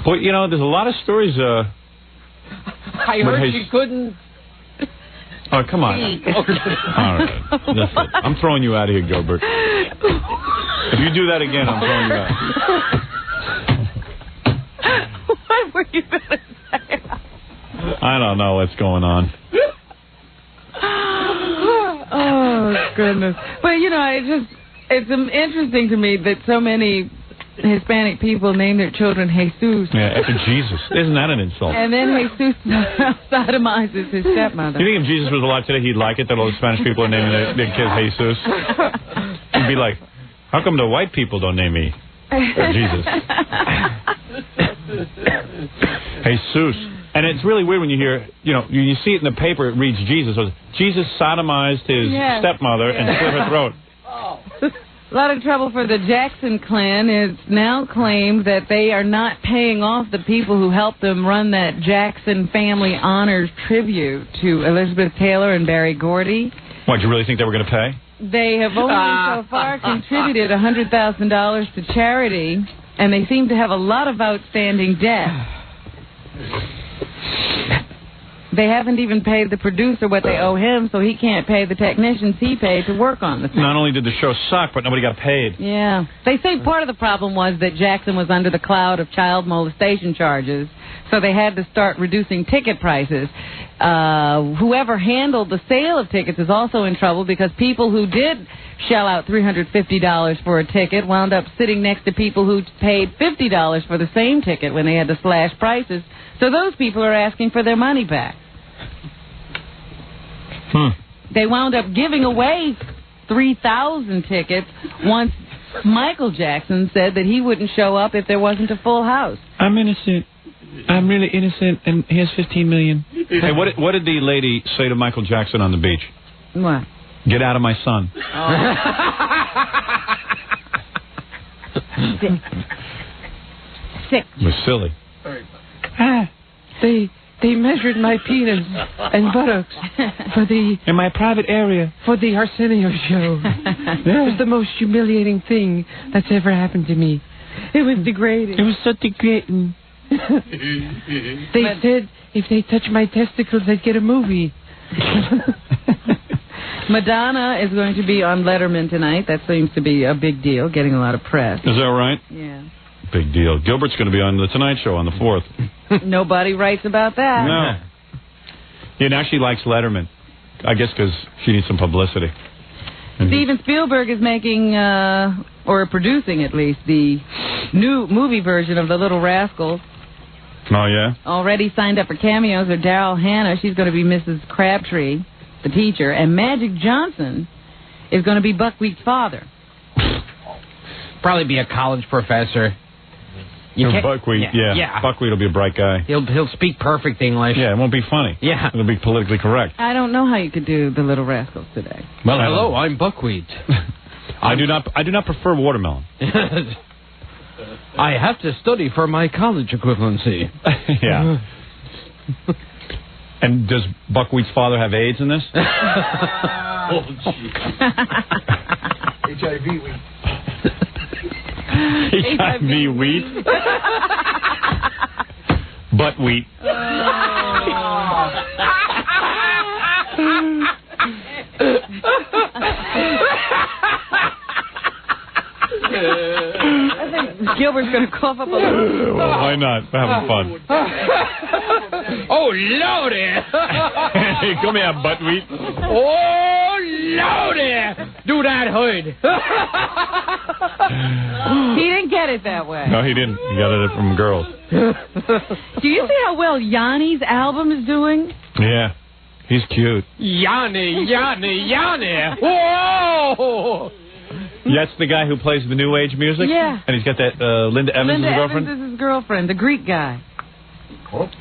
Well, you know, there's a lot of stories. I heard she couldn't. Oh, come on. All right. That's it. I'm throwing you out of here, Gilbert. If you do that again, I'm throwing you out. What were you going to say? I don't know what's going on. Oh, goodness. But, you know, it's interesting to me that so many Hispanic people name their children Jesus. Yeah, after Jesus. Isn't that an insult? And then Jesus sodomizes his stepmother. You think if Jesus was alive today, he'd like it that all the Spanish people are naming their kids Jesus? He'd be like, how come the white people don't name me Jesus? Jesus. And it's really weird when you hear, you know, you see it in the paper, it reads Jesus. So Jesus sodomized his stepmother and slit her throat. A lot of trouble for the Jackson clan. It's now claimed that they are not paying off the people who helped them run that Jackson Family Honors tribute to Elizabeth Taylor and Barry Gordy. What, do you really think they were going to pay? They have only so far contributed $100,000 to charity, and they seem to have a lot of outstanding debt. They haven't even paid the producer what they owe him, so he can't pay the technicians he paid to work on the thing. Not only did the show suck, but nobody got paid. Yeah. They say part of the problem was that Jackson was under the cloud of child molestation charges, so they had to start reducing ticket prices. Whoever handled the sale of tickets is also in trouble because people who did shell out $350 for a ticket wound up sitting next to people who paid $50 for the same ticket when they had to slash prices. So those people are asking for their money back. They wound up giving away 3,000 tickets once Michael Jackson said that he wouldn't show up if there wasn't a full house. I'm innocent. I'm really innocent, and here's $15 million. Hey, what did the lady say to Michael Jackson on the beach? What? Get out of my son. Sick. It was silly. They measured my penis and buttocks for the... In my private area. For the Arsenio show. It was the most humiliating thing that's ever happened to me. It was degrading. It was so degrading. They said if they touch my testicles, they'd get a movie. Madonna is going to be on Letterman tonight. That seems to be a big deal, getting a lot of press. Is that right? Yeah. Big deal. Gilbert's going to be on The Tonight Show on the 4th. Nobody writes about that. No. Yeah, now she likes Letterman. I guess because she needs some publicity. Steven Spielberg is making, or producing at least, the new movie version of The Little Rascals. Oh, yeah? Already signed up for cameos are Daryl Hannah. She's going to be Mrs. Crabtree, the teacher. And Magic Johnson is going to be Buckwheat's father. Probably be a college professor. Buckwheat, yeah. Buckwheat will be a bright guy. He'll speak perfect English. Yeah, it won't be funny. Yeah. It'll be politically correct. I don't know how you could do The Little Rascals today. Well, hello, I'm Buckwheat. I do not prefer watermelon. I have to study for my college equivalency. Yeah. And does Buckwheat's father have AIDS in this? Oh, gee. HIV wheat. HIV wheat. Butt wheat. I think Gilbert's going to cough up a little. Well, why not? We're having fun. Oh, Lordy! Hey, come here, buttwheat. Oh, Lordy! Do that hood. He didn't get it that way. No, he didn't. He got it from girls. Do you see how well Yanni's album is doing? Yeah. He's cute. Yanni! Whoa! That's the guy who plays the new age music? Yeah. And he's got that Linda Evans' girlfriend? Linda Evans is his girlfriend, the Greek guy.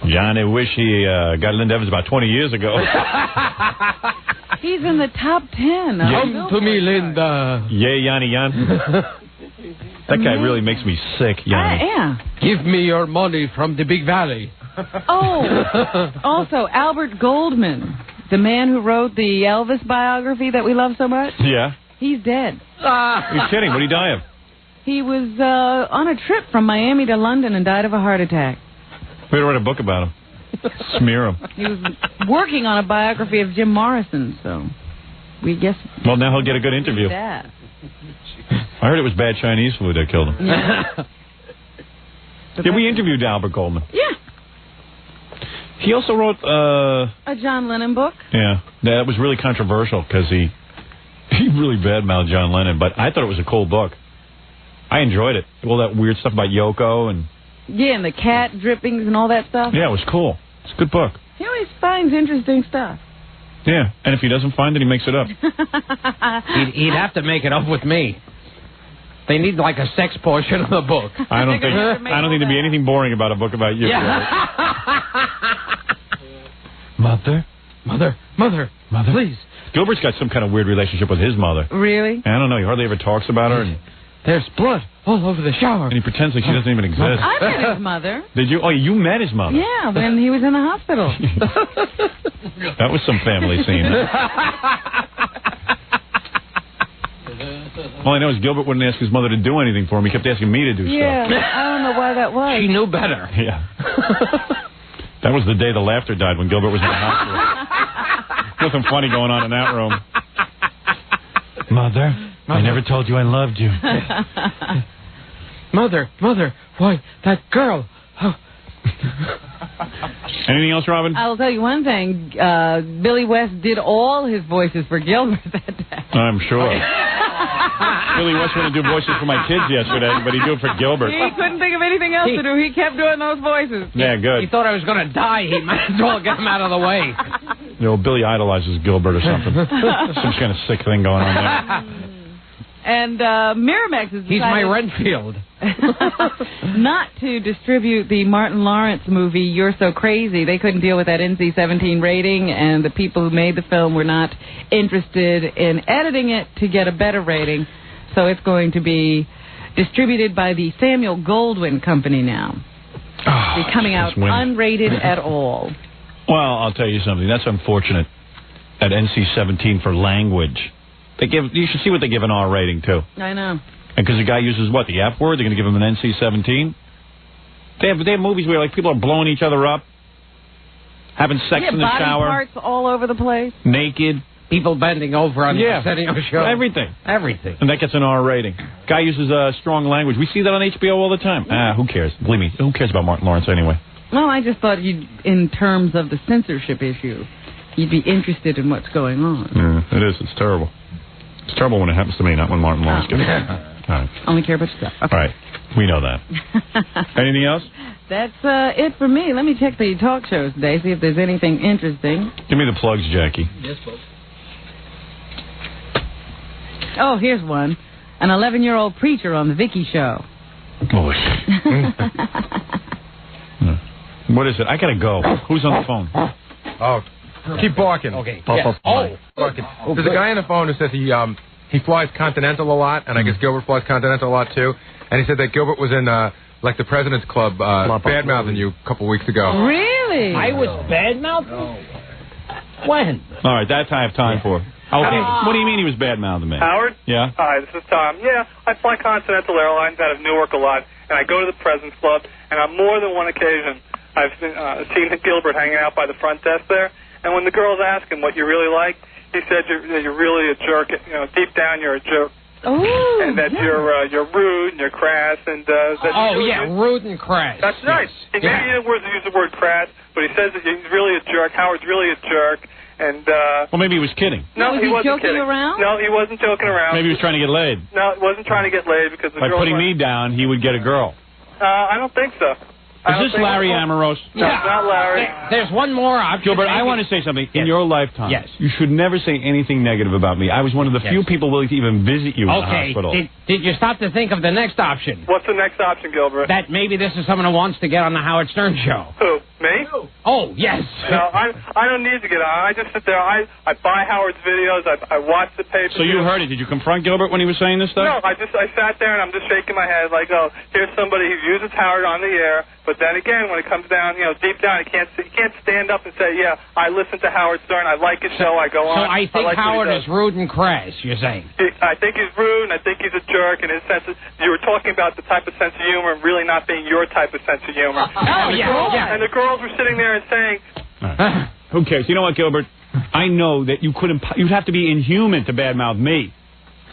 Yanni wish he got Linda Evans about 20 years ago. He's in the top 10. Come to me, Linda. Yeah, Yanni. That guy really makes me sick, Yanni. Yeah. Give me your money from the Big Valley. Oh, also Albert Goldman, the man who wrote the Elvis biography that we love so much. Yeah. He's dead. You're kidding. What did he die of? He was on a trip from Miami to London and died of a heart attack. We ought to write a book about him. Smear him. He was working on a biography of Jim Morrison, so we guess... Well, now he'll get a good interview. That. I heard it was bad Chinese food that killed him. Yeah. Yeah, we interviewed Albert Goldman. Yeah. He also wrote... a John Lennon book. Yeah. That was really controversial because he really badmouthed John Lennon, but I thought it was a cool book. I enjoyed it. All that weird stuff about Yoko and... Yeah, and the cat drippings and all that stuff. Yeah, it was cool. It's a good book. He always finds interesting stuff. Yeah, and if he doesn't find it, he makes it up. He'd have to make it up with me. They need like a sex portion of the book. I don't think there'd be anything boring about a book about you. Yeah. Mother, please. Gilbert's got some kind of weird relationship with his mother. Really? I don't know. He hardly ever talks about her. And there's blood all over the shower. And he pretends like she doesn't even exist. I met his mother. Did you? Oh, you met his mother? Yeah, when he was in the hospital. That was some family scene. All I know is Gilbert wouldn't ask his mother to do anything for him. He kept asking me to do stuff. Yeah, I don't know why that was. She knew better. Yeah. That was the day the laughter died when Gilbert was in the hospital. Nothing funny going on in that room. Mother, I never told you I loved you. Mother, why, that girl. Oh. Anything else, Robin? I'll tell you one thing. Billy West did all his voices for Gilbert that day. I'm sure. Billy West wanted to do voices for my kids yesterday, but he do it for Gilbert. He couldn't think of anything else to do. He kept doing those voices. Yeah, good. He thought I was going to die. He might as well get him out of the way. You know, Billy idolizes Gilbert or something. Some kind of sick thing going on there. And Miramax has decided... He's my Renfield. not to distribute the Martin Lawrence movie, You're So Crazy. They couldn't deal with that NC-17 rating, and the people who made the film were not interested in editing it to get a better rating. So it's going to be distributed by the Samuel Goldwyn Company now. It's coming out unrated at all. Well, I'll tell you something. That's unfortunate at NC-17 for language. You should see what they give an R rating to. I know. And because the guy uses what, the F word, they're going to give him an NC-17? They have movies where like people are blowing each other up, having sex in the shower. Body parts all over the place. Naked. People bending over on the Arsenio show. Everything. Everything. And that gets an R rating. Guy uses strong language. We see that on HBO all the time. Who cares? Believe me, who cares about Martin Lawrence anyway? Well, I just thought in terms of the censorship issue, you'd be interested in what's going on. Yeah, it is. It's terrible. It's terrible when it happens to me, not when Martin Lawrence gets it. All right. Only care about yourself. Okay. All right. We know that. Anything else? That's it for me. Let me check the talk shows today, see if there's anything interesting. Give me the plugs, Jackie. Yes, folks. Oh, here's one. An 11-year-old preacher on the Vicky Show. Oh, what is it? I gotta go. Who's on the phone? Oh, keep barking. Okay. Barking. There's a guy on the phone who says he flies Continental a lot, and I guess Gilbert flies Continental a lot too. And he said that Gilbert was in like the President's Club bad-mouthing you a couple weeks ago. Really? I was bad-mouthing? When? All right, that's I have time for. Okay. What do you mean he was bad-mouthing me? Howard? Yeah? Hi, this is Tom. Yeah, I fly Continental Airlines out of Newark a lot, and I go to the President's Club, and on more than one occasion, I've seen Gilbert hanging out by the front desk there, and when the girls ask him what you really like, he said you're really a jerk. You know, deep down you're a jerk. Oh, and that you're rude and you're crass and that rude and crass. That's right. Maybe he didn't use the word crass, but he says that he's really a jerk. Howard's really a jerk. And well, maybe he was kidding. No, was he wasn't joking kidding. around? No, he wasn't joking around. Maybe he was trying to get laid. No, he wasn't trying to get laid because the by girl putting me down, he would get a girl. I don't think so. Is this Larry Amorose? No, it's not Larry. There's one more option. Gilbert, I want to say something. In your lifetime, you should never say anything negative about me. I was one of the few people willing to even visit you in the hospital. Did you stop to think of the next option? What's the next option, Gilbert? That maybe this is someone who wants to get on the Howard Stern show. Who? Me? Oh, yes. No, I don't need to get on. I just sit there. I buy Howard's videos. I watch the paper. So you heard it. Did you confront Gilbert when he was saying this stuff? No, I sat there and I'm just shaking my head like, oh, here's somebody who uses Howard on the air. But then again, when it comes down, deep down, you can't stand up and say, yeah, I listen to Howard Stern. I like his show. I go on. So I think Howard is rude and crass, you're saying? I think he's rude, and I think he's a jerk. In his sense, you were talking about the type of sense of humor really not being your type of sense of humor. And the girls were sitting there and saying... Right. Who cares? You know what, Gilbert? I know that you couldn't... You'd have to be inhuman to badmouth me.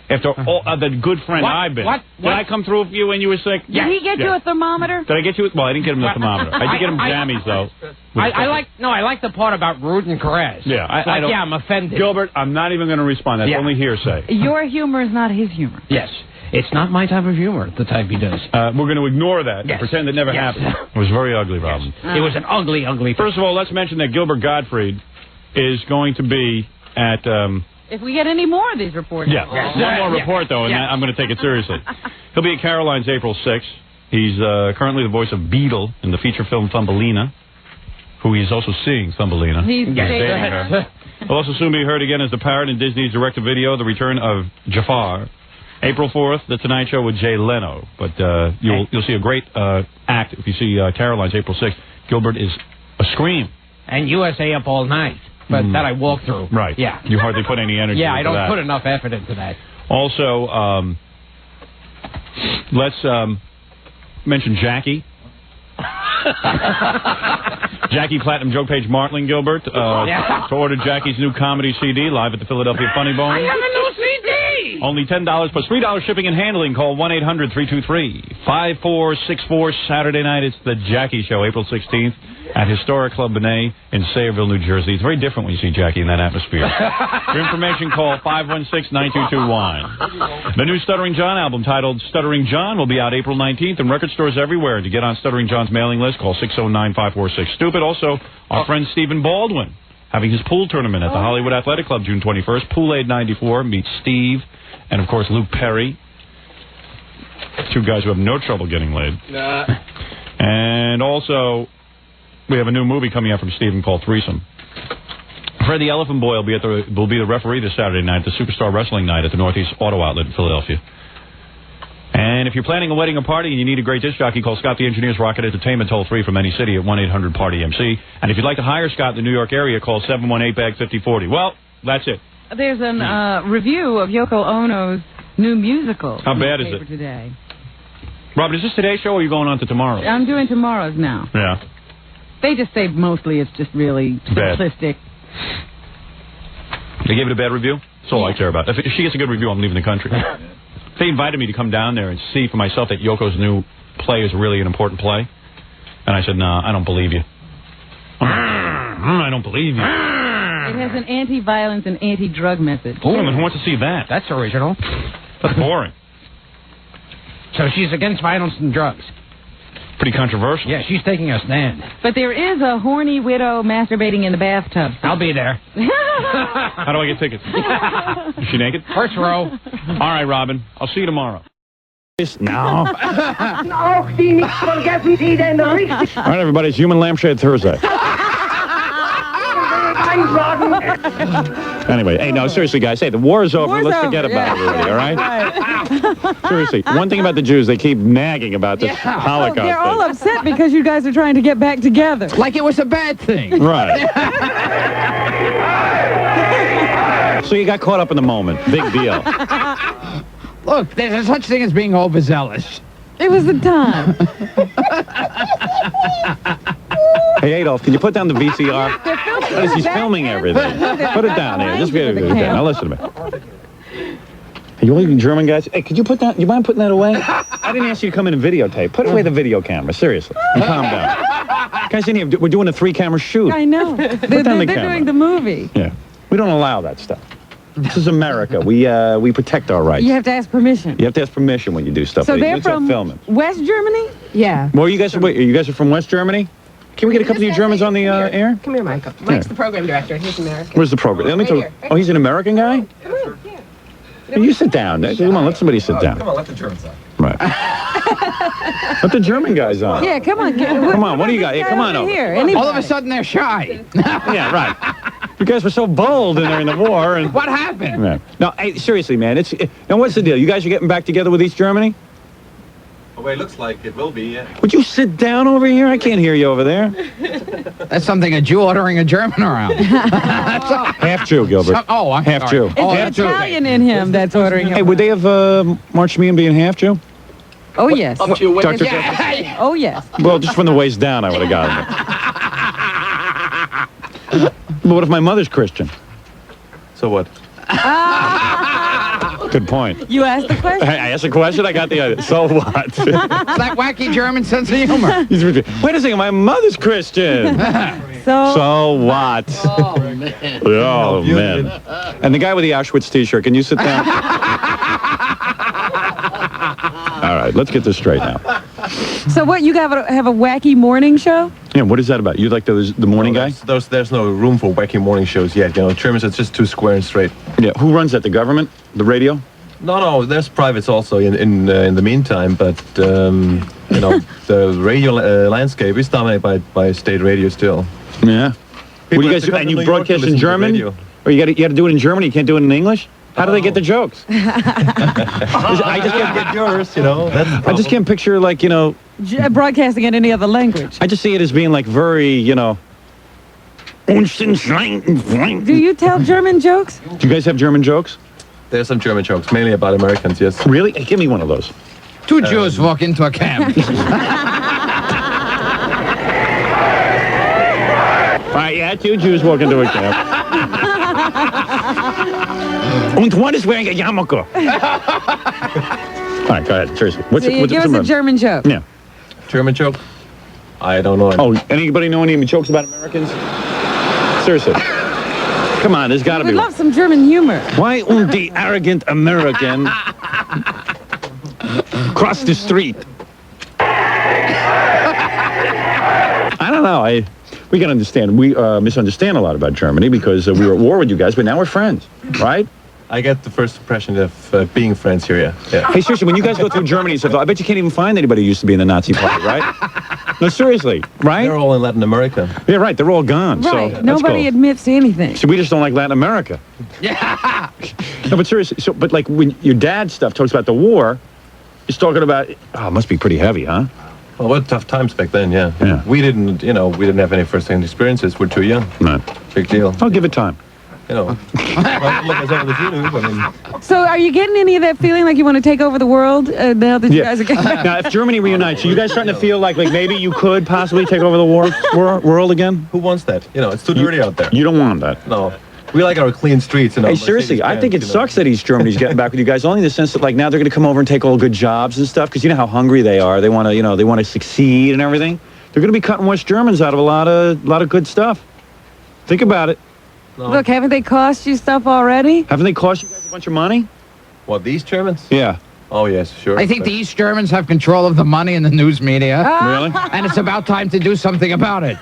After all the good friend I've been. Did I come through for you when you were sick? Did he get you a thermometer? Did I get you? Well, I didn't get him a thermometer. I did get him jammies, though. I like the part about rude and crass. Yeah, I'm offended. Gilbert, I'm not even going to respond. That's only hearsay. Your humor is not his humor. Yes. It's not my type of humor, the type he does. We're going to ignore that and pretend it never happened. It was very ugly, Robin. It was an ugly, ugly... First of all, let's mention that Gilbert Gottfried is going to be at... if we get any more of these reports. Yeah, one more report, though, and I'm going to take it seriously. He'll be at Caroline's April 6th. He's currently the voice of Beetle in the feature film Thumbelina, who he's also seeing Thumbelina. He's dating her. He'll also soon be heard again as the parrot in Disney's direct-to-video, The Return of Jafar. April 4th, The Tonight Show with Jay Leno. But you'll see a great act if you see Caroline's April 6th. Gilbert is a scream. And USA Up All Night. But that I walk through. Right. Yeah. You hardly put any energy into that. I don't put enough effort into that. Also, let's mention Jackie. Jackie Platinum Joke Page Martling Gilbert. To order Jackie's new comedy CD live at the Philadelphia Funny Bone. I have a new CD! Only $10 plus $3 shipping and handling. Call 1-800-323-5464. Saturday night, it's the Jackie Show, April 16th, at Historic Club Benet in Sayreville, New Jersey. It's very different when you see Jackie in that atmosphere. For information, call 516-9221. The new Stuttering John album, titled Stuttering John, will be out April 19th in record stores everywhere. To get on Stuttering John's mailing list, call 609-546-STUPID. Also, our friend Stephen Baldwin having his pool tournament at the Hollywood Athletic Club June 21st. Pool-Aid 94 meets Steve and, of course, Luke Perry. Two guys who have no trouble getting laid. And also, we have a new movie coming out from Steven called Threesome. Fred the Elephant Boy will be the referee this Saturday night, the Superstar Wrestling Night at the Northeast Auto Outlet in Philadelphia. And if you're planning a wedding or party and you need a great disc jockey, call Scott the Engineer's Rocket Entertainment toll-free from any city at 1-800-PARTY-MC. And if you'd like to hire Scott in the New York area, call 718-BAG-5040. Well, that's it. There's a review of Yoko Ono's new musical. How bad is it? Today. Robert, is this today's show or are you going on to tomorrow? I'm doing tomorrow's now. Yeah. They just say mostly it's just really simplistic. They gave it a bad review? That's all I care about. If she gets a good review, I'm leaving the country. They invited me to come down there and see for myself that Yoko's new play is really an important play. And I said, no, I don't believe you. I don't believe you. It has an anti-violence and anti-drug message. Oh, and who wants to see that? That's original. That's boring. So she's against violence and drugs. Pretty controversial. Yeah, she's taking a stand. But there is a horny widow masturbating in the bathtub. I'll be there. How do I get tickets? Is she naked? First row. All right, Robin. I'll see you tomorrow. No. All right, everybody. It's Human Lampshade Thursday. Anyway, hey, no, seriously, guys. Hey, the war is over. Let's forget about it already, all right? Seriously, one thing about the Jews, they keep nagging about this Holocaust They're all thing. upset because you guys are trying to get back together. Like it was a bad thing. Right. So you got caught up in the moment. Big deal. Look, there's a such thing as being overzealous. It was the time. Hey, Adolf, can you put down the VCR? He's filming everything. Put it down here. Just put it down. Now listen to me. Hey, you only German guys? Hey, could you put that? You mind putting that away? I didn't ask you to come in and videotape. Put away the video camera, seriously. And calm down. Guys, in here, we're doing a 3-camera shoot. I know. They're doing the movie. Yeah, we don't allow that stuff. This is America. We protect our rights. You have to ask permission. You have to ask permission when you do stuff. So they're You start from filming. West Germany? Yeah. Well, you guys are from West Germany? Can we get a couple of you Germans on the air? Come here, Michael. Mike's the program director. He's American. Where's the program? Let me talk. Oh, he's an American guy? Hey, you sit down. Come on, let somebody sit down. Come on, let the Germans on. Right. Let the German guys on. Yeah, come on. Come on, what do you got? Yeah, come on over. Here. All of a sudden, they're shy. Yeah, right. You guys were so bold during the war. And what happened? Yeah. No, hey, seriously, man. Now, what's the deal? You guys are getting back together with East Germany? Well, it looks like it will be, yeah. Would you sit down over here? I can't hear you over there. That's something a Jew ordering a German around. Half Jew, Gilbert. I'm half sorry. Jew. It's Half Jew. Italian in him that's ordering him. Hey, would they have marched me in being half Jew? Oh, yes. Up to your waist. Dr. Oh, yes. Well, just from the waist down, I would have gotten it. But what if my mother's Christian? So what? Good point. You asked the question? I asked a question, I got the idea. So what? It's that wacky German sense of humor. Wait a second, my mother's Christian. So what? Oh, man. Oh, man. And the guy with the Auschwitz t-shirt, can you sit down? All right, let's get this straight now. So what, you have a wacky morning show? Yeah, what is that about? You like the morning guy? There's no room for wacky morning shows yet. You know, Germans are just too square and straight. Yeah, who runs that? The government? The radio? No, there's privates also in the meantime, but you know, the radio landscape is dominated by state radio still. Yeah. What do you guys do? And you broadcast in German? Or you got to do it in German? You can't do it in English? How do they get the jokes? I just can't get yours, you know. I just can't picture, like, you know, broadcasting in any other language. I just see it as being like very, you know. Do you tell German jokes? Do you guys have German jokes? There's some German jokes, mainly about Americans, yes. Really? Hey, give me one of those. Two Jews walk into a camp. Right, yeah, two Jews walk into a camp. And one is wearing a yarmulke. All right, go ahead. Seriously. Give us a German joke. Yeah. German joke? I don't know. Oh, anybody know any jokes about Americans? Seriously. Come on, there's got to be. We love some German humor. Why won't the arrogant American cross the street? I don't know. we can understand. We misunderstand a lot about Germany because we were at war with you guys, but now we're friends, right? I get the first impression of being friends here, yeah. Hey, seriously, when you guys go through Germany and stuff, I bet you can't even find anybody who used to be in the Nazi party, right? No, seriously, right? They're all in Latin America. Yeah, right. They're all gone. Right. So Nobody admits to anything. So we just don't like Latin America. Yeah. No, but seriously, but like when your dad's stuff talks about the war, he's talking about, it must be pretty heavy, huh? Well, what tough times back then, yeah. We didn't have any first-hand experiences. We're too young. No. Big deal. I'll give it time. Well, look as old as you do. I mean, So are you getting any of that feeling like you want to take over the world now that you guys are getting back? Now, if Germany reunites, are you guys starting to feel like maybe you could possibly take over the world again? Who wants that? It's too dirty out there. You don't want that. No. We like our clean streets. Hey, seriously, I think it sucks that East Germany's getting back with you guys, only in the sense that now they're going to come over and take all good jobs and stuff, because you know how hungry they are. They want to, they want to succeed and everything. They're going to be cutting West Germans out of a lot of good stuff. Think about it. No. Look, haven't they cost you stuff already? Haven't they cost you guys a bunch of money? What, these Germans? Yeah. Oh, yes, sure. I think the East Germans have control of the money and the news media. Really? And it's about time to do something about it.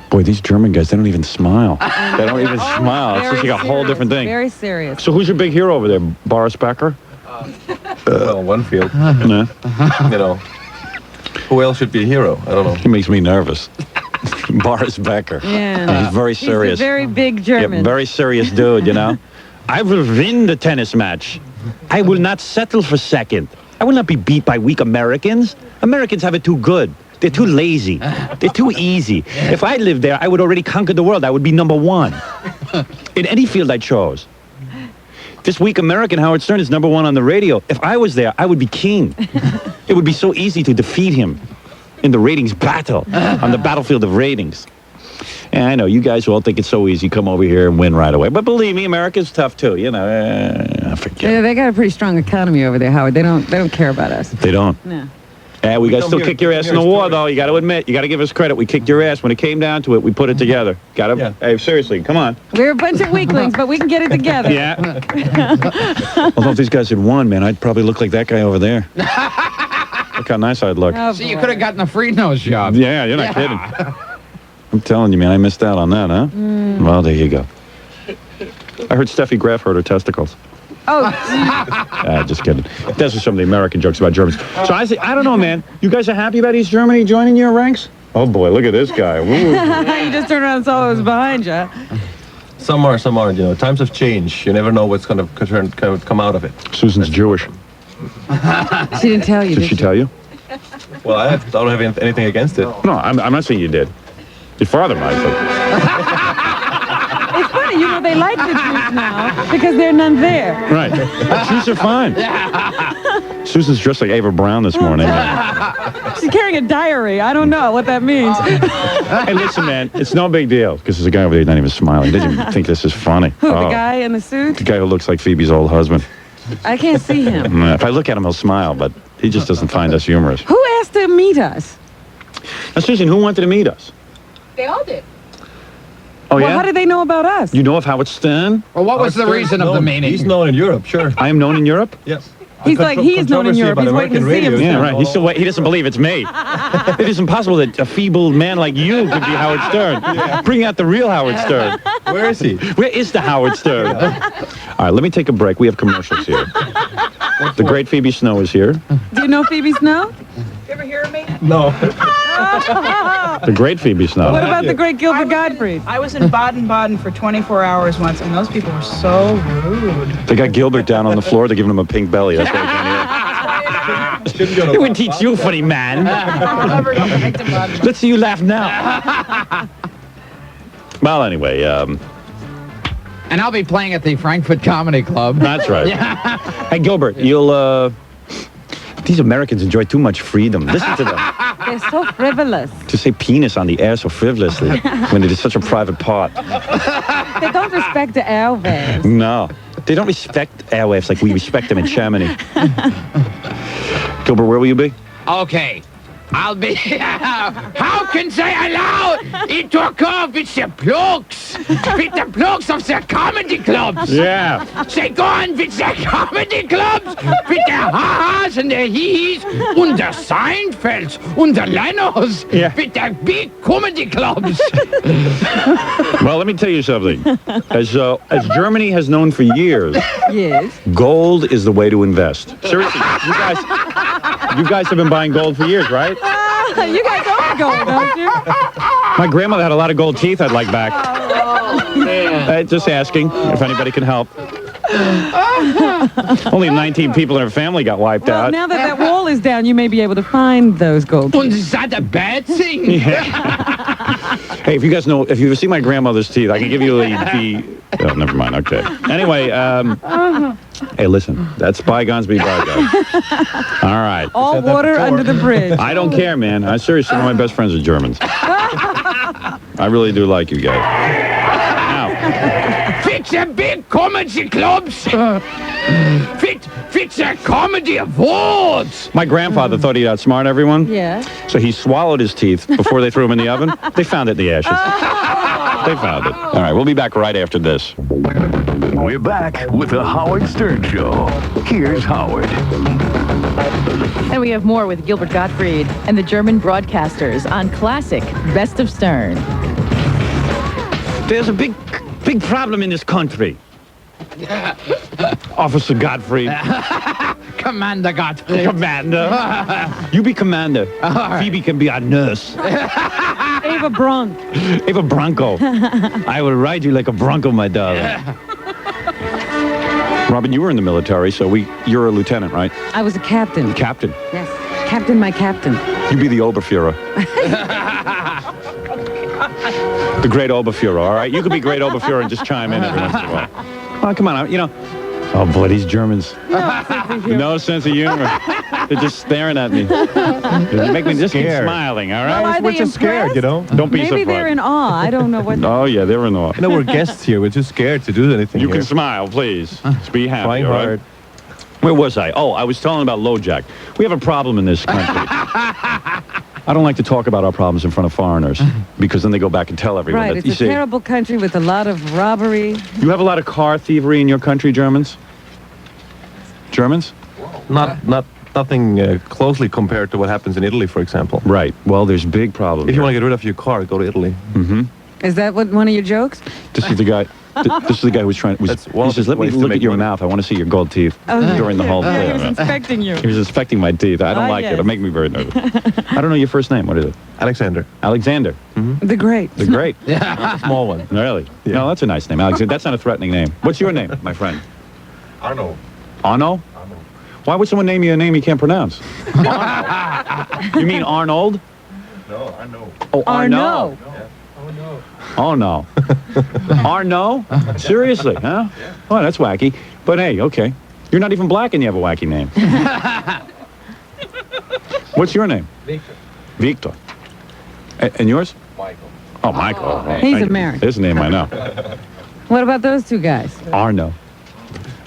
Boy, these German guys, they don't even smile. They don't even smile. It's just like a whole different thing. Very serious. So who's your big hero over there? Boris Becker? Well, one field. No. Who else should be a hero? I don't know. He makes me nervous. Boris Becker. Yeah. He's very serious. He's a very big German. Yeah, very serious dude, I will win the tennis match. I will not settle for second. I will not be beat by weak Americans. Americans have it too good. They're too lazy. They're too easy. If I lived there, I would already conquer the world. I would be #1 in any field I chose. This weak American Howard Stern is #1 on the radio. If I was there, I would be king. It would be so easy to defeat him in the ratings battle, on the battlefield of ratings. And I know you guys all think it's so easy. Come over here and win right away. But believe me, America's tough too. Forget. Yeah, they got a pretty strong economy over there, Howard. They don't care about us. They don't. No. Yeah, we got to still kick your ass in the war, though. You got to admit. You got to give us credit. We kicked your ass. When it came down to it, we put it together. Got to. Hey, seriously, come on. We're a bunch of weaklings, but we can get it together. Yeah. Although if these guys had won, man, I'd probably look like that guy over there. Look how nice I'd look. See, you could have gotten a free nose job. Yeah, you're not kidding. I'm telling you, man, I missed out on that, huh? Well, there you go. I heard Steffi Graf hurt her testicles. Oh, just kidding. Those are some of the American jokes about Germans. So I don't know, man. You guys are happy about East Germany joining your ranks? Oh, boy, look at this guy. You just turned around and saw what was behind you. Some are, some aren't. Times have changed. You never know what's going to come out of it. Susan's Jewish. She didn't tell you, Did she tell you? Well, I don't have anything against it. No, I'm not saying you did. Your father might, but... It's funny, they like the Jews now because there are none there. Right. Jews are fine. Susan's dressed like Ava Brown this morning. She's carrying a diary. I don't know what that means. Hey, listen, man, it's no big deal because there's a guy over there not even smiling. Doesn't even think this is funny. Who, the guy in the suit? The guy who looks like Phoebe's old husband. I can't see him. If I look at him, he'll smile, but he just doesn't find us humorous. Who asked to meet us? Now, Susan, who wanted to meet us? They all did. Oh, well, yeah? how did they know about us? You know of Howard Stern? Well, what was the reason of the meeting? He's known in Europe, sure. I am known in Europe? Yes. He's known in Europe. He's waiting to see him. Yeah, right. He doesn't believe it's me. It is impossible that a feeble man like you could be Howard Stern. Yeah. Bring out the real Howard Stern. Where is he? Where is the Howard Stern? All right, let me take a break. We have commercials here. The great Phoebe Snow is here. Do you know Phoebe Snow? You ever hear of me? No. The great Phoebe Snow. What about the great Gilbert Gottfried? I was in Baden-Baden for 24 hours once, and those people were so rude. They got Gilbert down on the floor. They're giving him a pink belly. That's why I can't hear. It would teach you, funny man. Let's see you laugh now. Well, anyway, and I'll be playing at the Frankfurt Comedy Club. That's right. Hey, Gilbert, you'll, these Americans enjoy too much freedom. Listen to them. They're so frivolous. To say penis on the air so frivolously when it is such a private part. They don't respect the airwaves. No. They don't respect airwaves like we respect them in Germany. Gilbert, where will you be? Okay. I'll be. How can they allow it to occur with the plugs? With the plugs of the comedy clubs? Yeah. They go on with the comedy clubs, with their ha-has and their hee-hees, and their Seinfelds, and the Lenos, with their big comedy clubs. Well, let me tell you something. As Germany has known for years, yes, gold is the way to invest. Seriously, you guys have been buying gold for years, right? You guys own gold, don't you? My grandmother had a lot of gold teeth I'd like back. Oh, Just asking if anybody can help. Only 19 people in her family got wiped well, out. now that wall is down, you may be able to find those gold. And is that a bad thing? Hey, if you guys know, if you see my grandmother's teeth, I can give you the oh, never mind. Okay. Anyway, hey, listen, that's bygones be bygones. All right. All water under the bridge. I don't care, man. I seriously, one of my best friends are Germans. I really do like you guys. Now, Fix the big comedy clubs. Fix the comedy awards. my grandfather thought he'd outsmart everyone. Yeah. So he swallowed his teeth before they threw him in the oven. They found it in the ashes. They found it. All right, we'll be back right after this. We're back with the Howard Stern Show. Here's Howard. And we have more with Gilbert Gottfried and the German broadcasters on Classic Best of Stern. There's a big problem in this country. Officer Gottfried. Commander Gottfried. Commander. You be commander. Phoebe can be our nurse. Ava Bronk. Ava Bronco. I will ride you like a bronco, my darling. Robin, you were in the military, so you're a lieutenant, right? I was a captain. Captain. Yes. Captain, my captain. You be the Oberfuhrer. The great Oberfuhrer, all right? You could be great Oberfuhrer and just chime in every once in a while. Oh, come on, oh, boy, these Germans. No sense of humor. They're just staring at me. They make me just keep smiling, all right? Well, we're just scared, you know? Don't be Maybe so they're in awe. I don't know what. Oh, yeah, they're in awe. No, we're guests here. We're just scared to do anything You here. can smile, please. Just be happy, Trying all right? hard. Where was I? Oh, I was telling about LoJack. We have a problem in this country. I don't like to talk about our problems in front of foreigners because then they go back and tell everyone. Right, that, it's a terrible country with a lot of robbery. You have a lot of car thievery in your country, Germans? Germans? Nothing closely compared to what happens in Italy, for example. Right. Well, there's big problems. If you want to get rid of your car, go to Italy. Mm-hmm. Is that one of your jokes? This is the guy. This is the guy who was trying. He says, "Let me look at your mouth. I want to see your gold teeth." During the whole He was thing. inspecting you. He was inspecting my teeth. I don't like it. It makes me very nervous. I don't know your first name. What is it? Alexander. Alexander. Mm-hmm. The Great. The Great. Yeah. Small one. Really? Yeah. No, that's a nice name, Alexander. That's not a threatening name. What's your name, my friend? Arno. Arno? Why would someone name you a name you can't pronounce? Arno. You mean Arnold? No, Arno. Oh, Arno. Oh, no. Arno? Seriously, huh? Yeah. Oh, that's wacky. But hey, okay. You're not even black and you have a wacky name. What's your name? Victor. Victor. And yours? Michael. Oh, Michael. Oh, He's American. His name I know. What about those two guys? Arno.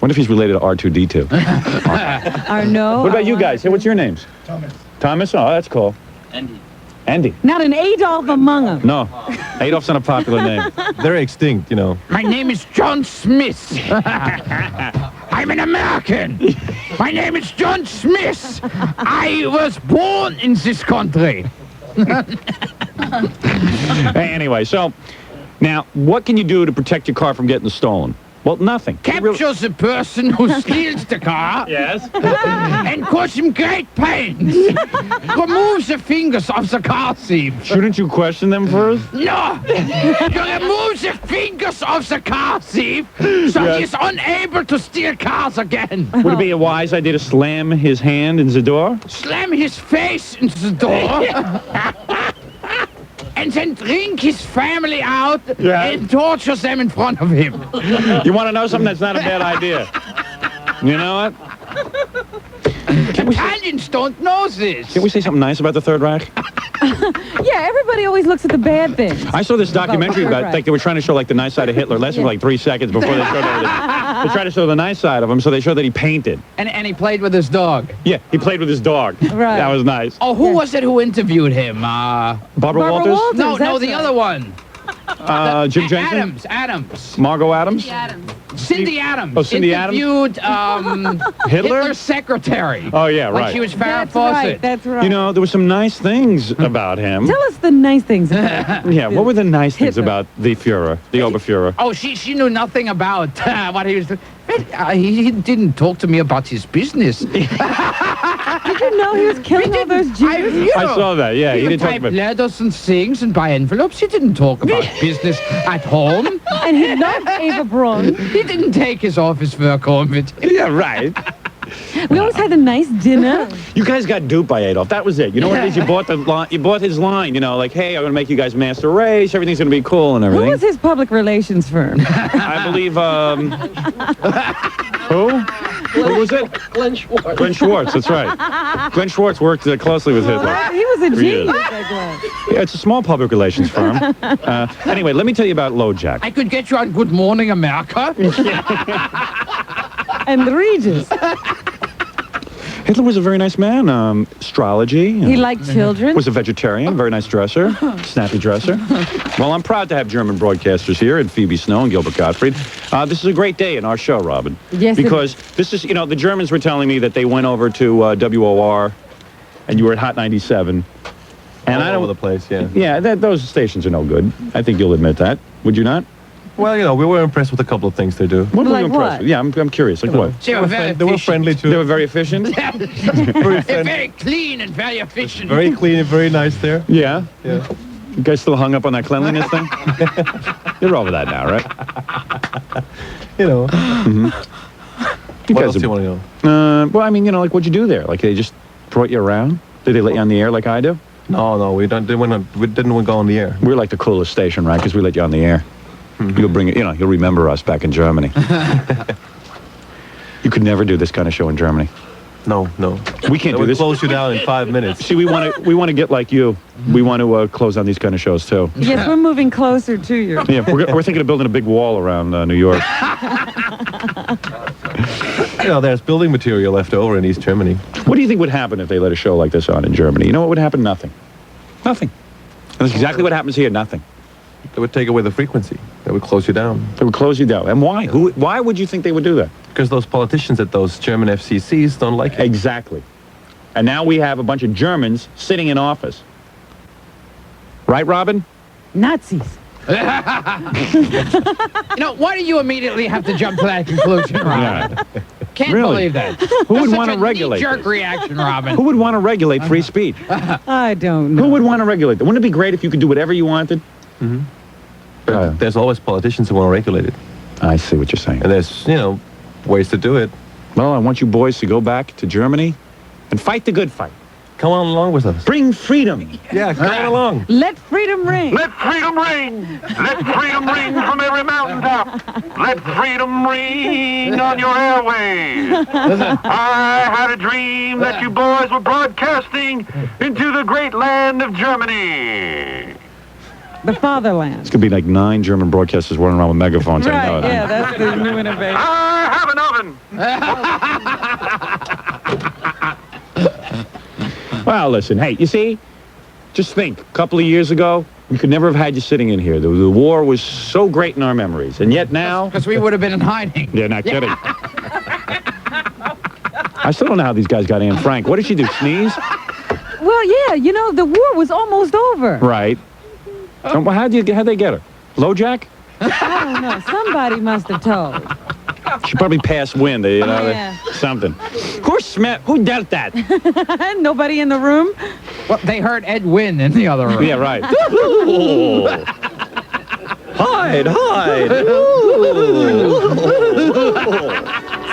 Wonder if he's related to R2-D2. Arno. What about you guys? Hey, what's your names? Thomas. Thomas? Oh, that's cool. Andy. Andy. Not an Adolf among them. No. Adolf's not a popular name. They're extinct, you know. My name is John Smith. I'm an American. My name is John Smith. I was born in this country. Anyway, so now what can you do to protect your car from getting stolen? Well, nothing. Captures the person who steals the car. Yes. And cause him great pain. Removes the fingers of the car thief. Shouldn't you question them first? No! You remove the fingers of the car thief so he's unable to steal cars again. Would it be a wise idea to slam his hand in the door? Slam his face into the door. And then drink his family out and torture them in front of him. You want to know something? That's not a bad idea. You know what? Italians don't know this. Can we say something nice about the Third Reich? Yeah, everybody always looks at the bad things. I saw this documentary about, like, they were trying to show, like, the nice side of Hitler. Lasted for, like, 3 seconds before they showed everything. They try to show the nice side of him, so they show that he painted. And he played with his dog. Yeah, he played with his dog. Right. That was nice. Oh, who was it who interviewed him? Barbara Walters? No, the other one. Jim Jensen? Adams. Margot Adams? Cindy Adams. Oh, Cindy Adams? Interviewed Hitler's secretary. Oh, yeah, When right. she was Farrah That's Fawcett. right. That's right. You know, there were some nice things about him. Tell us the nice things about Yeah, what were the nice things Hitler. about the Führer, the Oberführer? Oh, she knew nothing about what he was doing. He didn't talk to me about his business. Did you know he was killing all those Jews? I saw that, yeah. He He didn't would talk type about... letters and things and buy envelopes. He didn't talk about business at home. And he loved Ava Braun. He didn't take his office work home with him. Yeah, right. We always had a nice dinner. You guys got duped by Adolf. That was it. You know what it is? You bought the line. You bought his line. You know, like, hey, I'm going to make you guys master race. Everything's going to be cool and Who everything. was his public relations firm? I believe, who? Who was it? Glenn Schwartz. Glenn Schwartz, that's right. Glenn Schwartz worked closely with Hitler. He was a He genius, did. that Glenn. Yeah, it's a small public relations firm. Anyway, let me tell you about LoJack. I could get you on Good Morning America. And the Regis. Hitler was a very nice man. Astrology. He liked children. Was a vegetarian. Very nice dresser. Snappy dresser. Well, I'm proud to have German broadcasters here and Phoebe Snow and Gilbert Gottfried. This is a great day in our show, Robin. Yes, because this is, you know, the Germans were telling me that they went over to WOR and you were at Hot 97. And All over the place, yeah. Yeah, those stations are no good. I think you'll admit that. Would you not? Well, you know, we were impressed with a couple of things they do. What were Like you impressed what? with? Yeah, I'm curious. Like what? They were very They were friendly too. They were very efficient? Very They're very clean and very efficient. Very clean and very nice there. Yeah? Yeah. You guys still hung up on that cleanliness thing? You're over that now, right? You know. You What guys else do you are- want to know? well, I mean, you know, like, what'd you do there? Like, they just brought you around? Did they let you on the air like I do? No, we didn't go on the air. We're like the coolest station, right? Because we let you on the air. You'll bring it, you know, you'll remember us back in Germany. You could never do this kind of show in Germany. No. We can't do We'll this. close you down in 5 minutes. See, we want to get like you. We want to close on these kind of shows too. Yes, we're moving closer to you. Yeah, we're thinking of building a big wall around New York. You know, there's building material left over in East Germany. What do you think would happen if they let a show like this on in Germany? You know what would happen? Nothing. Nothing. And that's exactly what happens here. Nothing. They would take away the frequency. They would close you down. They would close you down. And why? Why would you think they would do that? Because those politicians at those German FCCs don't like it. Exactly. And now we have a bunch of Germans sitting in office. Right, Robin? Nazis. You know, why do you immediately have to jump to that conclusion, Robin? Yeah. Can't Really? believe that. Who would That's want to such a regulate knee-jerk this? reaction, Robin. Who would want to regulate free speech? I don't know. Who would want to regulate that? Wouldn't it be great if you could do whatever you wanted? But there's always politicians who want to regulate it. I see what you're saying. And there's, you know, ways to do it. Well, I want you boys to go back to Germany and fight the good fight. Come on along with us. Bring freedom. Yeah, come on along. Let freedom ring. Let freedom ring! Let freedom ring from every mountaintop! Let freedom ring on your airwaves! I had a dream that you boys were broadcasting into the great land of Germany! The fatherland. It's going to be like 9 German broadcasters running around with megaphones. I know Right, it. yeah, that's the new innovation. I have an oven! Well, listen, hey, you see, just think, a couple of years ago, we could never have had you sitting in here. The war was so great in our memories, and yet now... Because we would have been in hiding. Yeah, not kidding. I still don't know how these guys got Anne Frank. What did she do, sneeze? Well, yeah, you know, the war was almost over. Right. Well, how'd they get her? LoJack? I don't know. Somebody must have told. She probably passed wind, you know, Yeah. something. Who dealt that? Nobody in the room? Well, they heard Ed Wynn in the other room. Yeah, right. Ooh. Hide.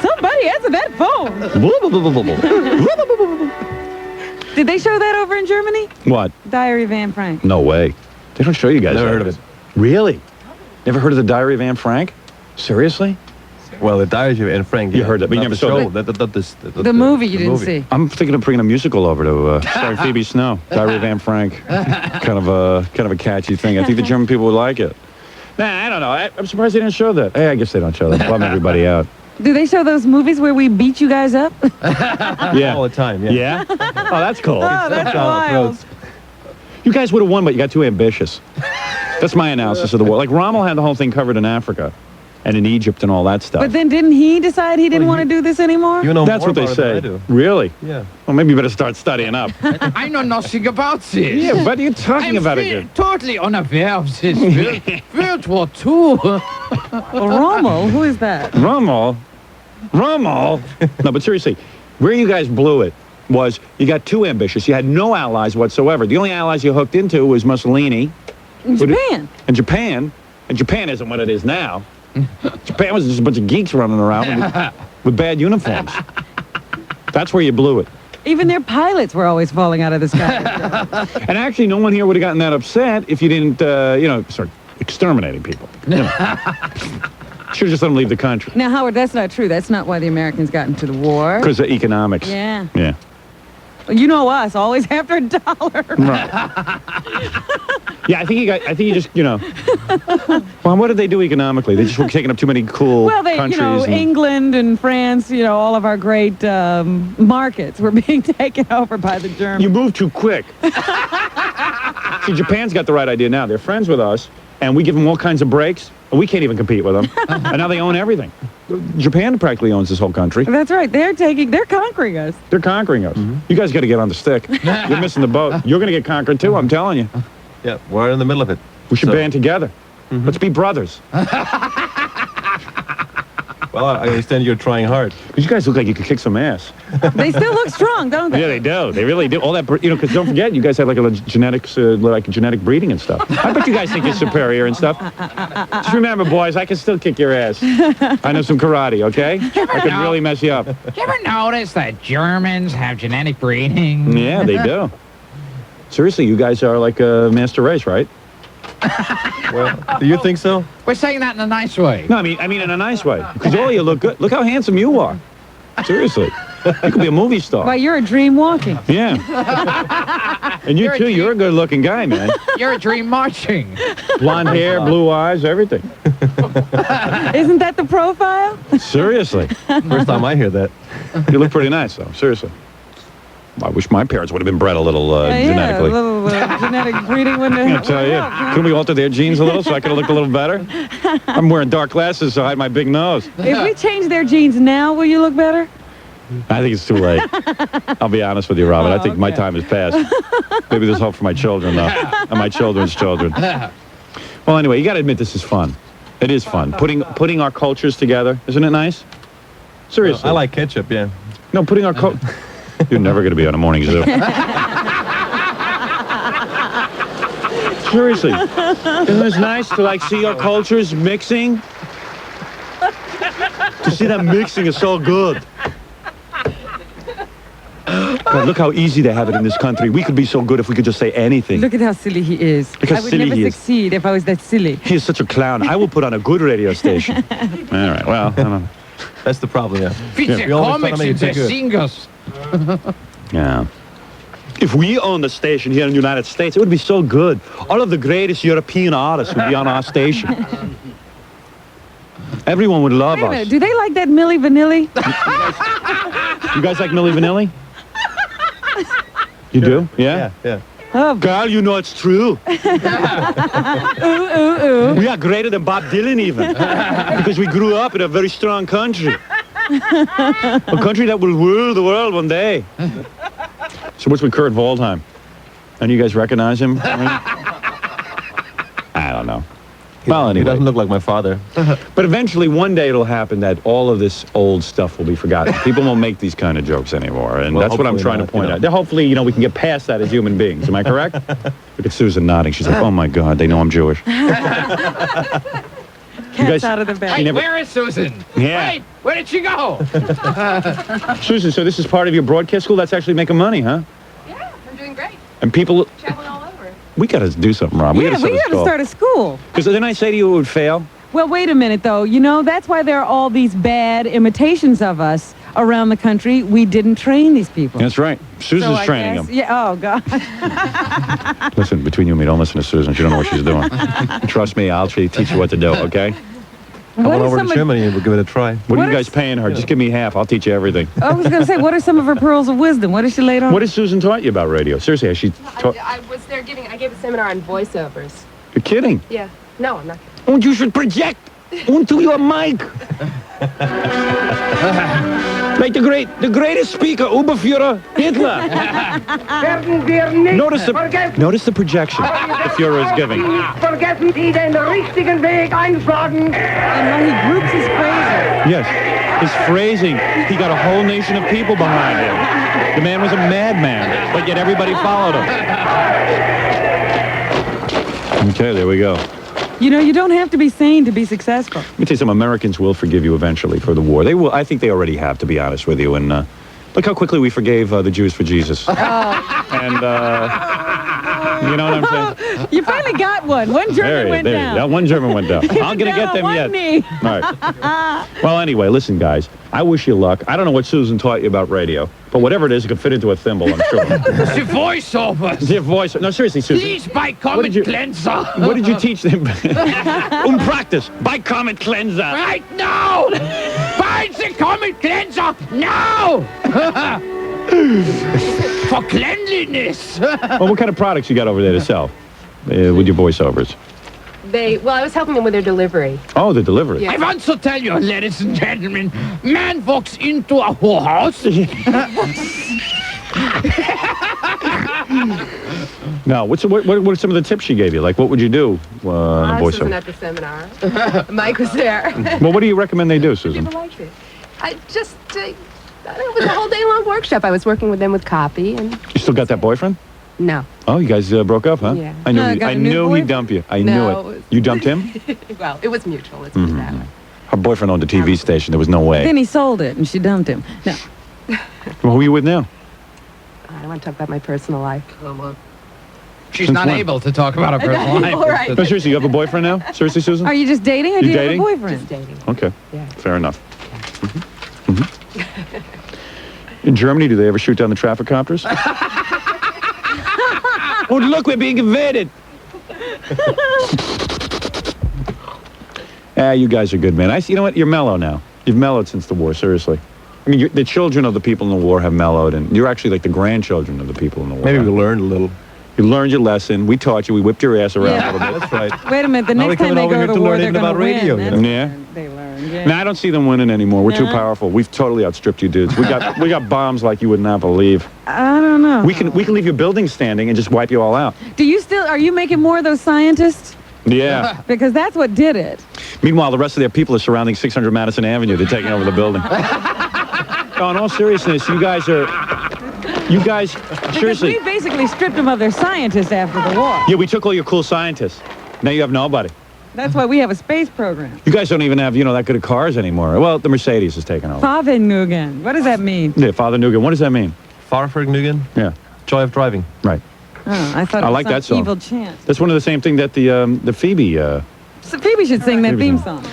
Somebody answer that phone. Did they show that over in Germany? What? Diary of Anne Frank. No way. They don't show you guys. Never that. heard of it. Really? Never heard of the Diary of Anne Frank? Seriously? Well, the Diary of Anne Frank. You heard that, but you never saw it. The movie you didn't see. I'm thinking of bringing a musical over to starring Phoebe Snow, Diary of Anne Frank. kind of a catchy thing. I think the German people would like it. Nah, I don't know. I'm surprised they didn't show that. Hey, I guess they don't show that. Bum everybody out. Do they show those movies where we beat you guys up? Yeah. All the time, yeah. Yeah? Oh, that's cool. Oh, that's wild. You guys would have won, but you got too ambitious. That's my analysis of the war. Like, Rommel had the whole thing covered in Africa and in Egypt and all that stuff. But then didn't he decide he didn't want to do this anymore? You know That's more what they about it than say. I do. Really? Yeah. Well, maybe you better start studying up. I know nothing about this. Yeah, what are you talking about again? Totally unaware of this. World War II. Rommel? Who is that? Rommel? No, but seriously, where you guys blew it was you got too ambitious. You had no allies whatsoever. The only allies you hooked into was Mussolini. Japan. And Japan. And Japan isn't what it is now. Japan was just a bunch of geeks running around with bad uniforms. That's where you blew it. Even their pilots were always falling out of the sky. And actually, no one here would have gotten that upset if you didn't, start exterminating people. You know. Should have just let them leave the country. Now, Howard, that's not true. That's not why the Americans got into the war. Because of economics. Yeah. Yeah. You know us, always after a dollar. Right. Yeah, I think you just, well, what did they do economically? They just were taking up too many cool countries. England and France, all of our great markets were being taken over by the Germans. You moved too quick. See, Japan's got the right idea now. They're friends with us, and we give them all kinds of breaks, and we can't even compete with them. And now they own everything. Japan practically owns this whole country. That's right. They're conquering us. They're conquering us. Mm-hmm. You guys got to get on the stick. You're missing the boat. You're going to get conquered, too, I'm telling you. Yeah, we're in the middle of it. We should band together. Mm-hmm. Let's be brothers. Well, I understand you're trying hard. Because you guys look like you could kick some ass. They still look strong, don't they? Yeah, they do. They really do. All that, because don't forget, you guys have like a genetics, like genetic breeding and stuff. I bet you guys think you're superior and stuff. Just remember, boys, I can still kick your ass. I know some karate, okay? I can really mess you up. You ever notice that Germans have genetic breeding? Yeah, they do. Seriously, you guys are like a master race, right? Well, do you think so? We're saying that in a nice way. No, I mean in a nice way. Because all of you look good. Look how handsome you are. Seriously. You could be a movie star. Well, you're a dream walking. Yeah. And you too, you're a good-looking guy, man. You're a dream marching. Blonde hair, blue eyes, everything. Isn't that the profile? Seriously. First time I hear that. You look pretty nice, though. Seriously. I wish my parents would have been bred a little genetically. Yeah, a little genetic breeding wouldn't have. I tell you, couldn't we alter their genes a little so I could have looked a little better? I'm wearing dark glasses to hide my big nose. If we change their genes now, will you look better? I think it's too late. I'll be honest with you, Robin. I think my time has passed. Maybe there's hope for my children, though, and my children's children. Well, anyway, you got to admit this is fun. It is fun. Putting our cultures together. Isn't it nice? Seriously. I like ketchup, yeah. No, putting our You're never going to be on a morning zoo. Seriously. Isn't it nice to, see our cultures mixing? To see them mixing is so good. God, look how easy they have it in this country. We could be so good if we could just say anything. Look at how silly he is. Look how I would silly never he is. succeed if I was that silly. He is such a clown. I will put on a good radio station. All right, well, I don't know. That's the problem, yeah. Feature comics and the singers. Yeah. If we owned the station here in the United States, it would be so good. All of the greatest European artists would be on our station. Everyone would love Wait a us. minute, do they like that Milli Vanilli? You guys like Milli Vanilli? You do? Yeah? Yeah. Oh. Girl, you know it's true. Ooh. We are greater than Bob Dylan even. Because we grew up in a very strong country. A country that will rule the world one day. So what's with Kurt Waldheim? And you guys recognize him? I don't know. Well, anyway. He doesn't look like my father. But eventually, one day it'll happen that all of this old stuff will be forgotten. People won't make these kind of jokes anymore, and that's what I'm trying to point out. Hopefully, we can get past that as human beings. Am I correct? Look at Susan nodding. She's like, oh, my God, they know I'm Jewish. Cat's out of the bag. Wait, where is Susan? Yeah. Wait, where did she go? Susan, so this is part of your broadcast school? That's actually making money, huh? Yeah, I'm doing great. And people... Traveling all over. We got to do something, Rob. We got to start a school. Because didn't I say to you it would fail? Well, wait a minute, though. That's why there are all these bad imitations of us around the country. We didn't train these people. That's right. Susan's training them. Yeah. Oh, God. Listen, between you and me, don't listen to Susan. She don't know what she's doing. Trust me, I'll teach you what to do, okay? Come on over to Germany and we'll give it a try. What are you guys paying her? Just give me half. I'll teach you everything. I was going to say, what are some of her pearls of wisdom? What has she laid on? What has Susan taught you about radio? Seriously, has she taught... I was there I gave a seminar on voiceovers. You're kidding? Yeah. No, I'm not kidding. And you should project onto your mic. Like the greatest speaker, Oberfuhrer Hitler. Notice the projection the Fuhrer is giving. Vergessen Sie den richtigen Weg einschlagen. And he groups his phrasing. Yes, his phrasing. He got a whole nation of people behind him. The man was a madman, but yet everybody followed him. Okay, there we go. You know, you don't have to be sane to be successful. Let me tell you, some Americans will forgive you eventually for the war. They will. I think they already have, to be honest with you. And look how quickly we forgave the Jews for Jesus. Oh. And you know what I'm saying? You finally got one. One German went down. Yeah, one German went down. I'm going to get them yet. Knee. All right. Well, anyway, listen, guys. I wish you luck. I don't know what Susan taught you about radio, but whatever it is, it could fit into a thimble, I'm sure. The voiceovers. The voice. No, seriously, Susan. Please, by comment cleanser. What did you teach them? Practice. By comment cleanser. Right now. By the comment cleanser now. For cleanliness. Well, what kind of products you got over there to sell with your voiceovers? Well, I was helping them with their delivery. Oh, the delivery. Yeah. I want to tell you, ladies and gentlemen, man walks into a whorehouse. Now, what are some of the tips she gave you? Like, what would you do I wasn't at the seminar. Mike was there. Well, what do you recommend they do, Susan? People liked it. I just, it was a whole day-long workshop. I was working with them with copy. And You still got that boyfriend? No. Oh, you guys broke up, huh? Yeah. I knew he'd dump you. I knew it. You dumped him? Well, it was mutual. Let's put it that way. Her boyfriend owned a TV station. There was no way. Then he sold it, and she dumped him. No. Well, who are you with now? I don't want to talk about my personal life. She's Since not when? able to talk about her personal life. All right. No, seriously, you have a boyfriend now? Seriously, Susan? Are you just dating, or do you have a dating? boyfriend? Just dating. Okay. Yeah. Fair enough. In Germany, do they ever shoot down the traffic copters? Oh, look, we're being invaded. You guys are good, man. You know what? You're mellow now. You've mellowed since the war, seriously. I mean, the children of the people in the war have mellowed, and you're actually like the grandchildren of the people in the war. Maybe we learned a little. You learned your lesson. We taught you. We whipped your ass around a little bit. That's right. Wait a minute. The next time they go to war, they're going to win. radio, That's you know? Yeah. what they learn. Yeah. No, I don't see them winning anymore. We're too No? powerful. We've totally outstripped you dudes. We got bombs like you would not believe. I don't know. We can leave your building standing and just wipe you all out. Are you making more of those scientists? Yeah. Because that's what did it. Meanwhile, the rest of their people are surrounding 600 Madison Avenue. They're taking over the building. No, in all seriousness, you guys, Because seriously. we basically stripped them of their scientists after the war. Yeah, we took all your cool scientists. Now you have nobody. That's why we have a space program. You guys don't even have, that good of cars anymore. Well, the Mercedes is taking over. Fahrvergnügen. What does that mean? Yeah, Father Nugan. What does that mean? Fahrvergnügen? Yeah. Joy of driving. Right. Oh, I thought I it was like that some song. evil chant. That's one of the same thing that the Phoebe. So Phoebe should sing that theme song.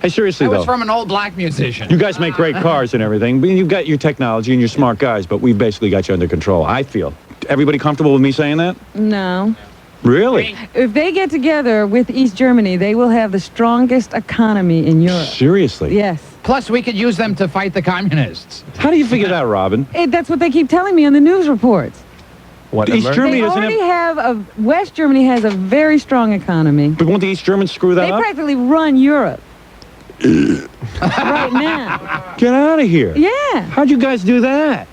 Hey, seriously That though. was from an old black musician. You guys make great cars and everything, but you've got your technology and you're smart guys, but we've basically got you under control, I feel. Everybody comfortable with me saying that? No. Really? If they get together with East Germany, they will have the strongest economy in Europe. Seriously? Yes. Plus, we could use them to fight the communists. How do you figure that, Robin? That's what they keep telling me on the news reports. What, East Germany They doesn't already have... West Germany has a very strong economy. But won't the East Germans screw that They up? practically run Europe. Right now. Get out of here. Yeah. How'd you guys do that?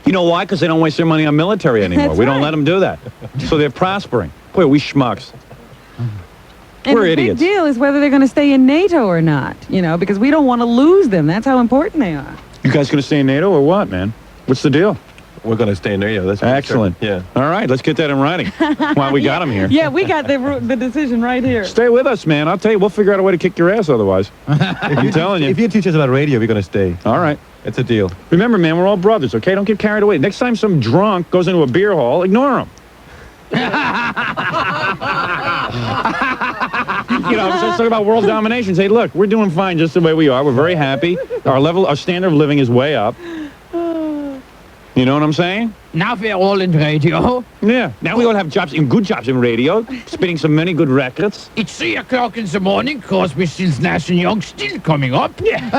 You know why? Because they don't waste their money on military anymore. That's We don't right. let them do that. So they're prospering. Boy, we schmucks. And We're the idiots. big deal is whether they're going to stay in NATO or not, because we don't want to lose them. That's how important they are. You guys going to stay in NATO or what, man? What's the deal? We're going to stay in there, that's excellent. Yeah. All right, let's get that in writing. While we got them here. Yeah, we got the decision right here. Stay with us, man. I'll tell you, we'll figure out a way to kick your ass otherwise. I'm telling you. If you teach us about radio, we're going to stay. All right. It's a deal. Remember, man, we're all brothers, okay? Don't get carried away. Next time some drunk goes into a beer hall, ignore him. Let's talk about world domination. Say, look, we're doing fine just the way we are. We're very happy. Our standard of living is way up. You know what I'm saying? Now we're all in radio. Yeah. Now we all have jobs, good jobs in radio, spinning so many good records. It's 3 o'clock in the morning. Crosby, Stills, Nash & Young still coming up. Yeah.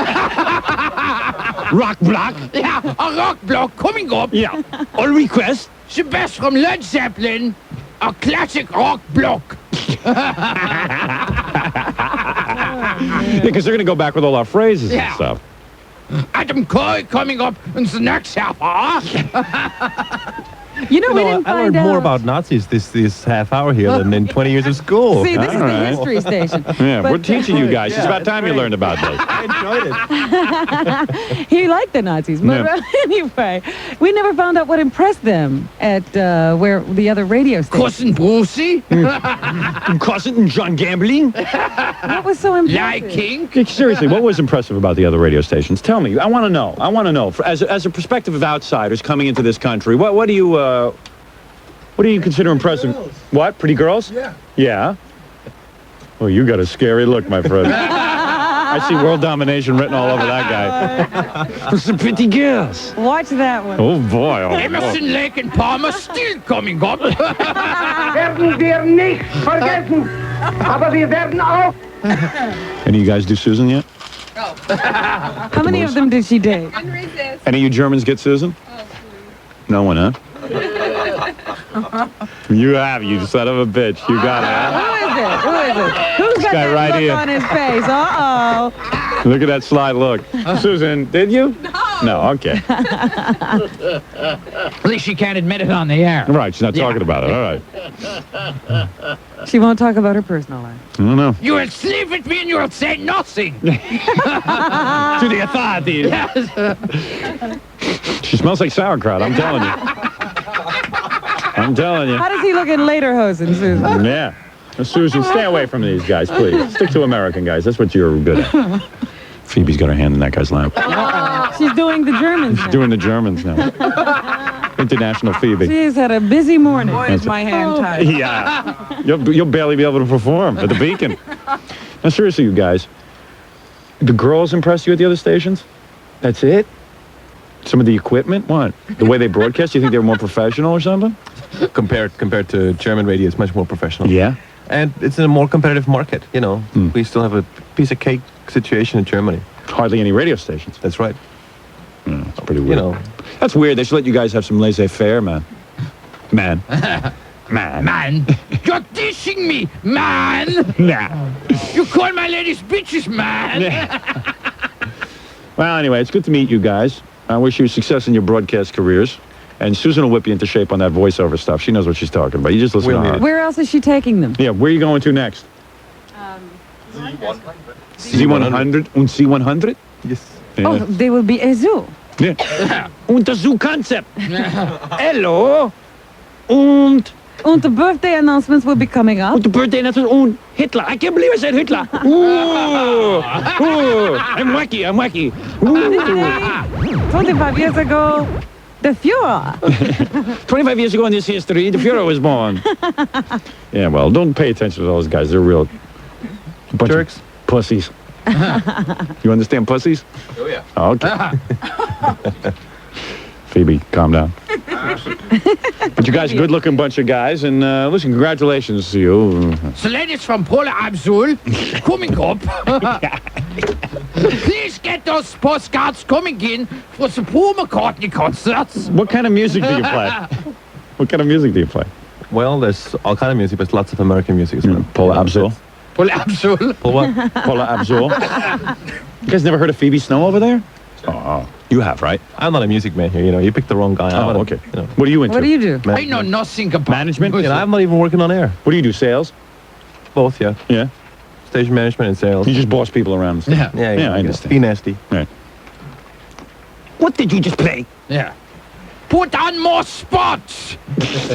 Rock block. Yeah, a rock block coming up. Yeah. All requests. The best from Led Zeppelin, a classic rock block. Yeah, because they're going to go back with all our phrases and stuff. Adam Coy coming up in the next half hour. You know, we didn't I find learned more out. about Nazis this half hour here than in 20 years of school. See, this is All the right. history station. Yeah, But- we're teaching you guys. It's about time you learned about this. I enjoyed it. He liked the Nazis. But anyway, we never found out what impressed them at where the other radio station. Cousin Brucey. Cousin and John Gambling. What was so impressive? Liking. Seriously, what was impressive about the other radio stations? Tell me. I want to know. I want to know. As a perspective of outsiders coming into this country, what do you consider impressive? What? Pretty girls? Yeah. Yeah. Well, you got a scary look, my friend. I see world domination written all over that guy. For some pretty girls. Watch that one. Oh boy. Oh, Emerson, Lake and Palmer still coming up. Werden wir nicht vergessen, aber wir werden auch. Any of you guys do Susan yet? How many of them did she date? Any of you Germans get Susan? No one, huh? You have, you son of a bitch. You got it, huh? Who is it? Who is it? Who's got guy that right look here. on his face? Uh-oh. Look at that sly look. Susan, did you? No, okay. At least she can't admit it on the air. Right, she's not talking about it. All right. She won't talk about her personal life. I don't know. You will sleep with me and you will say nothing. To the authorities. Yes. She smells like sauerkraut, I'm telling you. I'm telling you. How does he look in lederhosen, Susan? Yeah. Susan, stay away from these guys, please. Stick to American guys. That's what you're good at. Phoebe's got her hand in that guy's lap. She's doing the Germans She's now. doing the Germans now. International Phoebe. She's had a busy morning. Boy, is my hand tied. Yeah. You'll barely be able to perform at the Beacon. Now, seriously, you guys. The girls impressed you at the other stations? That's it? Some of the equipment? What? The way they broadcast? You think they were more professional or something? Compared to German radio, it's much more professional. Yeah. And it's in a more competitive market, you know. We still have a piece of cake situation in Germany. Hardly any radio stations. That's right. It's pretty weird. You know. That's weird. They should let you guys have some laissez-faire, man. Man. Man, you're dishing me, man. Nah. You call my ladies bitches, man. Well, anyway, it's good to meet you guys. I wish you success in your broadcast careers. And Susan will whip you into shape on that voiceover stuff. She knows what she's talking about. You just listen to her. Where else is she taking them? Yeah, where are you going to next? Z100 and C100? Yes. Yeah. Oh, they will be a zoo. Yeah. Und the zoo concept. Hello. Und the birthday announcements will be coming up. the birthday announcement. Und Hitler. I can't believe I said Hitler. Ooh. I'm wacky. 25 years ago, the Fuhrer. 25 years ago in this history, the Fuhrer was born. Yeah, well, don't pay attention to those guys. They're real bunch jerks. Of pussies. You understand pussies? Oh, yeah. Okay. Phoebe, calm down. But you guys, good-looking bunch of guys, and listen, congratulations to you. The ladies from Paula Abdul coming up. Please get those postcards coming in for the Paul McCartney concerts. What kind of music do you play? What kind of music do you play? Well, there's all kind of music, but lots of American music as well. Paula Abdul. Paula Abdul. Paul what? Paula Abdul. You guys never heard of Phoebe Snow over there? Oh, you have, right? I'm not a music man here, you know. You picked the wrong guy. Oh, okay. What are you into? What do you do? I know nothing about management. You know, I'm not even working on air. What do you do? Sales? Both, yeah. Yeah. Station management and sales. You just boss people around. And stuff. Yeah, I understand. Be nasty. Right. What did you just play? Yeah. Put on more spots.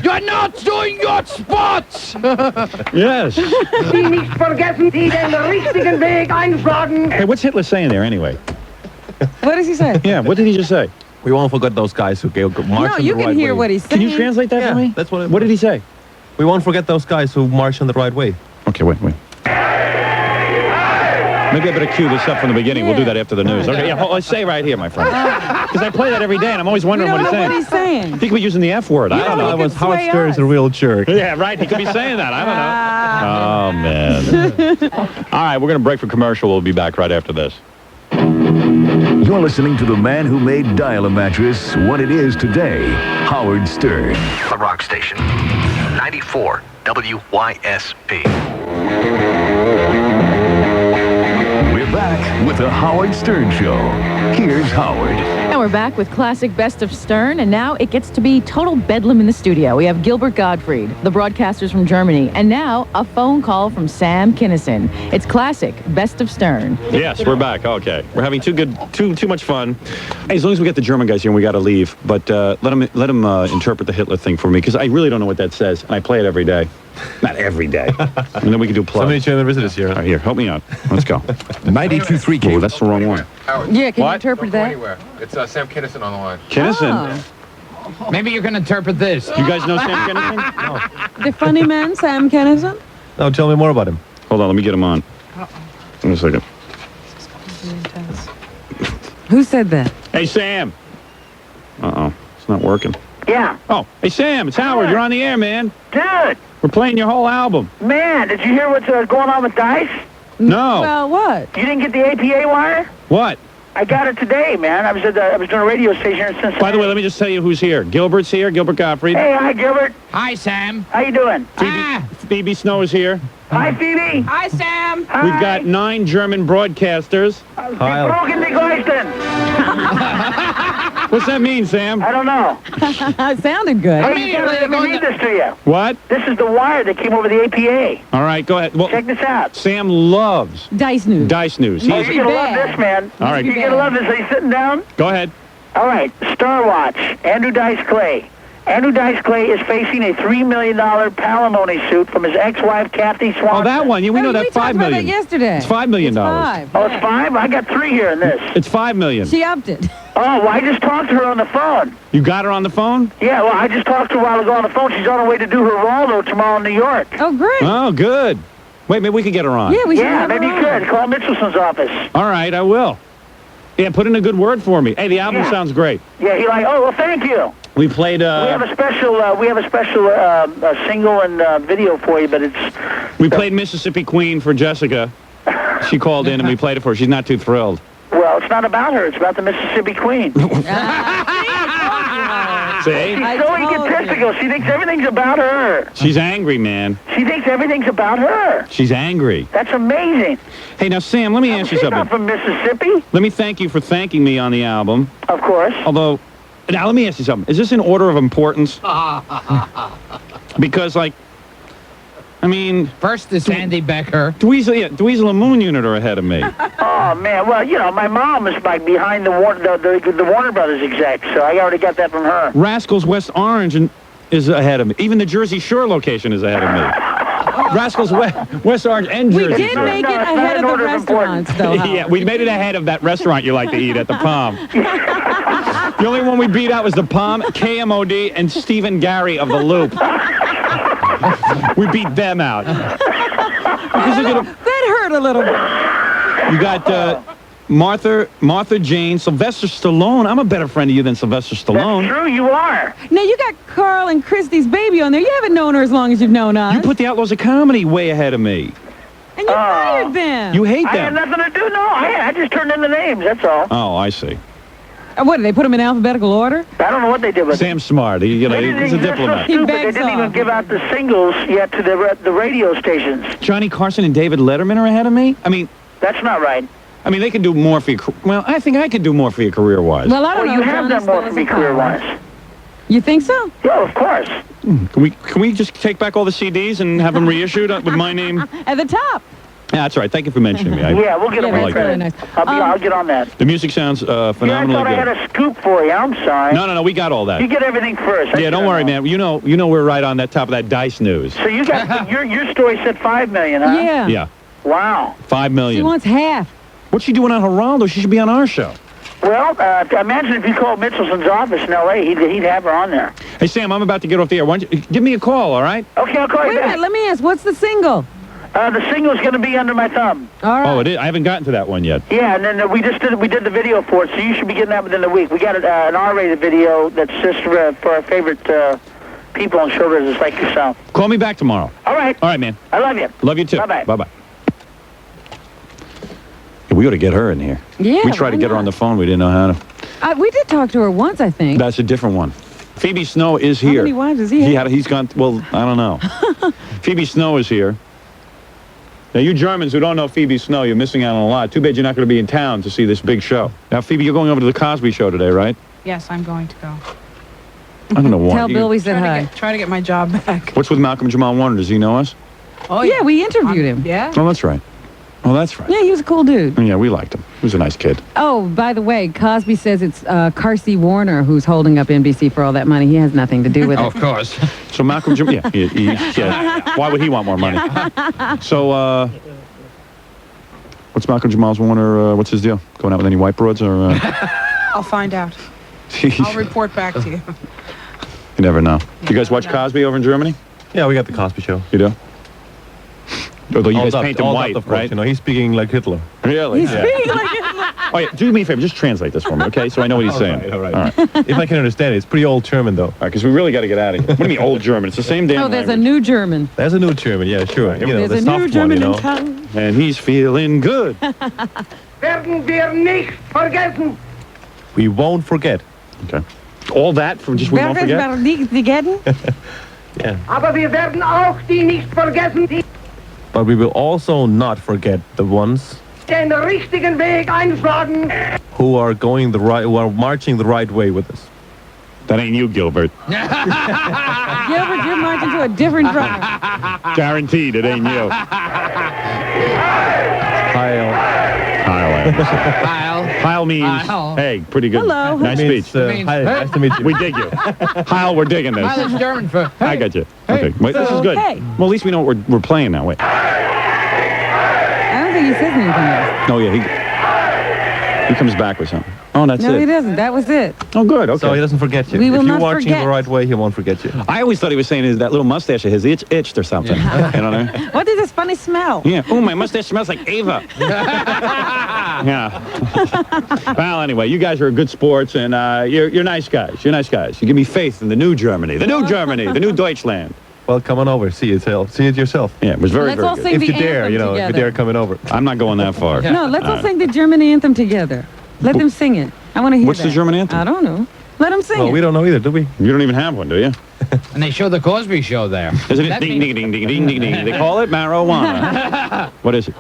You're not doing your spots. Yes. Die nicht vergessen, die den richtigen Weg einschlagen. Hey, what's Hitler saying there anyway? What does he say? Yeah, what did he just say? We won't forget those guys who marched No, on you the right can hear way. what he's saying. Can you translate that for me? That's what. What did he say? We won't forget those guys who marched on the right way. Okay, wait. Maybe I better cue this up from the beginning. We'll do that after the news. Okay, let's say right here, my friend. Because I play that every day, and I'm always wondering what he's saying. What he's saying. He could be using the F word. I don't know. Howard Stern's a real jerk. Yeah, right. He could be saying that. I don't know. Oh, man. All right, we're going to break for commercial. We'll be back right after this. You're listening to the man who made Dial-A-Mattress what it is today, Howard Stern. The rock station. 94 WYSP. We're back with the Howard Stern Show. Here's Howard. And we're back with classic Best of Stern, and now it gets to be total bedlam in the studio. We have Gilbert Gottfried, the broadcasters from Germany, and now a phone call from Sam Kinison. It's classic Best of Stern. Yes, we're back. Okay. We're having too much fun. Hey, as long as we get the German guys here and we got to leave, but let them interpret the Hitler thing for me, because I really don't know what that says, and I play it every day. Not every day. And then we can do plugs. Somebody turn the visitors here. All right, here, help me out. Let's go. 92.3 Oh, that's the wrong one. Howard. Yeah, can you What? interpret Don't go that? anywhere. It's Sam Kinison on the line. Kinison. Maybe you can interpret this. You guys know Sam Kinison? No. The funny man, Sam Kinison? No, tell me more about him. Hold on, let me get him on. Wait a second. Who said that? Hey, Sam. Uh-oh, it's not working. Yeah. Oh, hey, Sam, it's Howard. You're on the air, man. Dude, We're playing your whole album. man, did you hear what's going on with Dice? No. Well, what? You didn't get the APA wire? What? I got it today, man. I was doing a radio station in Cincinnati. By the way, let me just tell you who's here. Gilbert's here, Gilbert Gottfried. Hey, hi, Gilbert. Hi, Sam. How you doing? Phoebe Snow is here. Hi, Phoebe. Hi, Sam. Hi. We've got 9 German broadcasters. Broken the Geisten. What's that mean, Sam? I don't know. It sounded good. Hey, let me read this to you. What? This is the wire that came over the APA. All right, go ahead. Well, check this out. Sam loves Dice News. Dice News. Oh, you're going to love this, man. All right. You're going to love this. Are you sitting down? Go ahead. All right. Star Watch. Andrew Dice Clay. Andrew Dice Clay is facing a $3 million palimony suit from his ex-wife, Kathy Swanson. Oh, that one. Yeah, we know that. We talked $5 about million. that yesterday. It's $5 million. It's $5. Oh, it's 5? I got 3 here in this. It's $5 million. She upped it. Oh, well, I just talked to her on the phone. You got her on the phone? Yeah, well, I just talked to her a while ago on the phone. She's on her way to do her Waldo tomorrow in New York. Oh, great. Oh, good. Wait, maybe we could get her on. Yeah, we should. Yeah, maybe you could. Call Mitchelson's office. All right, I will. Yeah, put in a good word for me. Hey, the album sounds great. Yeah, he like, oh, well, thank you. We played. We have a special single and video for you, but it's. We played Mississippi Queen for Jessica. She called in and we played it for her. She's not too thrilled. Well, it's not about her. It's about the Mississippi Queen. See? She's so egotistical. She thinks everything's about her. She's angry, man. She thinks everything's about her. She's angry. That's amazing. Hey, now, Sam, let me ask you She's something. not from Mississippi. Let me thank you for thanking me on the album. Of course. Although, now let me ask you something. Is this in order of importance? Because, like, I mean... First is Sandy Becker. Dweezil and Moon Unit are ahead of me. Oh, man. Well, you know, my mom is like behind the Warner Brothers exec, so I already got that from her. Rascals West Orange is ahead of me. Even the Jersey Shore location is ahead of me. Rascals West Orange and Jersey We did Shore. make it ahead of the restaurants, though. Yeah, we made it ahead of that restaurant you like to eat at the Palm. The only one we beat out was the Palm, KMOD, and Stephen Gary of the Loop. We beat them out. That hurt a little bit. You got Martha Jane, Sylvester Stallone. I'm a better friend of you than Sylvester Stallone. That's true, you are. Now, you got Carl and Christie's baby on there. You haven't known her as long as you've known us. You put the Outlaws of Comedy way ahead of me. And you hired them. You hate I had them. nothing to do. No, I just turned in the names, that's all. Oh, I see. What, did they put them in alphabetical order? I don't know what they did with Sam's smart. He's a diplomat. So stupid. They didn't even give out the singles yet to the radio stations. Johnny Carson and David Letterman are ahead of me? I mean... That's not right. I mean, they can do more for you. Well, I think I could do more for you career-wise. Well, I don't know. You have done more for me career-wise. You think so? Yeah, of course. Can we just take back all the CDs and have them reissued with my name? At the top. Yeah, that's right. Thank you for mentioning me. Yeah, we'll get them like really nice. I'll get on that. The music sounds phenomenally I thought I had a scoop for you. I'm sorry. No, we got all that. You get everything first. Yeah, don't worry, man. You know we're right on that top of that Dice News. So you got your story said $5 million, huh? Yeah. Yeah. Wow. $5 million. She wants half. What's she doing on Geraldo? She should be on our show. Well, imagine if you called Mitchelson's office in L.A., he'd have her on there. Hey, Sam, I'm about to get off the air. Why don't you give me a call, all right? Okay, I'll call you back. Wait a minute, let me ask, what's the single? The single's going to be Under My Thumb. All right. Oh, it is? I haven't gotten to that one yet. Yeah, and then we did the video for it, so you should be getting that within the week. We got an R-rated video that's just for our favorite people in show business like yourself. Call me back tomorrow. All right. All right, man. I love you. Love you too. Bye-bye. Bye-bye. We ought to get her in here. Yeah, we tried to get her on the phone. We didn't know how to. We did talk to her once, I think. That's a different one. Phoebe Snow is here. How many wives does he have? He's gone. Well, I don't know. Phoebe Snow is here. Now, you Germans who don't know Phoebe Snow, you're missing out on a lot. Too bad you're not going to be in town to see this big show. Now, Phoebe, you're going over to the Cosby Show today, right? Yes, I'm going to go. I don't know why. Tell Bill we said hi. Try to get my job back. What's with Malcolm Jamal Warner? Does he know us? Oh, yeah, we interviewed him. Yeah? Oh, that's right. Oh, that's right. Yeah, he was a cool dude. Yeah, we liked him. He was a nice kid. Oh, by the way, Cosby says it's Carsey Warner who's holding up NBC for all that money. He has nothing to do with it. Of course. So Malcolm Jamal, yeah. Why would he want more money? So, what's Malcolm Jamal's Warner, what's his deal? Going out with any white broads or? I'll find out. I'll report back to you. You never know. You guys watch Cosby over in Germany? Yeah, we got the Cosby Show. You do? Although you All guys dubbed, paint him all white, dubbed, of course, right? You know, he's speaking like Hitler. Really? He's speaking like Hitler. Oh, yeah, do me a favor. Just translate this for me, okay? So I know what he's saying. All right. If I can understand it. It's pretty old German, though. All right, because we really got to get out of here. What do you mean old German? It's the same damn Oh, there's language. a new German. There's a new German, yeah, sure. You know, There's the a new soft German one, you in know. town. And he's feeling good. Werden wir nicht vergessen. We won't forget. Okay. All that from just we won't forget? Yeah. Aber wir werden auch die nicht vergessen, die But we will also not forget the ones den richtigen Weg einschlagen. who are who are marching the right way with us. That ain't you, Gilbert. Gilbert, you're marching to a different drummer. Guaranteed, it ain't you. Heil means, Heil. hey, pretty good. Hello. Nice Means, speech. hi, nice to meet you. We dig you. Heil, we're digging this. Heil is German for. I got you. Okay, wait, this is good. Okay. Well, at least we know what we're playing now. Wait. I don't think he says anything else. Oh, yeah, he comes back with something. Oh, that's No, it. he doesn't. That was it. Oh, good. Okay. So he doesn't forget you. We will if you're not marching forget. the right way, he won't forget you. I always thought he was saying is that little mustache of his itched or something. You know what I mean? What is this funny smell? Yeah. Oh, my mustache smells like Ava. Yeah. Well, anyway, you guys are good sports, and you're nice guys. You're nice guys. You give me faith in the new Germany. The new Germany. The new Deutschland. Well, come on over. See it yourself. Yeah, it was very, Let's very all good. sing If the you dare, anthem you know, if together. you dare coming over. I'm not going that far. No, let's all sing the German anthem together. Let them sing it. I want to hear What's the that. German anthem? I don't know. Let them sing Well, it. we don't know either, do we? You don't even have one, do you? And they show the Cosby Show there. Isn't it That ding, means- ding, ding, ding, ding, ding, ding? They call it marijuana. What is it?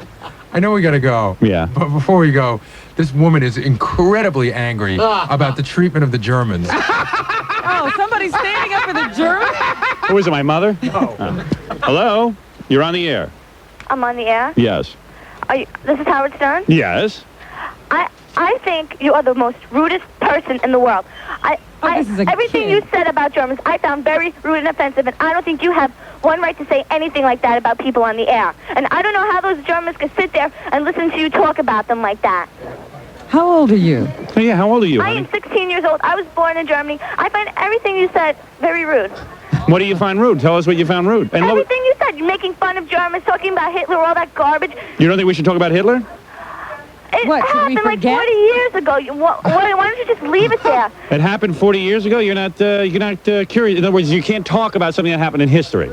I know we gotta go. Yeah. But before we go, this woman is incredibly angry about the treatment of the Germans. Oh, somebody's standing up for the German? Who is it, my mother? Hello? You're on the air. I'm on the air. Yes. This is Howard Stern. Yes. I think you are the most rudest person in the world. this is a Everything kid. you said about Germans, I found very rude and offensive, and I don't think you have one right to say anything like that about people on the air. And I don't know how those Germans could sit there and listen to you talk about them like that. How old are you? Oh, yeah, how old are you, I honey? am 16 years old. I was born in Germany. I find everything you said very rude. What do you find rude? Tell us what you found rude. And Everything you said. You're making fun of Germans, talking about Hitler, all that garbage. you don't think we should talk about Hitler? It What, should we happened like forget? 40 years ago. Why don't you just leave it there? It happened 40 years ago. You're not curious. In other words, you can't talk about something that happened in history.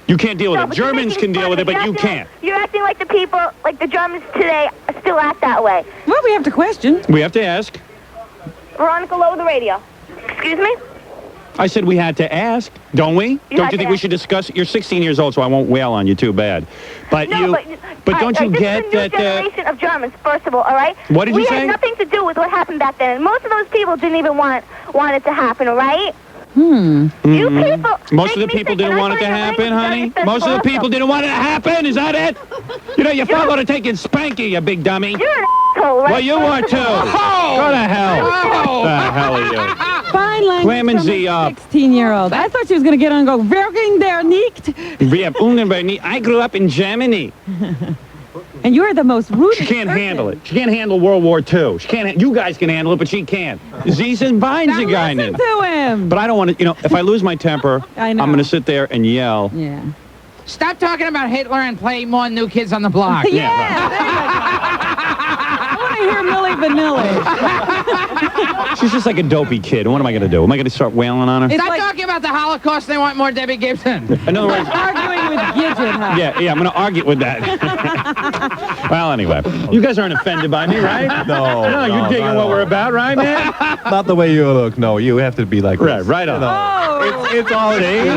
You can't deal with it. but you're Germans making can deal fun with of it, but you You're can't. acting You're acting like the people, like the Germans today, still act that way. Well, we have to question. We have to ask. Veronica, lower the radio. Excuse me? I said we had to ask, don't we? Don't had you to think we ask. should discuss it? You're 16 years old, so I won't wail on you too bad. But No, but don't you this get is a new that? generation of Germans, first of all right? What did you we say? had nothing to do with what happened back then. And most of those people didn't even want it to happen, all right? Hmm. You people Most of the make me people sick, didn't and I want it to find your happen, language honey. very Most of the offensive people also. didn't want it to happen. Is that it? You know, your father would have taken spanky, you big dummy. You're an asshole, right? Well, you are too. Go to hell. The hell are you? Fine language Clemency from a up. 16-year-old. I thought she was going to get on and go, Werking der nicht. I grew up in Germany. And you're the most rudest She can't person. handle it. She can't handle World War II. She can't. You guys can handle it, but she can't. Listen to him. But I don't want to. You know, if I lose my temper, I know. I'm going to sit there and yell. Yeah. Stop talking about Hitler and play more New Kids on the Block. I want to hear Milli Vanilli. She's just like a dopey kid. What am I going to do? Am I going to start wailing on her? Stop talking about the Holocaust. They want more Debbie Gibson. In other words, arguing with Gidget, huh? Yeah, I'm going to argue with that. Well, anyway, you guys aren't offended by me, right? No, you're digging what we're about, right, man? Not the way you look. No, you have to be like this. Right on. It's all it is.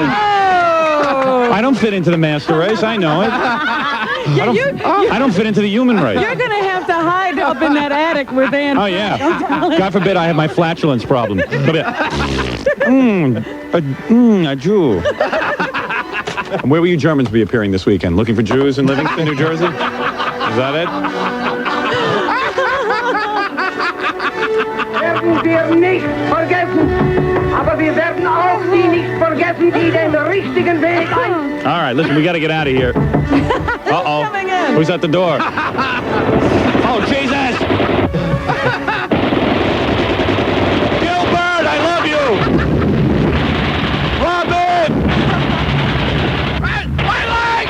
I don't fit into the master race. I know it. I don't fit into the human race. You're going to have to hide up in that attic with Ann. Oh, yeah. God forbid I have my flatulence problem. Come here. A Jew. And where will you Germans be appearing this weekend? Looking for Jews in Livingston, New Jersey? Is that it? Werden wir nicht vergessen, aber wir werden auch die nicht vergessen, die den richtigen Weg ein. All right, listen, we got to get out of here. Uh-oh. Who's at the door? Oh, Jesus! Gilbert, I love you! Robin! My leg!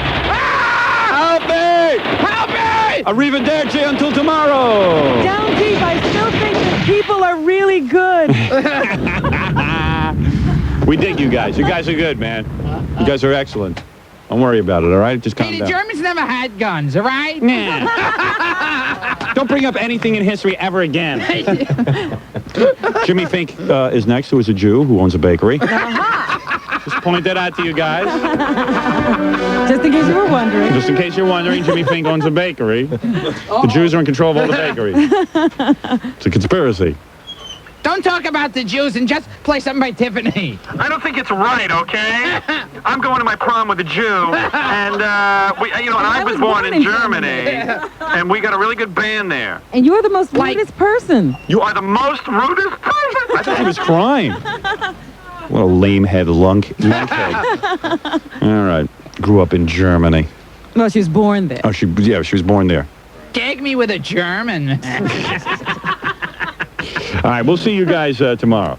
Help me! Help me! Arrivederci until tomorrow! Down deep, I still think that people are really good. We dig you guys. You guys are good, man. You guys are excellent. Don't worry about it, all right? Just calm Hey, the down. Germans never had guns, all right? Don't bring up anything in history ever again. Jimmy Fink is next, who is a Jew who owns a bakery. Just point that out to you guys. Just in case you were wondering. Just in case you're wondering, Jimmy Fink owns a bakery. The Jews are in control of all the bakeries. It's a conspiracy. Don't talk about the Jews and just play something by Tiffany. I don't think it's right, okay? I'm going to my prom with a Jew, and I was born in Germany, and we got a really good band there. And you're the most rudest person. You are the most rudest person. I thought he was crying. What a lame head lunkhead. All right. Grew up in Germany. Well, she was born there. Oh, she was born there. Gag me with a German. All right, we'll see you guys tomorrow.